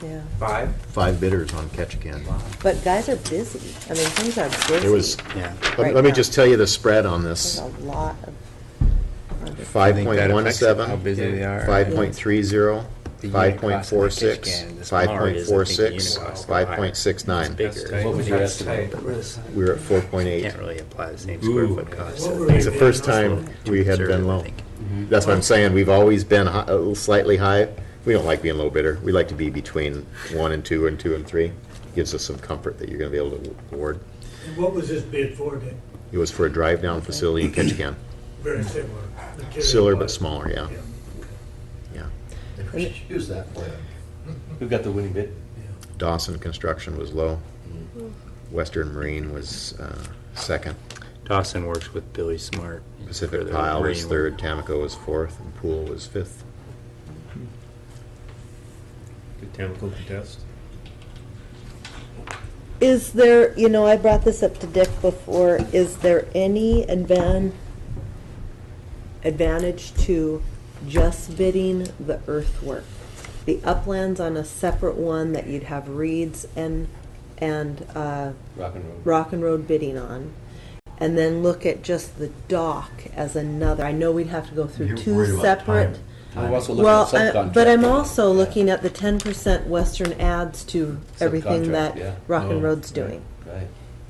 Yeah. 5 bidders on Ketchikan. But guys are busy. I mean, things are busy. There was, Yeah. Right let me now. just tell you the spread on There's this. a lot of. Five think point that one affects seven, how busy they are. 5.30, The unit cost of the 5.46, Ketchikan, the smaller it is, I think the unit 5.46, costs go higher. 5.69. It's bigger. What was your estimate? We were at 4.8. Can't really apply the same square foot cost. What were It's the first time Too we had been conservative, I low. think. That's what I'm saying, we've always been a little slightly high. We don't like being low bidder. We like to be between 1 and 2 and 2 and 3. Gives us some comfort that you're gonna be able to award. And what was this bid for then? It was for a drive-down facility in Ketchikan. Very similar. material Similar but wise. smaller, yeah. Yeah. If we should use that plan. Who got the winning bid? Dawson Construction was low. Western Marine was second. Dawson works with Billy Smart. for Pacific the Pile was marine third. work. Tamco was fourth, and Pool was fifth. Did Tamco contest? Is there, I brought this up to Dick before, is there any advantage to just bidding the earthwork? The uplands on a separate one that you'd have Reeds and Rock and roll. Rock and Road bidding on, and then look at just the dock as another. I know we'd have to go through You're two worried about separate. time. We're also looking Well, at subcontract. but I'm also looking at the 10% Western adds to everything Subcontract, that yeah. Rock and Oh, Road's right. doing. Right.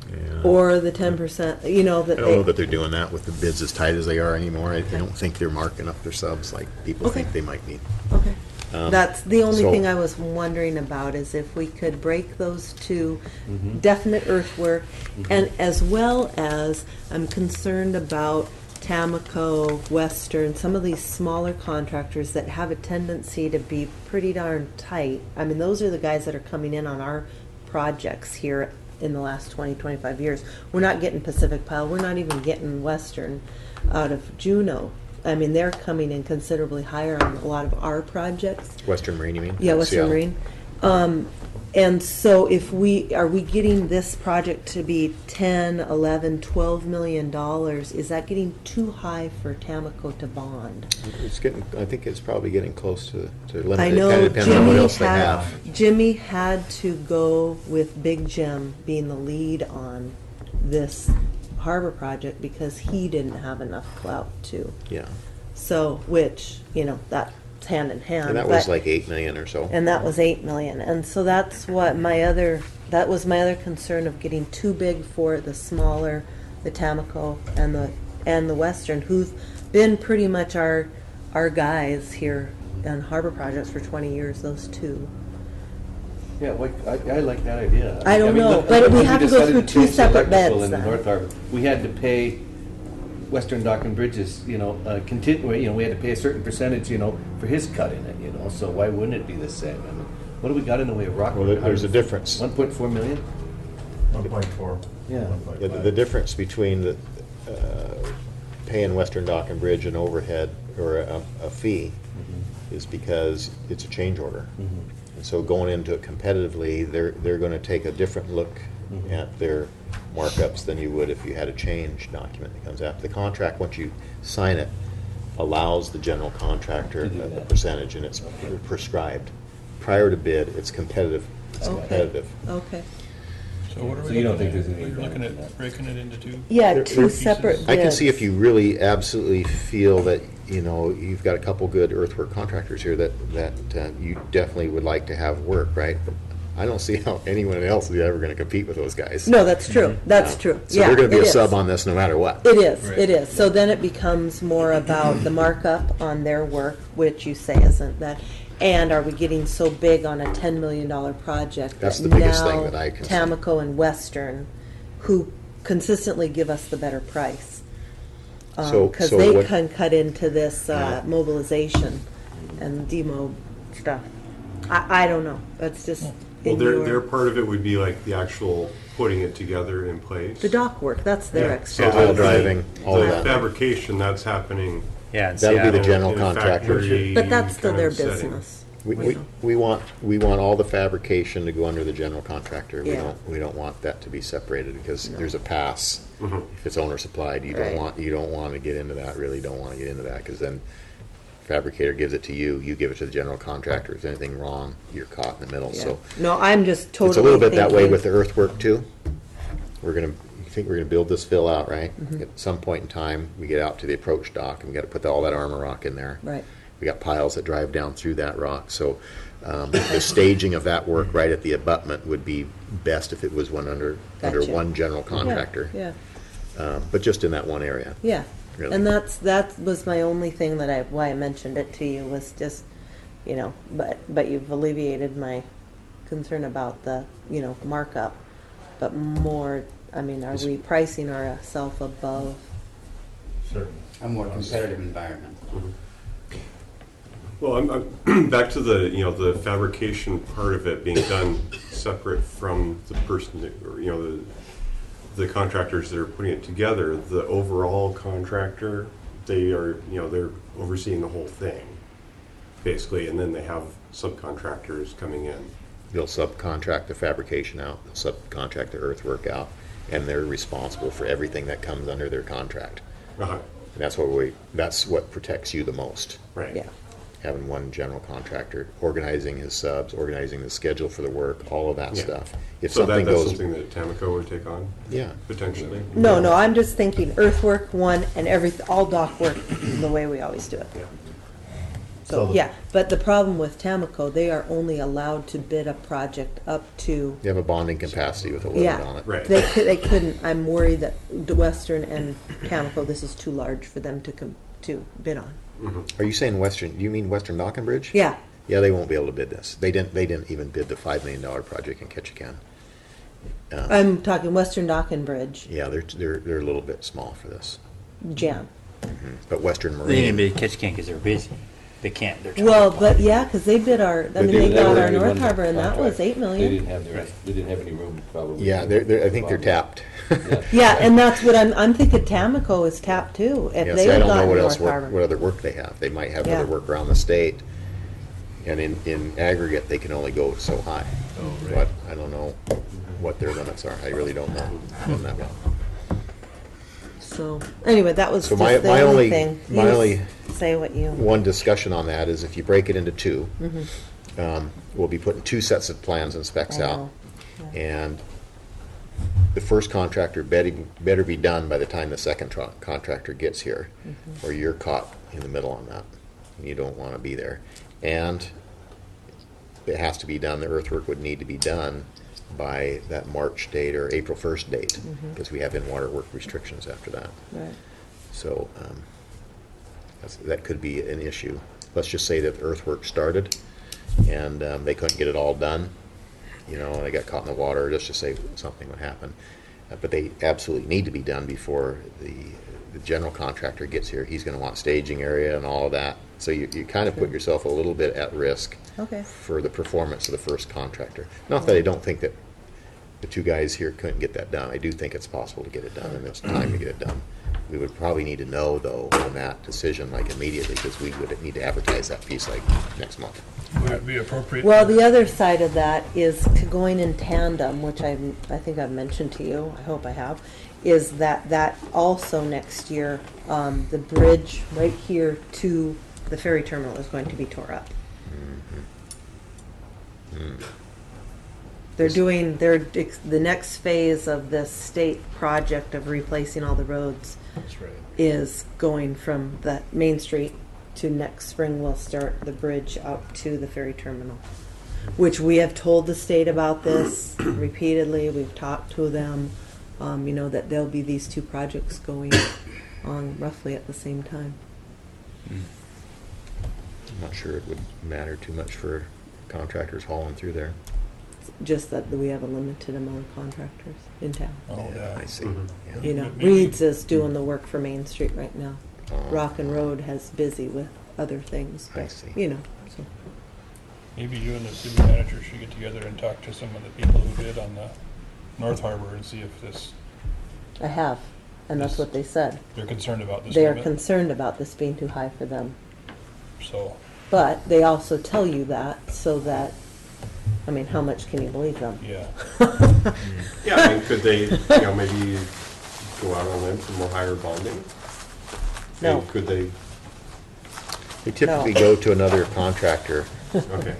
Yeah. Or the 10%, that I don't know they, that they're doing that with the bids as tight as they are anymore. I don't think they're marking up their subs like people Okay. think they might be. okay. That's the only so- thing I was wondering about, is if we could break those two Mm-hmm. definite earthwork, and as well as, I'm concerned about Tamco, Western, some of these smaller contractors that have a tendency to be pretty darn tight. I mean, those are the guys that are coming in on our projects here in the last 20, 25 years. We're not getting Pacific Pile, we're not even getting Western out of Juneau. I mean, they're coming in considerably higher on a lot of our projects. Western Marine, you mean? Yeah, Western Seattle. Marine. And so are we getting this project to be 10, 11, 12 million dollars? Is that getting too high for Tamco to bond? It's getting, I think it's probably getting close to limit. I It know kinda depends on what Jimmy else they have. Jimmy had to go with Big Jim being the lead on this harbor project because he didn't have enough clout to. Yeah. So, which, that's hand in hand. And that was but- like 8 million or so. And that was 8 million. And so that's what that was my other concern of getting too big for the smaller, the Tamco and the Western, who've been pretty much our guys here on harbor projects for 20 years, those two. Yeah, I like that idea. I don't know, look, but we when have to go decided through to two change the separate electrical beds in the then. North Harbor, we had to pay Western Dock and Bridges, we had to pay a certain percentage, for his cut in it, so why wouldn't it be the same? I mean, what do we got in the way of rock? Well, there's a difference. 1.4 million? 1.4. Yeah. The difference between the paying Western Dock and Bridge an overhead or a fee is because it's a change order. And so going into it competitively, they're going to take a different look at their markups than you would if you had a change document that comes after. The contract, once you sign it, allows the general contractor To do a that. percentage, and it's prescribed. Prior to bid, it's competitive. It's Okay. competitive. Okay. So what are we So you don't looking think at? there's any We're looking advantage in at that? breaking it into two? Yeah, There- two there- separate bids. I can see if you really absolutely feel that, you've got a couple good earthwork contractors here that you definitely would like to have work, right? But I don't see how anyone else is ever gonna compete with those guys. No, that's true. That's true. So Yeah, they're gonna be it a is. sub on this no matter what. It is, Right. it is. So then it becomes more about the markup on their work, which you say isn't that. And are we getting so big on a $10 million project? That's that the biggest thing now that I can see. Tamco and Western, who consistently give us the better price. So Because so they what- can cut into this Yeah. mobilization and demo stuff. I don't know. That's just Well, in their your, part of it would be like the actual putting it together in place. the dock work, that's their Yeah. expertise. Pile driving, all of The that. fabrication, that's happening Yeah, in That'll be the Seattle. general in a contractor. factory But that's still kind their of setting. business. We want all the fabrication to go under the general contractor. Yeah. We don't want that to be separated because there's a pass. Mhm. If it's owner supplied, you Right. don't want to get into that, really don't want to get into that, because then fabricator gives it to you, you give it to the general contractor. If there's anything wrong, you're caught in the middle, Yeah. so. No, I'm just totally It's a little bit that way thinking- with the earthwork too. You think we're gonna build this fill out, right? Mm-hmm. At some point in time, we get out to the approach dock and we gotta put all that armor rock in there. Right. We got piles that drive down through that rock, so, the staging of that work right at the abutment would be best if it was under Gotcha. one general contractor. Yeah, But just in that one area. yeah. Really. And that was my only thing why I mentioned it to you was just, but you've alleviated my concern about the, markup. But more, I mean, are we pricing ourselves above? Certainly. A more competitive environment. Well, I'm back to the, the fabrication part of it being done separate from the person, the contractors that are putting it together. The overall contractor, they're overseeing the whole thing, basically, and then they have subcontractors coming in. They'll subcontract the fabrication out, they'll subcontract the earthwork out, and they're responsible for everything that comes under their contract. Uh-huh. And that's what protects you the most. Right. Yeah. Having one general contractor, organizing his subs, organizing the schedule for the work, all of that Yeah. stuff. If So something that's goes, something that Tamico would take on, yeah, potentially? No, I'm just thinking earthwork, one, and all dock work the way we always do it. Yeah. So, yeah, but the problem with Tamico, they are only allowed to bid a project up to, you have a bonding capacity with a limit on yeah. it. Right. They couldn't, I'm worried that the Western and Tamico, this is too large for them to bid on. Are you saying Western, do you mean Western Dock and Bridge? Yeah, Yeah, they won't be able to bid this. They didn't even bid the $5 million project in Ketchikan. I'm talking Western Dock and Bridge, Yeah, they're a little bit small for this. Jan. But Western They didn't Marine, bid Ketchikan because they're busy. They can't. They're trying Well, to- but yeah, because they bid our, I But mean, they never got our really North won the Harbor, and that was contract. 8 They million. didn't have any room, probably. yeah, I think they're tapped. Yeah, and that's what I'm thinking Tamico is tapped too. If Yeah, they see, I had don't know gotten what North else, Harbor. what other work they have. They might have Yeah. other work around the state. And in aggregate, they can only go so high. But I don't know what their limits are. I really don't know on that one. So, anyway, that was So just my the only only- thing. my You only- Say what you, One discussion on that is if you break it into two, we'll be putting two sets of plans and specs I out. know. And the first contractor better be done by the time the second contractor gets here, or you're caught in the middle on that. You don't want to be there. And it has to be done, the earthwork would need to be done by that March date or April 1st date, because we have in-water work restrictions after that. right. So that could be an issue. Let's just say that earthwork started and they couldn't get it all done. They got caught in the water, just to say something would happen. But they absolutely need to be done before the general contractor gets here. He's going to want staging area and all of that. So you kind of put yourself a little bit at risk Okay. for the performance of the first contractor. Not that I don't think that the two guys here couldn't get that done. I do think it's possible to get it done, and it's time to get it done. We would probably need to know, though, on that decision, like immediately, because we would need to advertise that piece like next month. Would it be appropriate? Well, the other side of that is to going in tandem, which I think I've mentioned to you, I hope I have, is that also next year, the bridge right here to the ferry terminal is going to be tore up. They're doing, the next phase of this state project of replacing all the roads That's right. is going from the Main Street to next spring we'll start the bridge out to the ferry terminal, which we have told the state about this repeatedly. We've talked to them, that there'll be these two projects going on roughly at the same time. I'm not sure it would matter too much for contractors hauling through there. Just that we have a limited amount of contractors in town. Oh, yeah. I see. Yeah. Maybe- Reed's is doing the work for Main Street right now. Oh. Rock and Road has busy with other things. I but, see. So. Maybe you and the city manager should get together and talk to some of the people who bid on the North Harbor and see if I have, and that's what they said. they're concerned about this They are limit. concerned about this being too high for them. So, But they also tell you that so that, how much can you believe them? yeah. Yeah, could they, maybe go out on them for more higher bonding? No. And could they, They typically go to another contractor. Okay.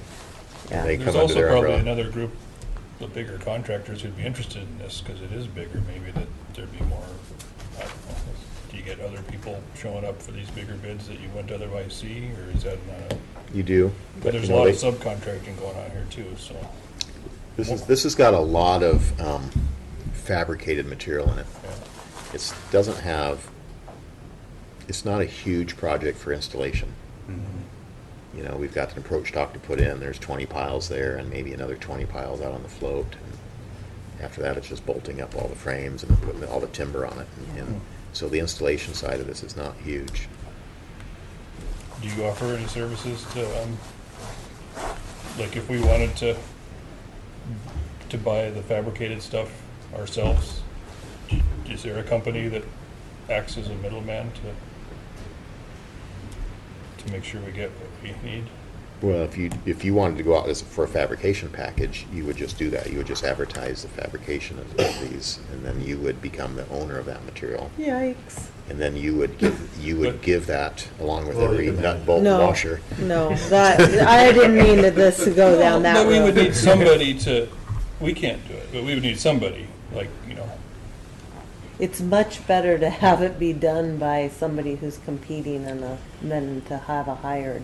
Yeah. They There's come under also their probably umbrella. another group, the bigger contractors who'd be interested in this, because it is bigger, maybe that there'd be more, I don't know. Do you get other people showing up for these bigger bids that you wouldn't otherwise see, or is that not a? You do. But there's you a know, lot of they- subcontracting going on here too, so. This has got a lot of fabricated material in it. Yeah. It doesn't have, it's not a huge project for installation. You know, we've got an approach dock to put in, there's 20 piles there and maybe another 20 piles out on the float. And after that, it's just bolting up all the frames and putting all the timber on it. And so the installation side of this is not huge. Do you offer any services to, like if we wanted to buy the fabricated stuff ourselves, is there a company that acts as a middleman to make sure we get what we need? Well, if you wanted to go out for a fabrication package, you would just do that. You would just advertise the fabrication of these, and then you would become the owner of that material. Yikes. And then you would give that along with Well, every you can nut, bolt, No. washer. No, that, I didn't mean that this to go down that road. But we would need somebody to, we can't do it, but we would need somebody, like, you know, It's much better to have it be done by somebody who's competing than to have a hired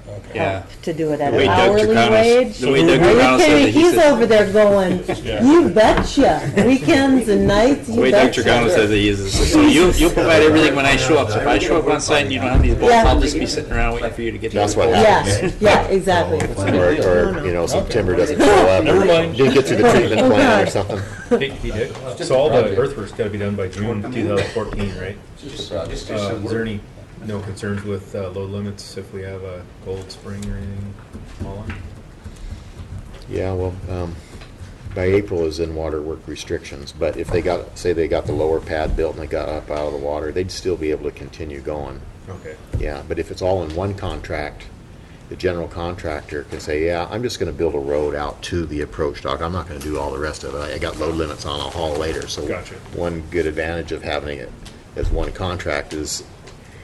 okay. Yeah. to do it at The way an Doug hourly Turcanos- wage. the way Doug Are you Turcanos said kidding? that he He's said- over there going, Yeah. you betcha, weekends and nights, The you way Doug betcha. Turcano says that he uses this, so you'll provide everything when I show up. So if I show up on site and you don't have these bolts, Yeah. I'll just be sitting around waiting for you to get these That's what bolts. happens. Yeah, yeah, exactly. Or you know, some Okay. timber doesn't show up. Never or mind. Didn't get through the treatment Oh, plan or God. something. Hey, Dick, so all the earthwork's gotta be done by June 2014, right? Just Is do some there work. any, no concerns with load limits if we have a cold spring or anything all on? Yeah, well, by April is in water work restrictions, but if they say they got the lower pad built and they got up out of the water, they'd still be able to continue going. Okay. Yeah, but if it's all in one contract, the general contractor can say, yeah, I'm just gonna build a road out to the approach dock. I'm not gonna do all the rest of it. I got load limits on, I'll haul later. So Gotcha. one good advantage of having it as one contract is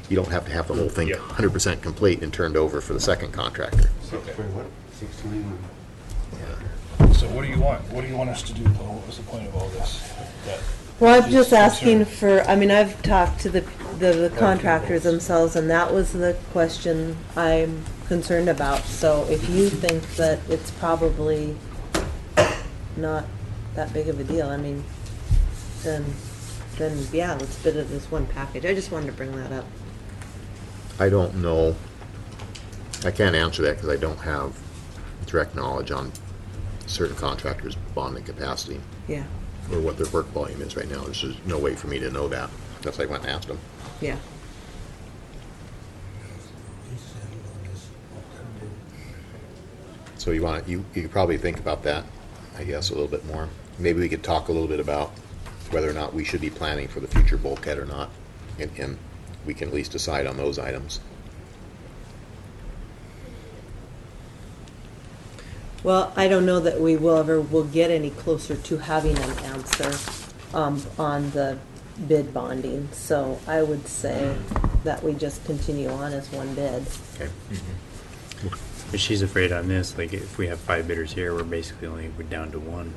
you don't have to have the whole thing Yep. 100% complete and turned over for the second contractor. Okay. 621. So what do you want? What do you want us to do, Paul? What was the point of all this? That- Well, I'm just Just asking concern. for, I mean, I've talked to the contractors themselves, and that was the question I'm concerned about. So if you think that it's probably not that big of a deal, I mean, then yeah, let's bid it as one package. I just wanted to bring that up. I don't know, I can't answer that because I don't have direct knowledge on certain contractors' bonding capacity Yeah, or what their work volume is right now. There's just no way for me to know that unless I went and asked them. yeah. So you could probably think about that, I guess, a little bit more. Maybe we could talk a little bit about whether or not we should be planning for the future bulkhead or not, and we can at least decide on those items. Well, I don't know that we will get any closer to having an answer on the bid bonding. So I would say that we just continue on as one bid. Okay. But she's afraid on this, like if we have 5 bidders here, we're down to 1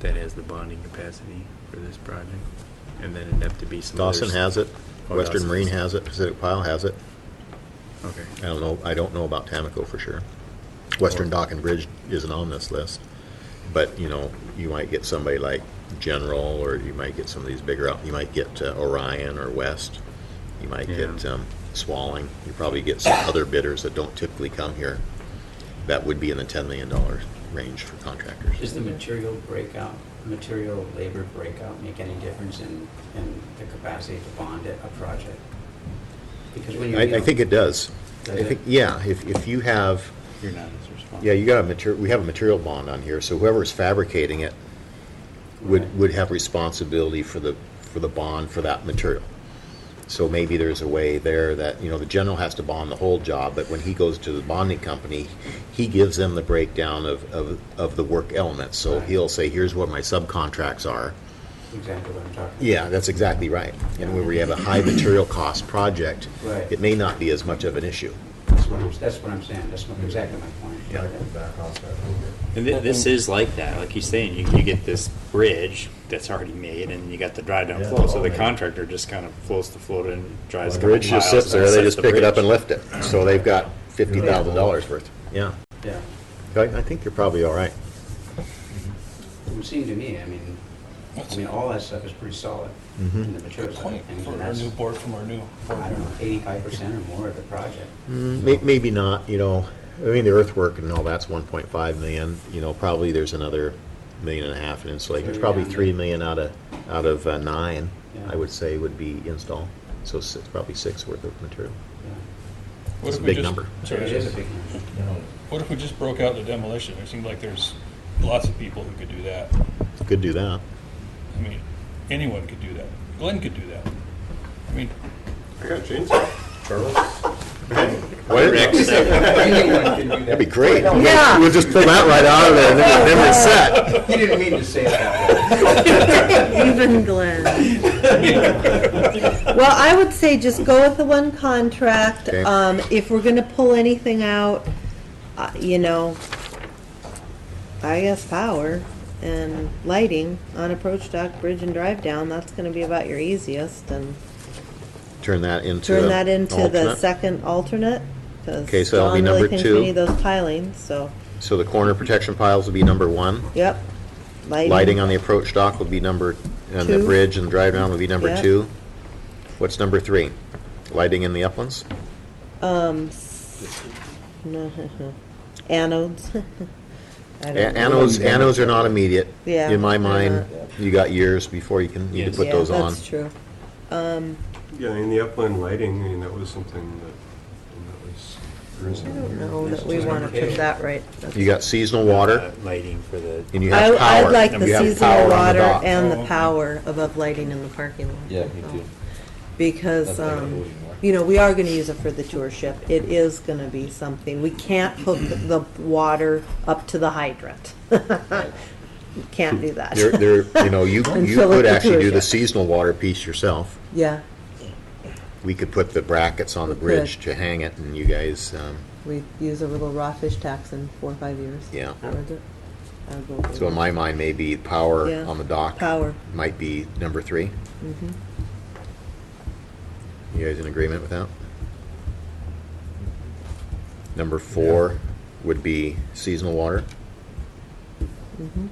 that has the bonding capacity for this project. And then it'd have to be some Dawson others. has it, Oh, Western Dawson Marine has has it, Pacific Pile has it. Okay. I don't know about Tamco for sure. Western Dock and Bridge isn't on this list, but, you know, you might get somebody like General, or you might get some of these bigger out, you might get Orion or West, you might Yeah. get Swalling, you probably get some other bidders that don't typically come here, that would be in the $10 million range for contractors. Does the material labor breakout make any difference in the capacity to bond a project? Because when you I think it does. Does I it? think, yeah, if you have, You're not as responsible. yeah, you got we have a material bond on here, so whoever's fabricating it would have responsibility for the bond for that material. So maybe there's a way there that, you know, the general has to bond the whole job, but when he goes to the bonding company, he gives them the breakdown of the work elements. So Right. he'll say, here's what my subcontracts are, exactly what I'm talking about. Yeah, that's exactly right. And where we have a high material cost project, Right. it may not be as much of an issue. That's what I'm saying, that's exactly my point. Yeah. Back off that a little bit. And this is like that, like he's saying, you get this bridge that's already made, and you got the drive down Yeah, flow, it's so all the made. contractor just kind of floats the float and drives a The couple bridge just miles sits and there, they sets just the pick it up bridge. and lift it. So they've got $50,000 worth. Yeah. Yeah. I think you're probably all right. It would seem to me, I mean, all that stuff is pretty solid in the material side of Point things, for and our that's, new board from our new board. I don't know, 85% or more of the project. Maybe not, you know, I mean, the earthwork and all that's 1.5 million, you know, probably there's another $1.5 million in insulation. There's probably 3 million out of 9, Yeah. I would say, would be install. So probably 6 worth of material. Yeah. What It's if a we big just- number. sorry, It is a big number. What if we just broke out the demolition? It seems like there's lots of people who could do that. Could do that. I mean, anyone could do that. Glenn could do that. I mean, I got a chainsaw. Anyone can do That'd be that. great. Yeah. We'll just pull that right out of there and then it's set. He didn't mean to say it that way. Even Glenn. Well, I would say just go with the one contract. Okay. If we're gonna pull anything out, you know, I guess power and lighting on approach dock, bridge and drive down, that's gonna be about your easiest, and Turn that into turn that into the alternate. second alternate, because Okay, so that'll be John really number thinks 2. we need those pilings, so, So the corner protection piles will be number 1. yep. Lighting on the approach dock will be number, and the 2. bridge and drive down will be number Yeah. 2. What's number 3? Lighting in the uplands? No, anodes. I don't know. Anodes are not immediate. Yeah, In my they're mind, not. you got years before you can, need to put Yeah, those on. that's true. Yeah, in the upland lighting, I mean, that was something that was. I don't know that we want to put that right. You got seasonal water, Lighting for the, and you have power. I'd like and the you have seasonal power on the water dock. and Oh, the okay. power above lighting in the parking lot. Yeah, me too. Because, That's what I'm voting for. you know, we are gonna use it for the tour ship. It is gonna be something. We can't hook the water up to the hydrant. Can't do that. You know, you And fill it could with actually do the tourist. seasonal water piece yourself. Yeah, We could put the brackets on the We bridge could. to hang it, and you guys, we use a little raw fish tax in 4 or 5 years. Yeah. towards it. I would go for so in that. my mind, maybe power Yeah. on the dock Power. might be number 3. Mhm. You guys in agreement with that? Number 4 would be seasonal water. Mhm.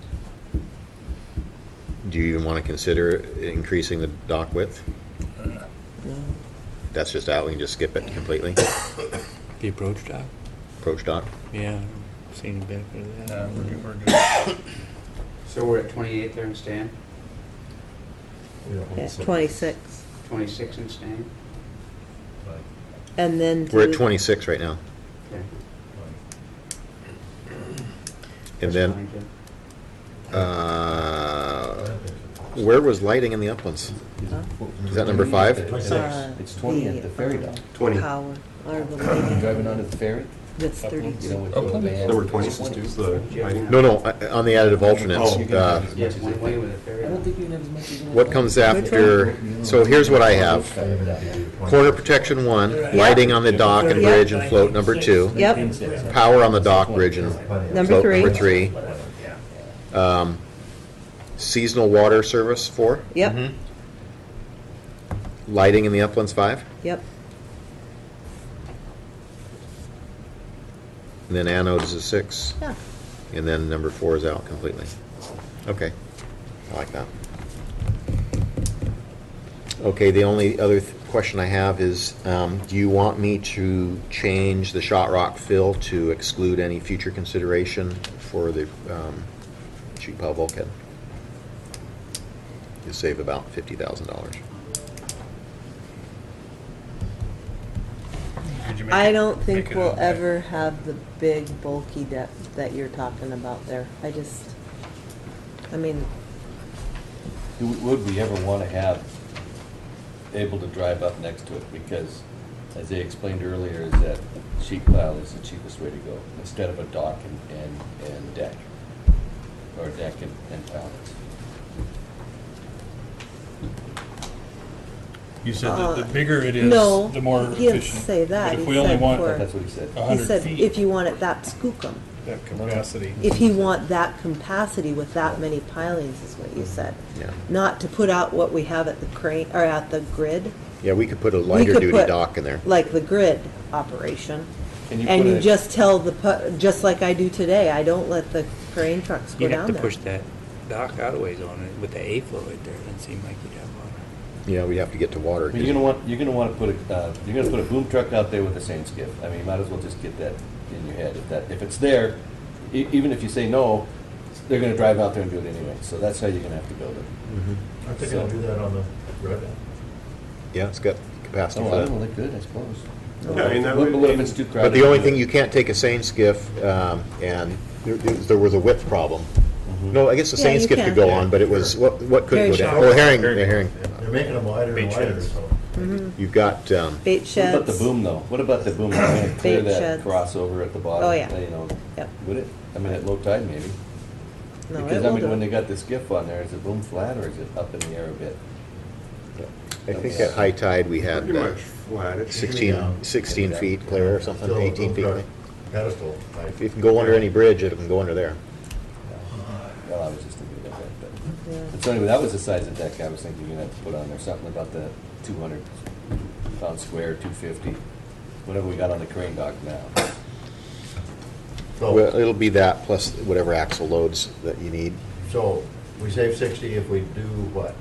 Do you even want to consider increasing the dock width? No. That's just out, we can just skip it completely? the approach dock. Approach dock? Yeah, seen a benefit of that. we're good. So we're at 28 there in Stan, Yeah, 26. 26 in Stan? And then. We're at do- 26 right now. Okay. And That's then, fine, too. where was lighting in the uplands? Huh? Is that number 5? It's 20 at the ferry dock. 20. Power, or the You're lighting, driving onto the ferry, that's 30. you know, with Upland? the van. Number 20 is the lighting. No, on the additive alternates. Oh. Yes, one way with a ferry. I don't think you can have as much as. What comes after, so here's what I have. Corner protection 1, lighting on the dock and bridge and float number 2. Yep, Power on the dock, bridge and Number float number 3. 3. Seasonal water service 4. Yep, Lighting in the uplands 5. yep. And then anodes is 6. Yeah. And then number 4 is out completely. Okay, I like that. Okay, the only other question I have is, do you want me to change the shot rock fill to exclude any future consideration for the sheet pile bulkhead? You save about $50,000. Could you make I it- don't make think it we'll okay? ever have the big bulky depth that you're talking about there. I mean, Would we ever want to have able to drive up next to it? Because, as they explained earlier, is that sheet pile is the cheapest way to go, instead of a dock and deck, or deck and pallets. You said that the bigger it is, No, the more he didn't efficient. say that. But if He we only said want for- That's what he said. He 100 said, feet, if you want it that skookum. that capacity. If you want that capacity with that many pilings, is what you said. Yeah. Not to put out what we have at the crane, or at the grid. Yeah, we could put a We lighter could duty put, dock in there. Like the grid operation. Can you And put you a- just tell just like I do today, I don't let the crane trucks go You'd down have to there. push that dock out of ways on it with the A-flow right there. It doesn't seem like you'd have water. Yeah, we have to get to water. But you're gonna want to put a boom truck out there with a seine skiff. I mean, you might as well just get that in your head. If it's there, even if you say no, they're gonna drive out there and do it anyway. So that's how you're gonna have to build it. I think I'll do that on the road. Yeah, it's got capacity Oh, for I that. don't look good, I suppose. Yeah, I mean, that What would what if be- it's too crowded? But the only thing, you can't take a seine skiff, and there was a width problem. No, I guess the Yeah, seine you skiff can. could go on, but it was, what couldn't go down? Herring Oh, herring, herring. They're making them wider and Bait wider, sheds. so. You've got, Bait What sheds. about the boom though? What about the boom? Are you gonna clear Bait that sheds. crossover at the bottom? Oh, yeah. You know, Yep. would it? I mean, at low tide maybe. No, it Because I will mean, do when it. they got the skiff on there, is it boom flat or is it up in the air a bit? I think at high tide, we had Pretty much flat. It's 16 feet clear or something, Still, 18 feet. boom truck Pedestal, right? If you can go under any bridge, it can go under there. Well, I was just thinking about that. But, Yeah. but so anyway, that was the size of deck I was thinking you're gonna have to put on there. Something about the 200 pound square, 250, whatever we got on the crane dock now. Well, So, it'll be that plus whatever axle loads that you need. so we save 60 if we do what?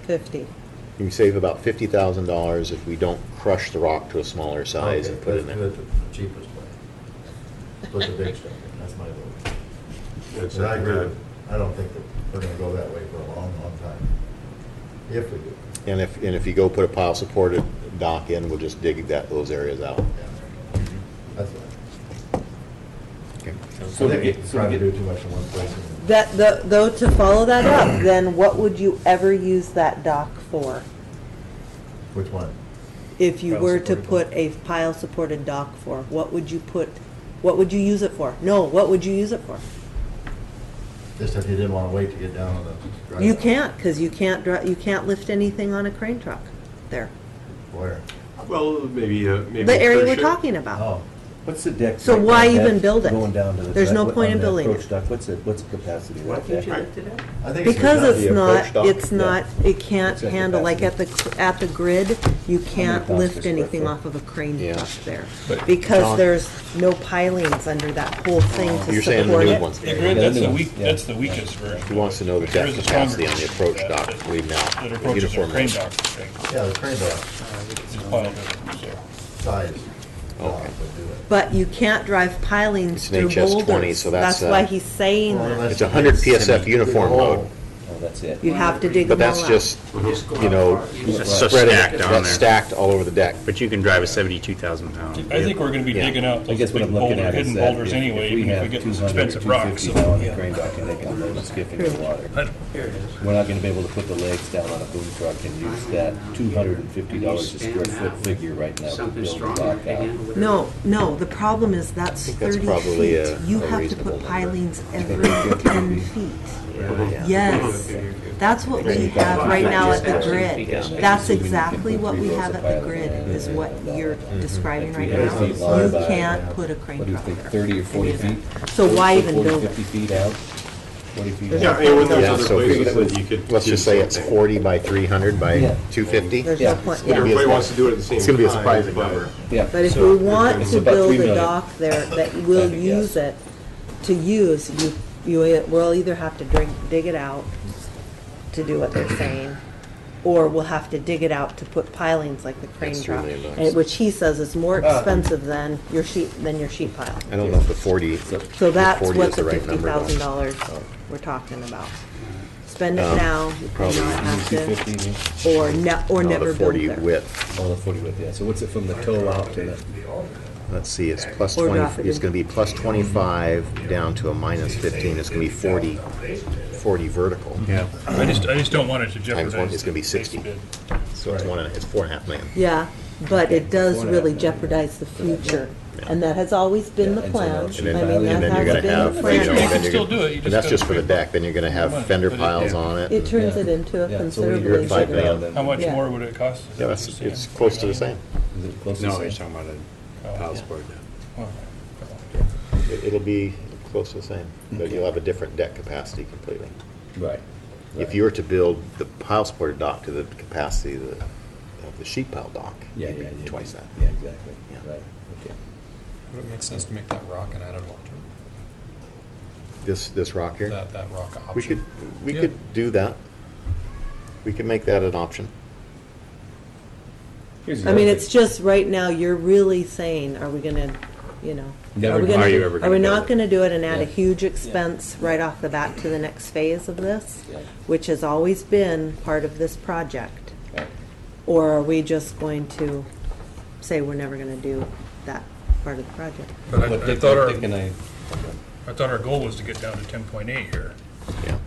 50. You save about $50,000 if we don't crush the rock to a smaller size and Okay, put it in let's there. do it the cheapest way. Put the big stuff in, that's my vote. It's And I like agree that. with, I don't think that we're gonna go that way for a long, long time. If we do. And if you go put a pile supported dock in, we'll just dig those areas out. Yeah. That's it. Okay. So I to think get, we so try to to get, do too much in one place. and- Though, to follow that up, then what would you ever use that dock for? Which one? If you Pile were to supported put a pile supported dock for, what would you use it for? No, what would you use it for? Just if you didn't wanna wait to get down on the. drive. You can't, because you can't lift anything on a crane truck there. Where? Well, maybe The area we're cruise ship. talking about. Oh, what's the deck? So right why now, even deck build it? Going down to the. There's no deck, point on in the building approach it. deck, what's the capacity of that deck? I think it's. Because it's the approach dock? it's not, it can't What's that handle, like at the grid, you can't pounds per lift square anything foot? off of a crane Yeah. truck there. But, Because John- there's no pilings under that whole thing to You're saying the support new it. ones. The grid, that's Yeah, the the weak, new- that's the weakest version. He wants to know the But there depth is a stronger capacity on the version approach that- dock, that- leaving out That approaches our uniform crane loads. dock strength. Yeah, the crane dock It's piled in, so. size. Okay. would do it. But you can't drive pilings It's an through HS20, boulders. so that's, why he's saying Well, that. that's- It's 100 PSF uniform load, Oh, that's it. You'd have to dig but them all that's out. just, you know, So spread stacked it, on that's there. stacked all over the deck. But you can drive a 72,000 pound. I think we're gonna be Yeah. digging out I those guess what big I'm looking boulder, at is hidden that boulders if anyway, we even if have we get those 200, expensive rocks. 250 down on the crane dock and they can load a skiff into the water. We're not gonna be able to put the legs down on a boom truck and use that $250 a square foot figure right now to Something build the strong dock to out. handle with it. No, the problem is that's think that's 30 probably feet. a You have to reasonable put number. pilings every 10 feet. Yes, that's what we have right now at the grid. That's exactly what we have at the grid, is what you're describing right now. You can't put a crane What do you truck think, there. 30 or 40 feet? So why even 40, build it? 50 feet out? 40 feet There's Yeah, out? no and when there's Yeah, other so if places we- that you could. Let's do just say it's something. 40 by 300 by Yeah. 250. There's Yeah. no point, gonna be yeah. Everybody wants to do it at the same time. It's gonna be a surprising but- number. Yeah. But if so we want it's to about build 3 a million. dock there that will I think, yes. use it, to use, you will either have to dig it out to do what they're saying, or we'll have to dig it out to put pilings like the crane That's $3 truck, million. and which he says is more expensive than your sheet pile. I don't know if the 40. So that's 40 what is the right number, though. $50,000 we're talking about. Spend it now, and probably not have 250, to, or No, never the build 40 there. width. oh, the 40 width, yeah. So what's it from the toe out to the? Let's see, it's plus Or 20, drop it it's in. gonna be plus 25 down to a minus 15. It's gonna be 40 vertical. Yeah. I just don't want it to Times jeopardize. one, it's gonna be the 60. bid. So it's 4.5 million. Yeah, but it does really jeopardize the future. And that has always been the Yeah, and so now plan. it should I be mean, valid. that And then you're has gonna been have, the you know, plan. You then can you're still gonna- do it, you and just that's gotta just for the pay deck, then you're gonna have money. fender But it- piles yeah. on it. It turns it into a Yeah, so when considerably you're at $5 bigger. million. then- How much Yeah. more would it cost? Is that Yeah, what it's, you're saying? it's close to the same. Is it close to the No, same? he's talking about a pile sport. Well, It'll be close to the same, but you'll have a different deck capacity completely. Right. If you were to build the pile supported dock to the capacity of the sheet pile dock, Yeah, it'd yeah, be yeah. twice that. Yeah, exactly. Yeah. Right, okay. Would it make sense to make that rock an added alternative? This rock here, That rock option? we Yeah. could do that. We could make that an option. Here's the I mean, other it's thing. just, right now, you're really saying, are we gonna, you know, Never are we do- gonna, Are you ever are gonna we build not it? gonna do it and add a Yeah. huge expense right off the bat to the next phase of this? Yeah. Which has always been part of this project? Right. Or are we just going to say we're never gonna do that part of the project? But I But Dick thought our, Dick and I, I thought our goal was to get down to 10.8 here, Yeah.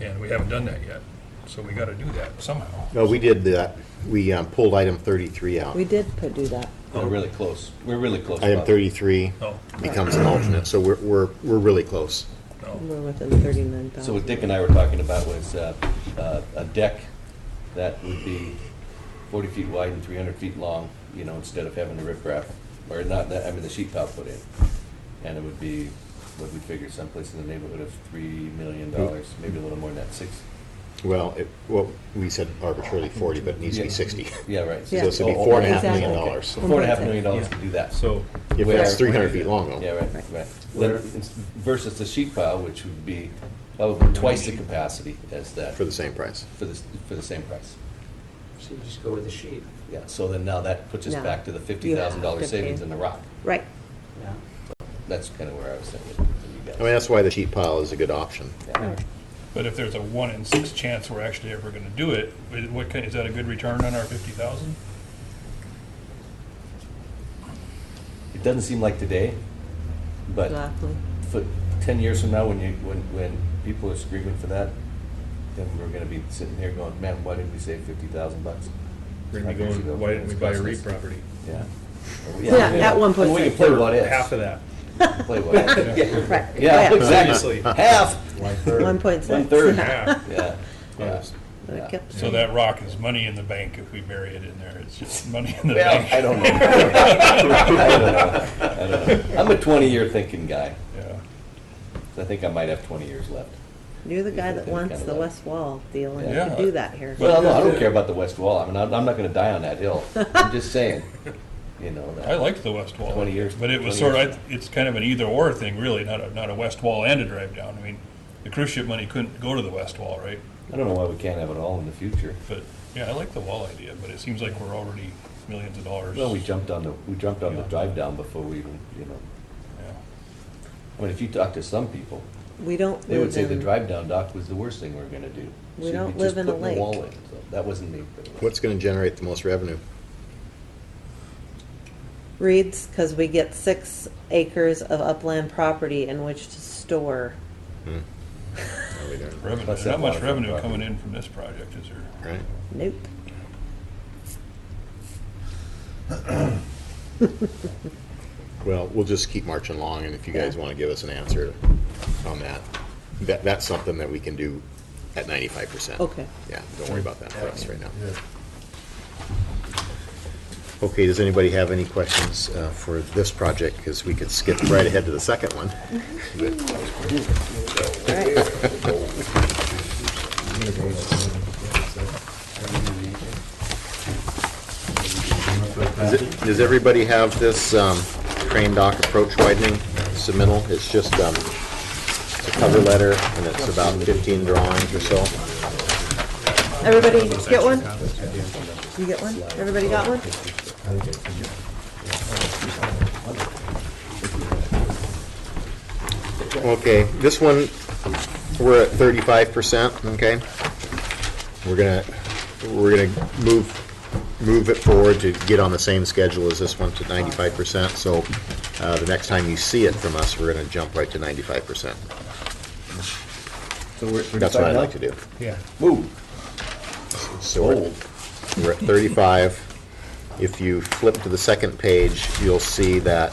and we haven't done that yet. So we gotta do that somehow. No, we did that. We pulled item 33 out. We did do that. we're really close. We're really close. Item Bob. 33 No, becomes an alternate, so we're really close. no. We're within 39,000. So what Dick and I were talking about was a deck that would be 40 feet wide and 300 feet long, you know, instead of having the riprap, or not, I mean, the sheet pile put in. And it would be, what we figure, someplace in the neighborhood of $3 million, maybe a little more than that, Well, we said arbitrarily 40, but it needs to be 60. Yeah, right. Yeah. So this would be Oh, $4.5 exactly. million. Okay. So $4.5 million to do that. So, If Where- that's 300 feet long, though. Yeah, right, right. Then it's- versus the sheet pile, which would be probably twice the capacity as that, For the same price. for the same price. So you just go with the sheet. Yeah, so then now that puts us No. back to the You $50,000 have to savings pay. in the rock. Right. Yeah. That's kind of where I was thinking for you guys. I mean, that's why the sheet pile is a good option. Yeah. But if there's a 1 in 6 chance we're actually ever gonna do it, is that a good return on our 50,000? It doesn't seem like today, but Exactly. for 10 years from now, when people are screaming for that, then we're gonna be sitting here going, man, why didn't we save $50,000? we're gonna be 5 years ago. going, why didn't we buy a It's REIT costing us- property? Yeah. Yeah, at one point. We can play what ifs. Half of that. Play what ifs. Right. Yeah, exactly. Seriously. Half. 1.6. 1/3. Half. Yeah. Yeah. But it Yeah. kept- So that rock is money in the bank if we bury it in there. It's just money in the Well, bank. I don't know. I don't know. I'm a 20-year thinking guy. Yeah. I think I might have 20 years left. You're the guy that Kinda wants the like- west wall deal, and you Yeah. could do that here. Well, no, I don't care about the west wall. I mean, I'm not gonna die on that hill. I'm just saying, you know. that- I liked the west wall. 20 years- But it was 20 sort years. of, it's kind of an either-or thing, really, not a west wall and a drive down. I mean, the cruise ship money couldn't go to the west wall, right? I don't know why we can't have it all in the future. But, yeah, I like the wall idea, but it seems like we're already millions of dollars. Well, we jumped on the Yeah. drive down before we even, you know. Yeah. I mean, if you talk to some people, We don't they would live say the in, drive down dock was the worst thing we were gonna do. We So don't you live just in a put the lake. wall in, so that wasn't me. but it was- What's going to generate the most revenue? Reeds, because we get 6 acres of upland property in which to store. Are we there? Revenue, Plus there's that not much waterfront revenue property. coming in from this project, is there? Right? Nope. Well, we'll just keep marching along, and if you guys Yeah. want to give us an answer on that, that's something that we can do at 95%. Okay. Yeah, don't worry about that for us right now. Okay, does anybody have any questions for this project? Because we could skip right ahead to the second one. Does everybody have this crane dock approach widening submittal? It's just it's a cover letter, and it's about 15 drawings or so. Everybody get one? You get one? Everybody got one? Okay, this one, we're at 35%, okay? We're gonna move it forward to get on the same schedule as this one to 95%, so the next time you see it from us, we're gonna jump right to 95%. So we're That's what I'd like to do. Yeah. Move. So we're at 35, If you flip to the second page, you'll see that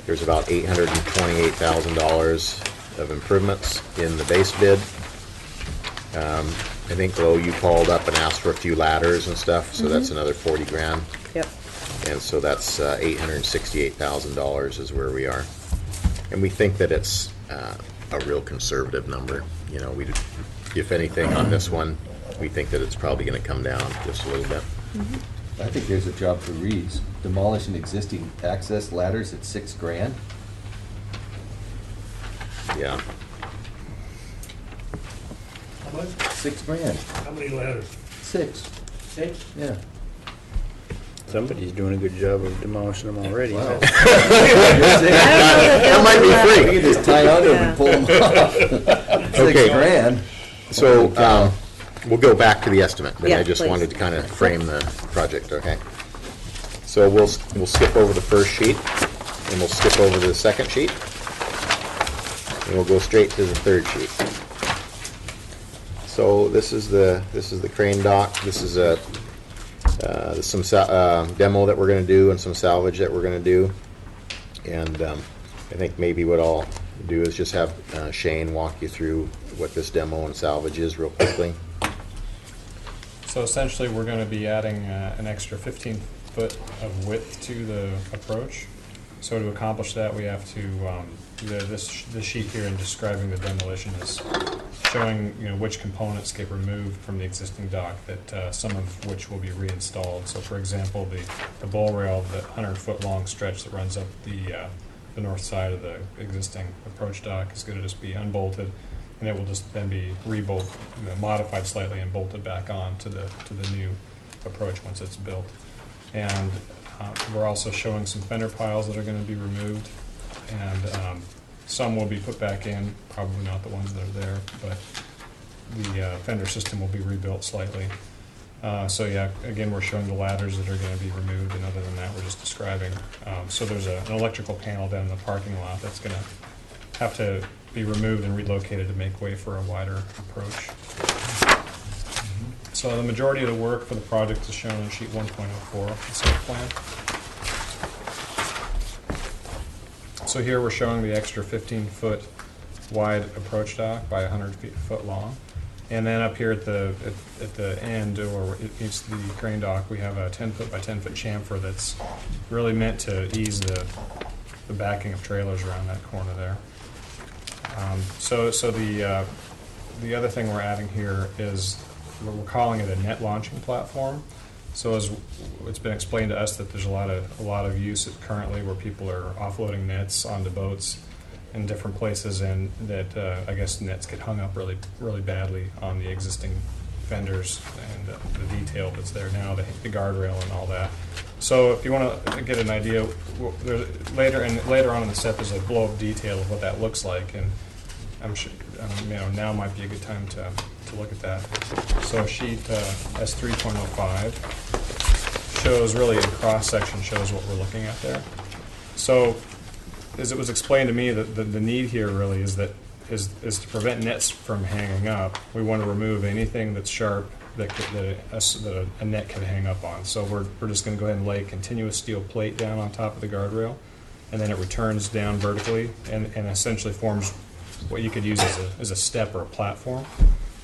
there's about $828,000 of improvements in the base bid. I think, Lo, you called up and asked for a few ladders and stuff, so that's another 40 grand. Yep. And so that's $868,000 is where we are. And we think that it's a real conservative number. You know, if anything on this one, we think that it's probably going to come down just a little bit. I think there's a job for Reeves. Demolishing existing access ladders at $6 grand. Yeah. How much? $6 grand. How many ladders? 6. 6? Yeah. Somebody's doing a good job of demolishing them already. Wow. That might be We free. can just tie onto them and pull them off. Okay. $6 grand. So we'll go back to the estimate, but Yeah, I just please. wanted to kind of frame the project, okay? So we'll skip over the first sheet, and we'll skip over to the second sheet, and we'll go straight to the third sheet. So this is the crane dock. This is some demo that we're going to do and some salvage that we're going to do. And I think maybe what I'll do is just have Shane walk you through what this demo and salvage is real quickly. So essentially, we're going to be adding an extra 15 foot of width to the approach. So to accomplish that, we have to, this sheet here in describing the demolition is showing which components get removed from the existing dock, that some of which will be reinstalled. So for example, the bowl rail, the 100-foot long stretch that runs up the north side of the existing approach dock is going to just be unbolted, and it will just then be modified slightly and bolted back on to the new approach once it's built. And we're also showing some fender piles that are going to be removed, and some will be put back in, probably not the ones that are there, but the fender system will be rebuilt slightly. So yeah, again, we're showing the ladders that are going to be removed, and other than that, we're just describing. So there's an electrical panel down in the parking lot that's going to have to be removed and relocated to make way for a wider approach. So the majority of the work for the project is shown in sheet 1.04, the site plan. So here we're showing the extra 15-foot wide approach dock by 100 foot long. And then up here at the end, or it meets the crane dock, we have a 10-foot by 10-foot chamfer that's really meant to ease the backing of trailers around that corner there. So the other thing we're adding here is we're calling it a net launching platform. So as it's been explained to us that there's a lot of use currently where people are offloading nets onto boats in different places, and that I guess nets get hung up really badly on the existing fenders and the detail that's there now, the guardrail and all that. So if you want to get an idea, later on in the set there's a blow-up detail of what that looks like, and I'm sure now might be a good time to look at that. So sheet S3.05 shows really in cross section shows what we're looking at there. So as it was explained to me, that the need here really is to prevent nets from hanging up. We want to remove anything that's sharp that a net could hang up on. So we're just going to go ahead and lay continuous steel plate down on top of the guardrail, and then it returns down vertically and essentially forms what you could use as a step or a platform.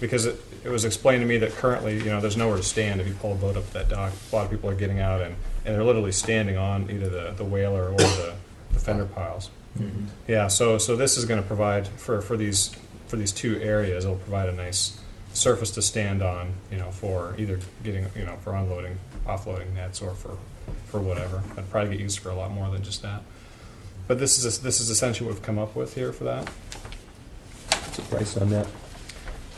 Because it was explained to me that currently, there's nowhere to stand if you pull a boat up that dock. A lot of people are getting out and they're literally standing on either the whaler or the fender piles. Mm-hmm. Yeah, so this is going to provide for these two areas. It'll provide a nice surface to stand on, for either getting, for unloading, offloading nets, or for whatever. It'd probably get used for a lot more than just that. But this is essentially what we've come up with here for that. What's the price on that?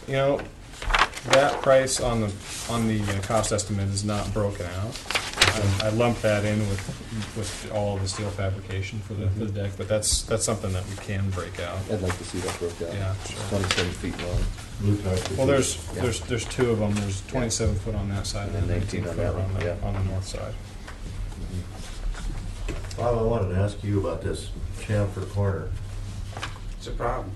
That price on the cost estimate is not broken out. I lumped that in with all of the steel fabrication for the deck, but that's something that we can break out. I'd like to see that broke out. Yeah, It's sure. 27 feet long. Well, there's two of them. There's 27 foot on that side and then 19 foot on the north side. Bob, I wanted to ask you about this chamfer corner. It's a problem.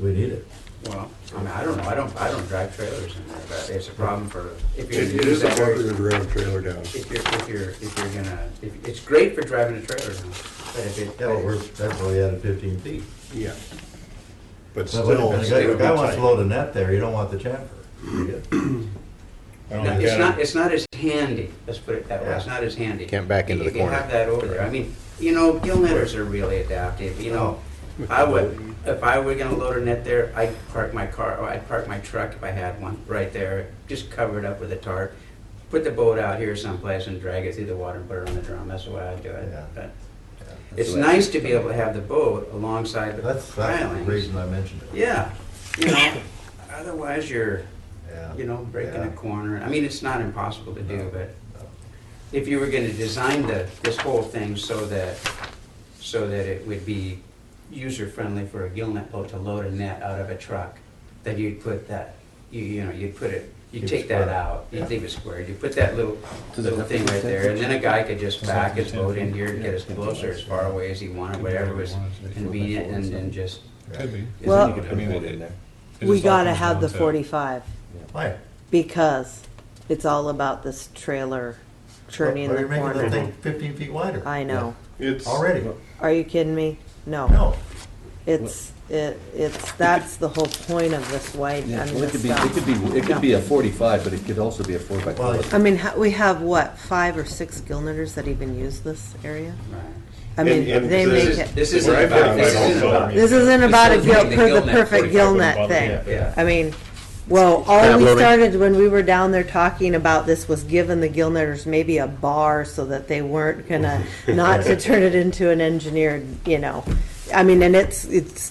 We need it. Well, I mean, I don't know, I don't drive trailers in there, but it's a problem for, if you're. It is a bumper to drive a trailer down. If you're gonna, it's great for driving a trailer down, but if it. Yeah, well, that's why you added 15 feet. Yeah. But But still. when a guy wants to load a net there, you don't want the chamfer. I don't No, think it's that- not, it's not as handy, let's put it that way, it's not as handy. Can't back into the If you corner. have that over there, I mean, you know, gill netters are really adaptive, you know. I would, if I were gonna load a net there, I'd park my car, or I'd park my truck if I had one, right there, just cover it up with a tarp. Put the boat out here someplace and drag it through the water and put it on the drum, that's the way I'd do it. Yeah. But it's nice to be able to have the boat alongside the That's the pilings. reason I mentioned it. Yeah, you know, otherwise you're, Yeah. you know, breaking Yeah. a corner. I mean, it's not impossible to do, but if you were gonna design this whole thing so that it would be user-friendly for a gill net boat to load a net out of a truck, then you'd put that, you'd put it, you'd Keep it take that square. out, Yeah. you'd leave it square, you'd put that little thing right there, and then a guy could just back his boat in here and get as close or as far away as he wanted, whatever was convenient, and then just. Could be. Well- You could I put mean, wood in there. it We just all gotta comes have down the to- 45, Why? because it's all about this trailer churning in Or the you're making the corner. thing 15 feet wider. I know. It's. Already. Are you kidding me? No. No. It's, that's the whole point of this wide, Yeah, I mean, well, it this could be, stuff. it could be a 45, but it could also be a 4x12. I mean, we have what, 5 or 6 gill netters that even use this area? Right. I mean, And they this make is- it. This isn't Where I've about, got this my isn't own about. This isn't about a This is gill, the per gill the net, perfect gill 45 net wouldn't thing. bother me. Yeah. I mean, well, all Crab we loading. started when we were down there talking about this was giving the gill netters maybe a bar so that they weren't gonna, not to turn it into an engineered, I mean, and it's,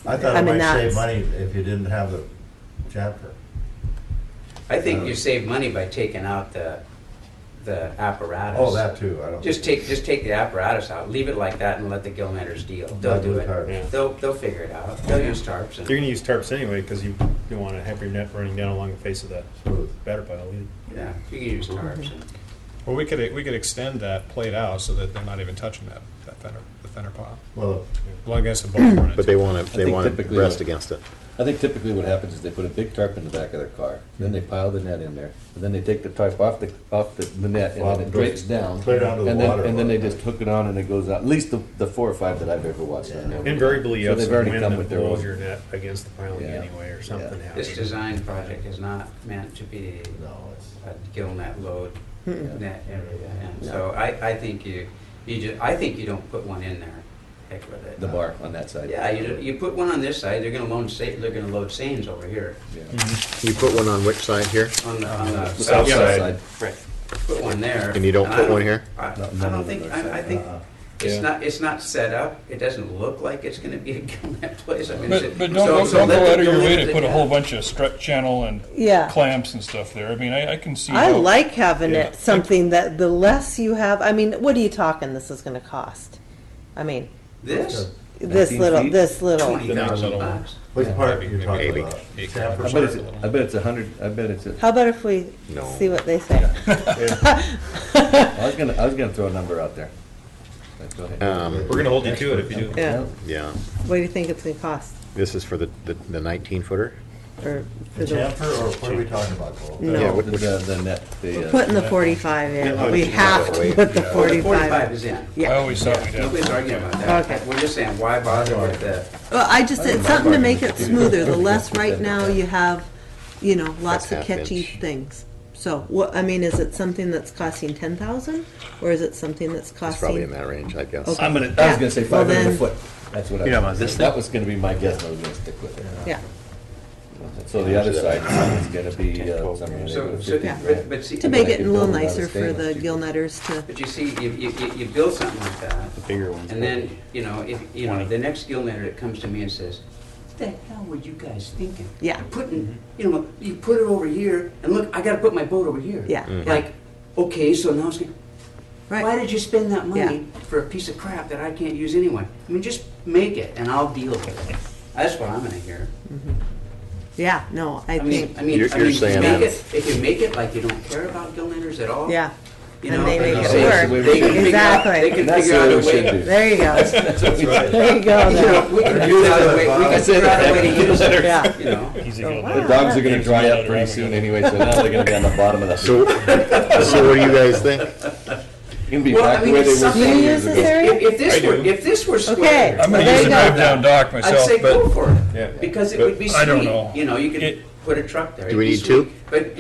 I thought I it mean, might save that's, money if you didn't have the chamfer. I think you save money by taking out the apparatus. Oh, that too, I don't. Just take the apparatus out, leave it like that and let the gill netters deal. They'll Not do do it. tarps. Yeah. They'll figure it out. They'll use tarps and. You're gonna use tarps anyway, because you want to have your net running down along the face of the Smooth. batter pile. Yeah, you can use tarps. and- Well, we could extend that plate out so that they're not even touching the fender pile. Well, Well, I guess the boat run it. But they want to, think typically rest what- against it. I think typically what happens is they put a big tarp in the back of their car, then they pile the net in there, and then they take the tarp off the net, and then it drapes down. clear down to the and then- water. And then they just hook it on and it goes out, at least the 4 or 5 that I've ever watched. on there. Invariably, you So have they've some already wind come that with their blows own. your net against the piling Yeah. anyway, or something Yeah. happens. This design project is not meant to be No, it's. a gill net load net area. And so I think I think you don't put one in there. Heck with it. The bar on that side. Yeah, you put one on this side, they're gonna load seines over here. Yeah. You put one on which side here? On the The south south side. side. Right. Put one there. And you don't I put one here? I No, don't none think, of them are I think Yeah. it's not set up, it doesn't look like it's gonna be a gill net place. I mean, But don't so go let the out of your gill way net to put a thing whole happen. bunch of strut channel and Yeah. clamps and stuff there. I mean, I can see. I how- like having Yeah. it something that the less you have, I mean, what are you talking this is gonna cost? I mean, This, 19 feet? this little, $20,000. Which part Maybe- you're talking maybe. about? Eight Chamfer cars. I bet it's 100, I bet it's, how about if we No. see what they say? I was gonna throw a number out there. Go ahead. We're gonna hold you to it if you do. Yeah, Yeah, what do you think it's gonna cost? this is for the 19 footer? Or for The the, chamfer, or what are we talking about, Cole? Yeah, no, what- The net, we're the, putting the 45 in, Yeah, we yeah, have to wait. put the Yeah. 45 45 is in. I Yeah, always thought we'd have. Nobody's arguing about that. Okay. We're just saying, why bother with the, well, it's something to make it smoother, the less right now you have, lots of That's half catchy inch. things. So, what, I mean, is it something that's costing 10,000, or is it something that's It's probably in costing? that range, I guess. Okay. I was Yeah. gonna say Well, 500 a then- foot. That's what I. You know about this That was gonna be my guess, I was gonna stick with it. Yeah, So the other side is gonna be, something so, like so, 50 grand. but see. to make it a little build it out of nicer for the stainless. gill netters to, But you see, you build something like that, The bigger ones. and then, if, the next gill netter that comes to me and says, what the hell were you guys thinking? Yeah. You're putting, you put it over here, and look, I gotta put my boat over here. yeah. Like, okay, so now it's gonna, why Right, did you spend that money for a piece of crap that I can't use anyway? I mean, just make it, and I'll deal with it. That's what I'm gonna hear. yeah, no, I I mean, think, You're if you saying make that- it, if you make it like you don't care about gill netters at all. yeah, you And know. they make you it say, work. they can figure out- Exactly. They can That's figure out the a way we should way. do. There you go. That's what we should. There you go. You know, we can figure out a way, we can figure out a way to use it, Yeah. you know. He's a So, good wow. The dogs are gonna dry up pretty soon anyway, so now they're gonna be on the bottom of the. So what do you guys think? Gonna be Well, back I the mean, way they it's were something- Do you 10 use years this ago. area? If this were Okay. square. I'm gonna There use you a go. drive down dock I'd myself, say go but for it, Yeah. because it would be sweet. I don't know. You know, you could It- put a truck there. Do we It'd be need two? sweet.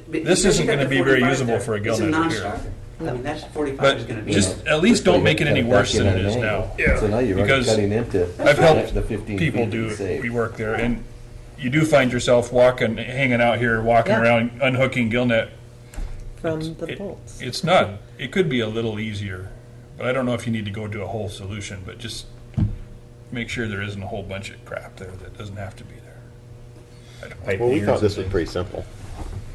But This isn't gonna be very usable for a It's a gill net here. non-starter. I mean, that's 45 is gonna but be. just at least don't make it any worse than it is now. So now you're already Because cutting into. I've helped the 15 people feet do you saved. we work there, and you do find yourself hanging out here, walking Yeah. around, unhooking gill net. From the It- bolts. It's not. It could be a little easier, but I don't know if you need to go to a whole solution. But just make sure there isn't a whole bunch of crap there that doesn't have to be there. I don't- Well, we thought this was pretty simple.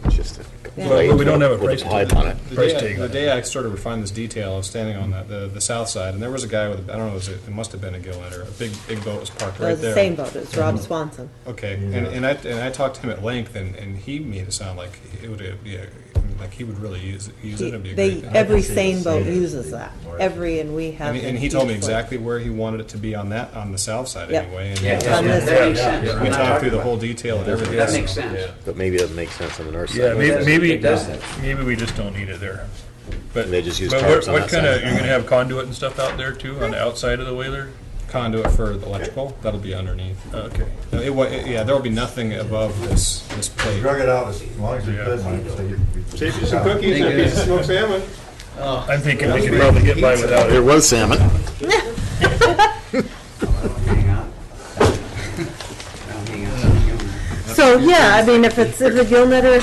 It's just a Yeah. plate But we don't have a with price pipe tag. on it. Price tag The on it. day I sort of refined this detail, I was standing on the south side, and there was a guy with, I don't know, it must have been a gill netter. A big boat was parked It right was there. the same boat. It's Rob Swanson. Okay, and I talked to him at length, and he made it sound like it would be like he would really use it. It'd be a great thing. Every sane boat uses that. And we have. And he told me exactly where he wanted it to be on the south side Yep. anyway. And Yeah, on this that makes sense. we I'm not talked talking through the about- whole detail and everything. That so- makes sense. But maybe it doesn't make sense on the north Yeah, side. It doesn't. maybe we just don't need it there. But They just use but tarps on what that kind of side. you're gonna have conduit and stuff out there too on the outside of the whaler? Conduit for the electrical, that'll be underneath. Okay. No, yeah, there will be nothing above this plate. Drug it out as long as you Yeah. could, Mike, so you. Save you some cookies and a piece of smoked salmon. I'm thinking we could probably get by without There it. was salmon. Hang on. Hang on. So, yeah, I mean, if the gill netter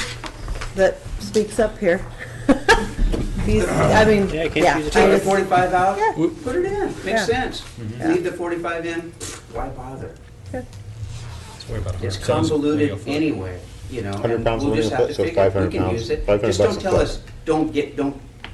that speaks up here. I mean, Yeah, I can't yeah. use it. Take I the was- 45 out, Yeah. put it in, Yeah. makes sense. Yeah. Leave the 45 in, why bother? It's way about It's 100 pounds convoluted lineal foot. anyway, you know. 100 and pounds we'll lineal just have foot, to so figure it. 500 We can pounds. use it. 500 Just don't bucks a tell foot. us,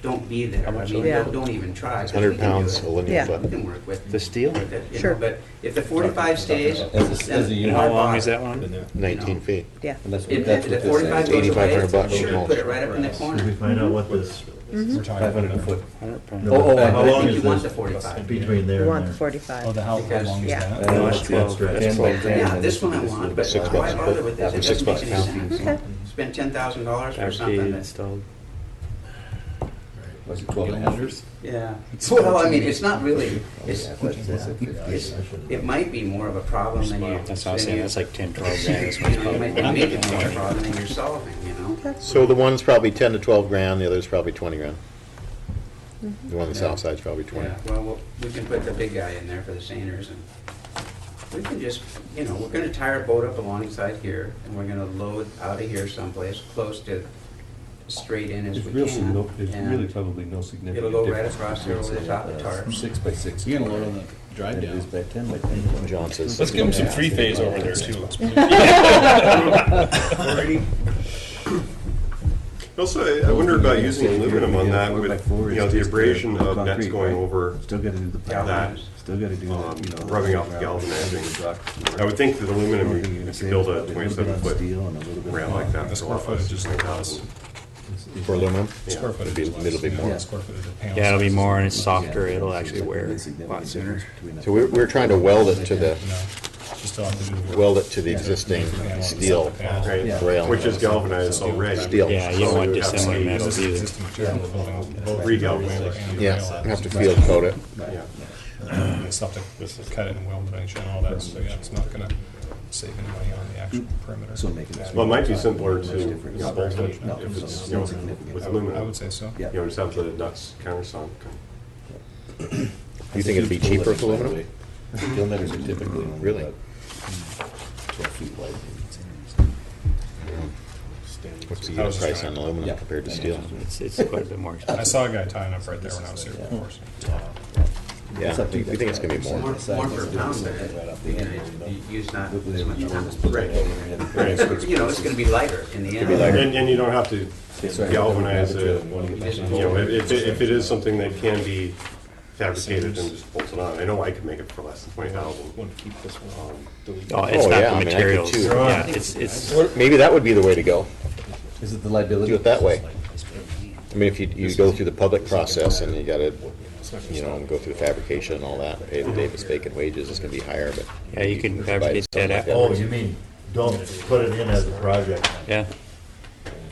don't be there. I mean, Yeah. don't even try. 'cause we 100 can do pounds it. a linear Yeah. We foot. can work with. The steel? with it, you Sure. know, But if the 45 stays, As a then unit. why How long bother? is that one? 19 feet. Yeah. And that's If what, that's the what this 45 is. goes away, 8,500 bucks sure, most. put it right up in the Did we corner. find out what this, We're talking 500 a about foot. 100 pounds. no, Oh, how I long think is you want the this 45. between there We and want the there? 45. how Because- long is Yeah. that? And it's that's 12. 10 by 10. Yeah, and this one I is want, little but bit $6 why a bother foot. with this? It $6 doesn't make any pound. sense. Okay. Spend $10,000 for Fabricated, something that, installed. Was it 12 and a half? yeah. Well, I mean, it's not really, it's, It's- it might be more of a problem than you. That's what I was than saying, you- that's like 10, 12 grand. This You one's know, you probably might make it more of a problem than you're solving, you know? So the one's probably 10 to 12 grand, the other's probably 20 grand. The one on the south side's probably 20. Yeah, well, we can put the big guy in there for the seiners, and we can just, you know, we're gonna tie our boat up alongside here, and we're gonna load out of here someplace close to straight in as There's we real, can. there's and really probably no significant It'll go right difference across here over the top of the between, tarp. 6 by 6. You're gonna load on the drive And it down. is by 10 by 10. John says. Let's give him some three-phase over there too. Also, I wonder about using aluminum on that with, you know, the abrasion of nets concrete, going right? over Still gotta do the that, Still gotta do that, you know. rubbing off the galvanizing. I would think that aluminum, you could build a 27-foot rail like that The for a square lot less, footage just is like less. 1,000. For aluminum? Square footage It'll is be- it'll be less. more. Yeah, square footage of panel Yeah, it'll be sizes. more and it's softer. It'll actually wear a lot sooner. So we're trying to weld it to the, No, you still have to do the work. weld it to the existing steel Right, rail. which is galvanized already. Steel. Yeah, you don't want dissimilar Yeah. metals either. Existing material, the building, both Re-galvanized. the rail Yeah, and you have to the field coat it. Yeah. and stuff to cut it and weld it and all that, so yeah, it's not gonna save any money on the actual perimeter. So make it- Well, it might be simpler to, you know, bolt it if it's, you know, with I aluminum. would say so. Yeah. You know, just have the nuts countersunk. You think it'd be cheaper with aluminum? Gill netters are typically only Really? about 12 feet wide. What's the unit price on aluminum Yeah. compared to steel? It's quite a bit more I expensive. saw a guy tying up right there when I was here before. so. Yeah, we think it's gonna be more. More per pound, but you know, you use not as much pound. Right. You know, it's gonna be lighter in the end. And you don't have to galvanize it. You know, if it is something that can be fabricated and just bolted on, I know I could make it for less than 20,000. Oh, it's Oh, not yeah, the I mean, I could materials. too. Yeah, it's Maybe that would be the way to go. Is it the liability? Do it that way. I mean, if you go through the public process and you gotta, go through the fabrication and all that, pay the Davis-Bacon wages, it's gonna be higher, but. Yeah, you can provide fabricate something that like Oh, you mean, don't put it in as a project. Yeah.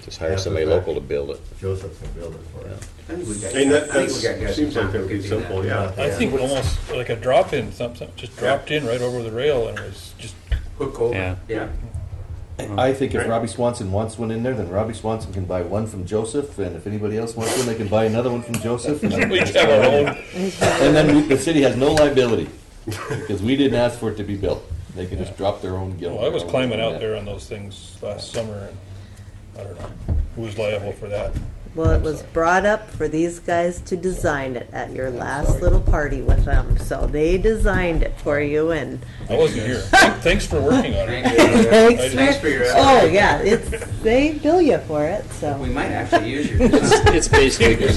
Just hire somebody local to build it. Joseph can build it for you. I think we got- And that, I think we got guys seems in like town that would who be could do simple, that. yeah. I think almost like a drop-in, something, just dropped in right over the rail and it was just, Hook over, Yeah. yeah. I think if Robbie Swanson wants one in there, then Robbie Swanson can buy one from Joseph, and if anybody else wants one, they can buy another one from Joseph. And then we each have our own. and then the city has no liability, because we didn't ask for it to be built. They can just drop their own gill. Well, I was climbing out there on those things last summer and I don't know, who was liable for that? Well, it was brought up for these guys to design it at your last little party with them, so they designed it for you and. I wasn't here. Thanks for working on it. Thanks for your effort. Oh, yeah, they bill you for it, We so. might actually use your design. It's basically, we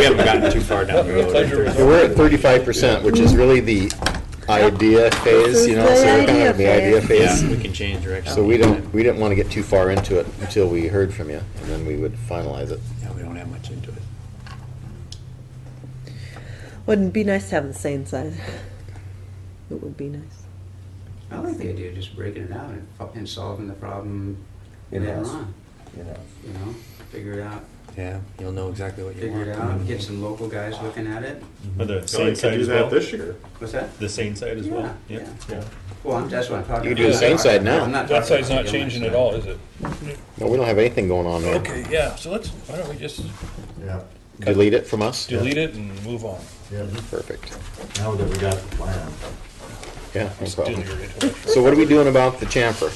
haven't gotten too far down the road. Pleasure. So we're at 35%, which is really the idea phase, so This is we're the kind of idea in the idea phase. Yeah, we can change direction. So we didn't want to get too far into it until we heard from you, and then we would finalize it. Yeah, we don't have much into it. Wouldn't it be nice to have the same size? It would be nice. I like the idea of just breaking it out and solving the problem later In-house. on. Figure it out, Yeah, you'll know exactly what you figure want. it out, get some local guys looking at it. But the So I same side could do as that well? this year. What's that? The same side as well? Yeah, Yep. yeah. Well, that's what I'm talking about. You can do the same side now. I'm not That talking side's about not the changing side. at all, is it? No, we don't have anything going on there. Okay, yeah, so why don't we just Yeah, Delete it from us? delete it and move on? yeah. Perfect. Now that we got the plan. Yeah, no Still problem. your intellectual. So what are we doing about the chamfer?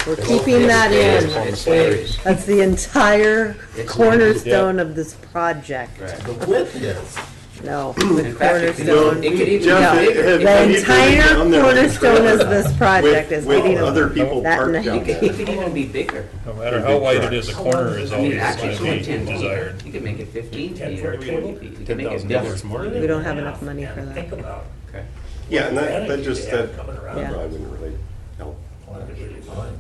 We're keeping that in. It's varies. That's the entire It's- cornerstone of this project. Right. The width is. No, the In fact, it could cornerstone. even be Jeff, bigger. have The you driven entire down there cornerstone of this project is with getting other people that parked night. down It there? could even be bigger. No matter how wide it is, a corner is I mean, always actually, it's going only to 10 be feet. desired. You could make it 15 feet or 20 feet. You could make it $10,000 bigger. more. We don't have enough money for Think that. about Okay. Yeah, and that just, that coming around. Yeah. probably wouldn't really help. Well, that'd be really fine.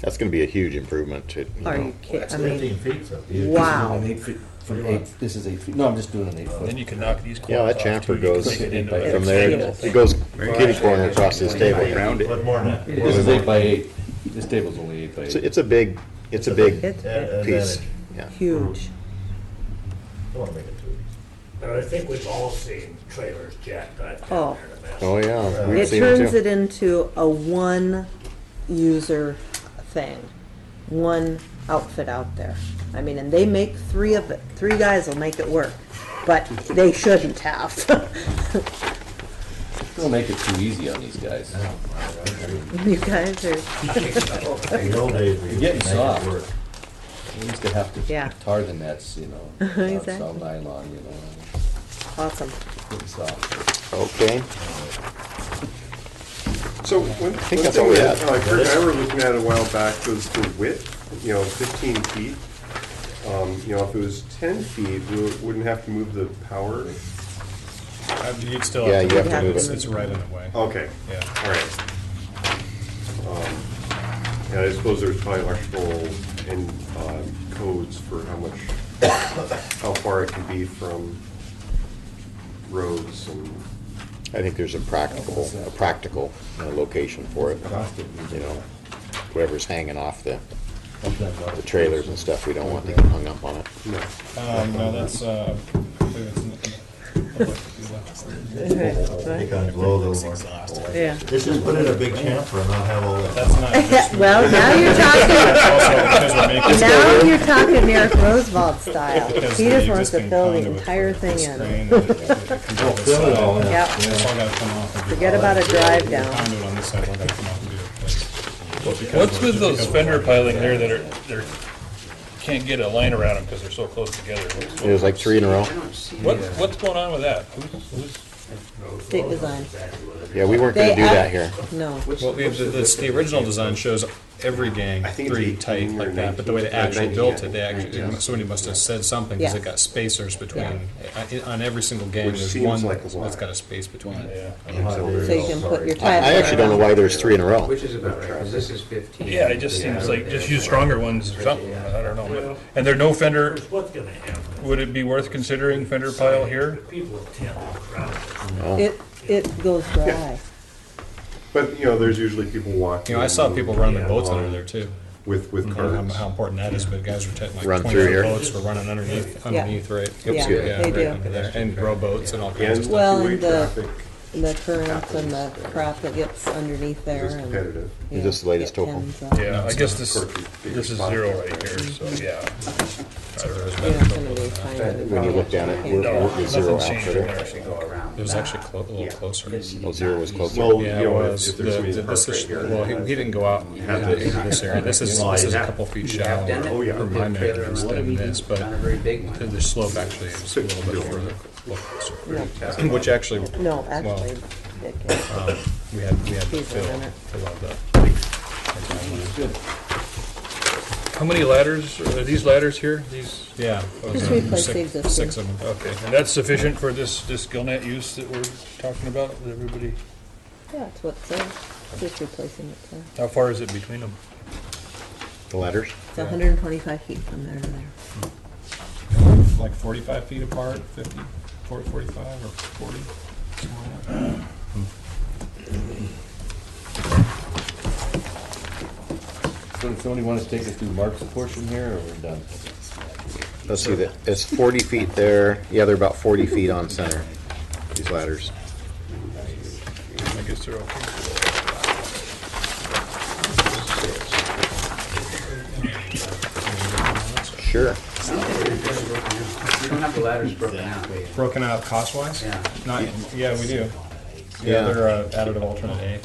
That's gonna be a huge improvement to, Are you kidding? I 15 mean, feet, so. you- wow. An 8 feet, from 8, this is 8 feet, no, I'm just doing an 8 foot. Then you can knock these yeah, corners that off too. chamfer You can goes make it into a from there, table. it goes kitty corner across this table. Round it. Put more than that. This is 8 by 8. This table's only 8 by 8. It's a big It's And then piece, it- yeah. huge. Don't want to make it too. But I think we've all seen trailers jacked down Oh. there in a mess. Oh, yeah. we've It seen them turns too. it into a one-user thing, one outfit out there. I mean, and they make 3 of it. 3 guys will make it work, but they shouldn't have. Don't make it too easy on these guys. You guys are, In the old days, we You're used getting to make soft. it work. We used to have to Yeah. tar the nets, Exactly. some nylon, awesome. pretty soft. Okay, So one think that's thing all we that had. Kurt and I were looking at a while back was the width, 15 feet. If it was 10 feet, we wouldn't have to move the power. You'd still Yeah, have you to. have to move It's it. it's right in the way. Okay, Yeah. all right. Yeah, I suppose there's probably electrical and codes for how far it can be from roads and. I think there's a practical location for it, whoever's hanging off the trailers and stuff, we don't want to get hung up on it. No. No, that's, I believe it's in the. Take on glow a little more. Yeah. Let's just put in a big chamfer and I'll have all that. That's not just. Well, now you're Also, because we're making. talking, now you're talking Eric Roosevelt style. because He the just wants to existing fill the conduit entire for thing this in. crane, it comes out this fill it all side. in. Yep. It's all gotta come off and be Forget about a hauled. drive The down. conduit on this side all gotta come off and be replaced. What's with those fender piling there that can't get a line around them because they're so close together? It was like 3 in a row. I don't see. What's going on with that? Who's State design. Yeah, we weren't gonna do that here. No. Well, the original design shows every gang I think it's pretty 18 tight or like that, but the way they 19, actually 19, built it, yeah, 19. somebody must have said something, because Yes. it got spacers between, on every single gang, Which there's seems one like a that's lot. got a space between it. So you can put your tile. I actually don't know why there's 3 in a row. Which is about right, because this is 15. Yeah, it just seems like, just use stronger ones or something, I don't know. But- And there are no fender, What's gonna happen? would it be worth considering fender pile here? People attend the crowd. It goes dry. But, you know, there's usually people walking. You know, I saw people running their boats under there too. With I don't know carts. how important that is, but guys were taking Run like through 20 here. boats were running underneath, right? Yeah, they right do. under there. And rowboats and all kinds of And stuff. Well, two-way and the- traffic The currents and the crop that gets underneath there. is and, competitive. yeah, Is this the latest it topo? tends up. Yeah, I guess this This is 0 right here, so yeah. You're not gonna be finding. When you looked at it, we're 0 Nothing's changed in after. there. Go around. It was actually a little closer. Oh, 0 was closer. Well, Yeah, you it know, was. if there's gonna be a This park is, right here. well, he didn't go out into this area. This is a couple feet shallower Done it? Oh, yeah. from my measurements than this, but Done a very big one. the slope actually is a little bit further. No, Which actually, no, actually, it can- we had to These are fill in it. out that. How many ladders, are these ladders here? These, Yeah. Just replace the existing. 6 of them. okay, and that's sufficient for this gill net use that we're talking about, with everybody? yeah, that's what it says. Just replacing it, so. How far is it between them? The ladders? It's 125 feet from there to there. Like 45 feet apart, 50, 40, 45, or 40? somewhere like that. So does somebody want to take us through Mark's portion here, or we're done? Let's see, it's 40 feet there. Yeah, they're about 40 feet on center, these ladders. I guess they're okay. Sure. You don't have the ladders broken out. Broken out cost-wise? Yeah. Not, yeah, we do. Yeah. Yeah, they're additive alternate A.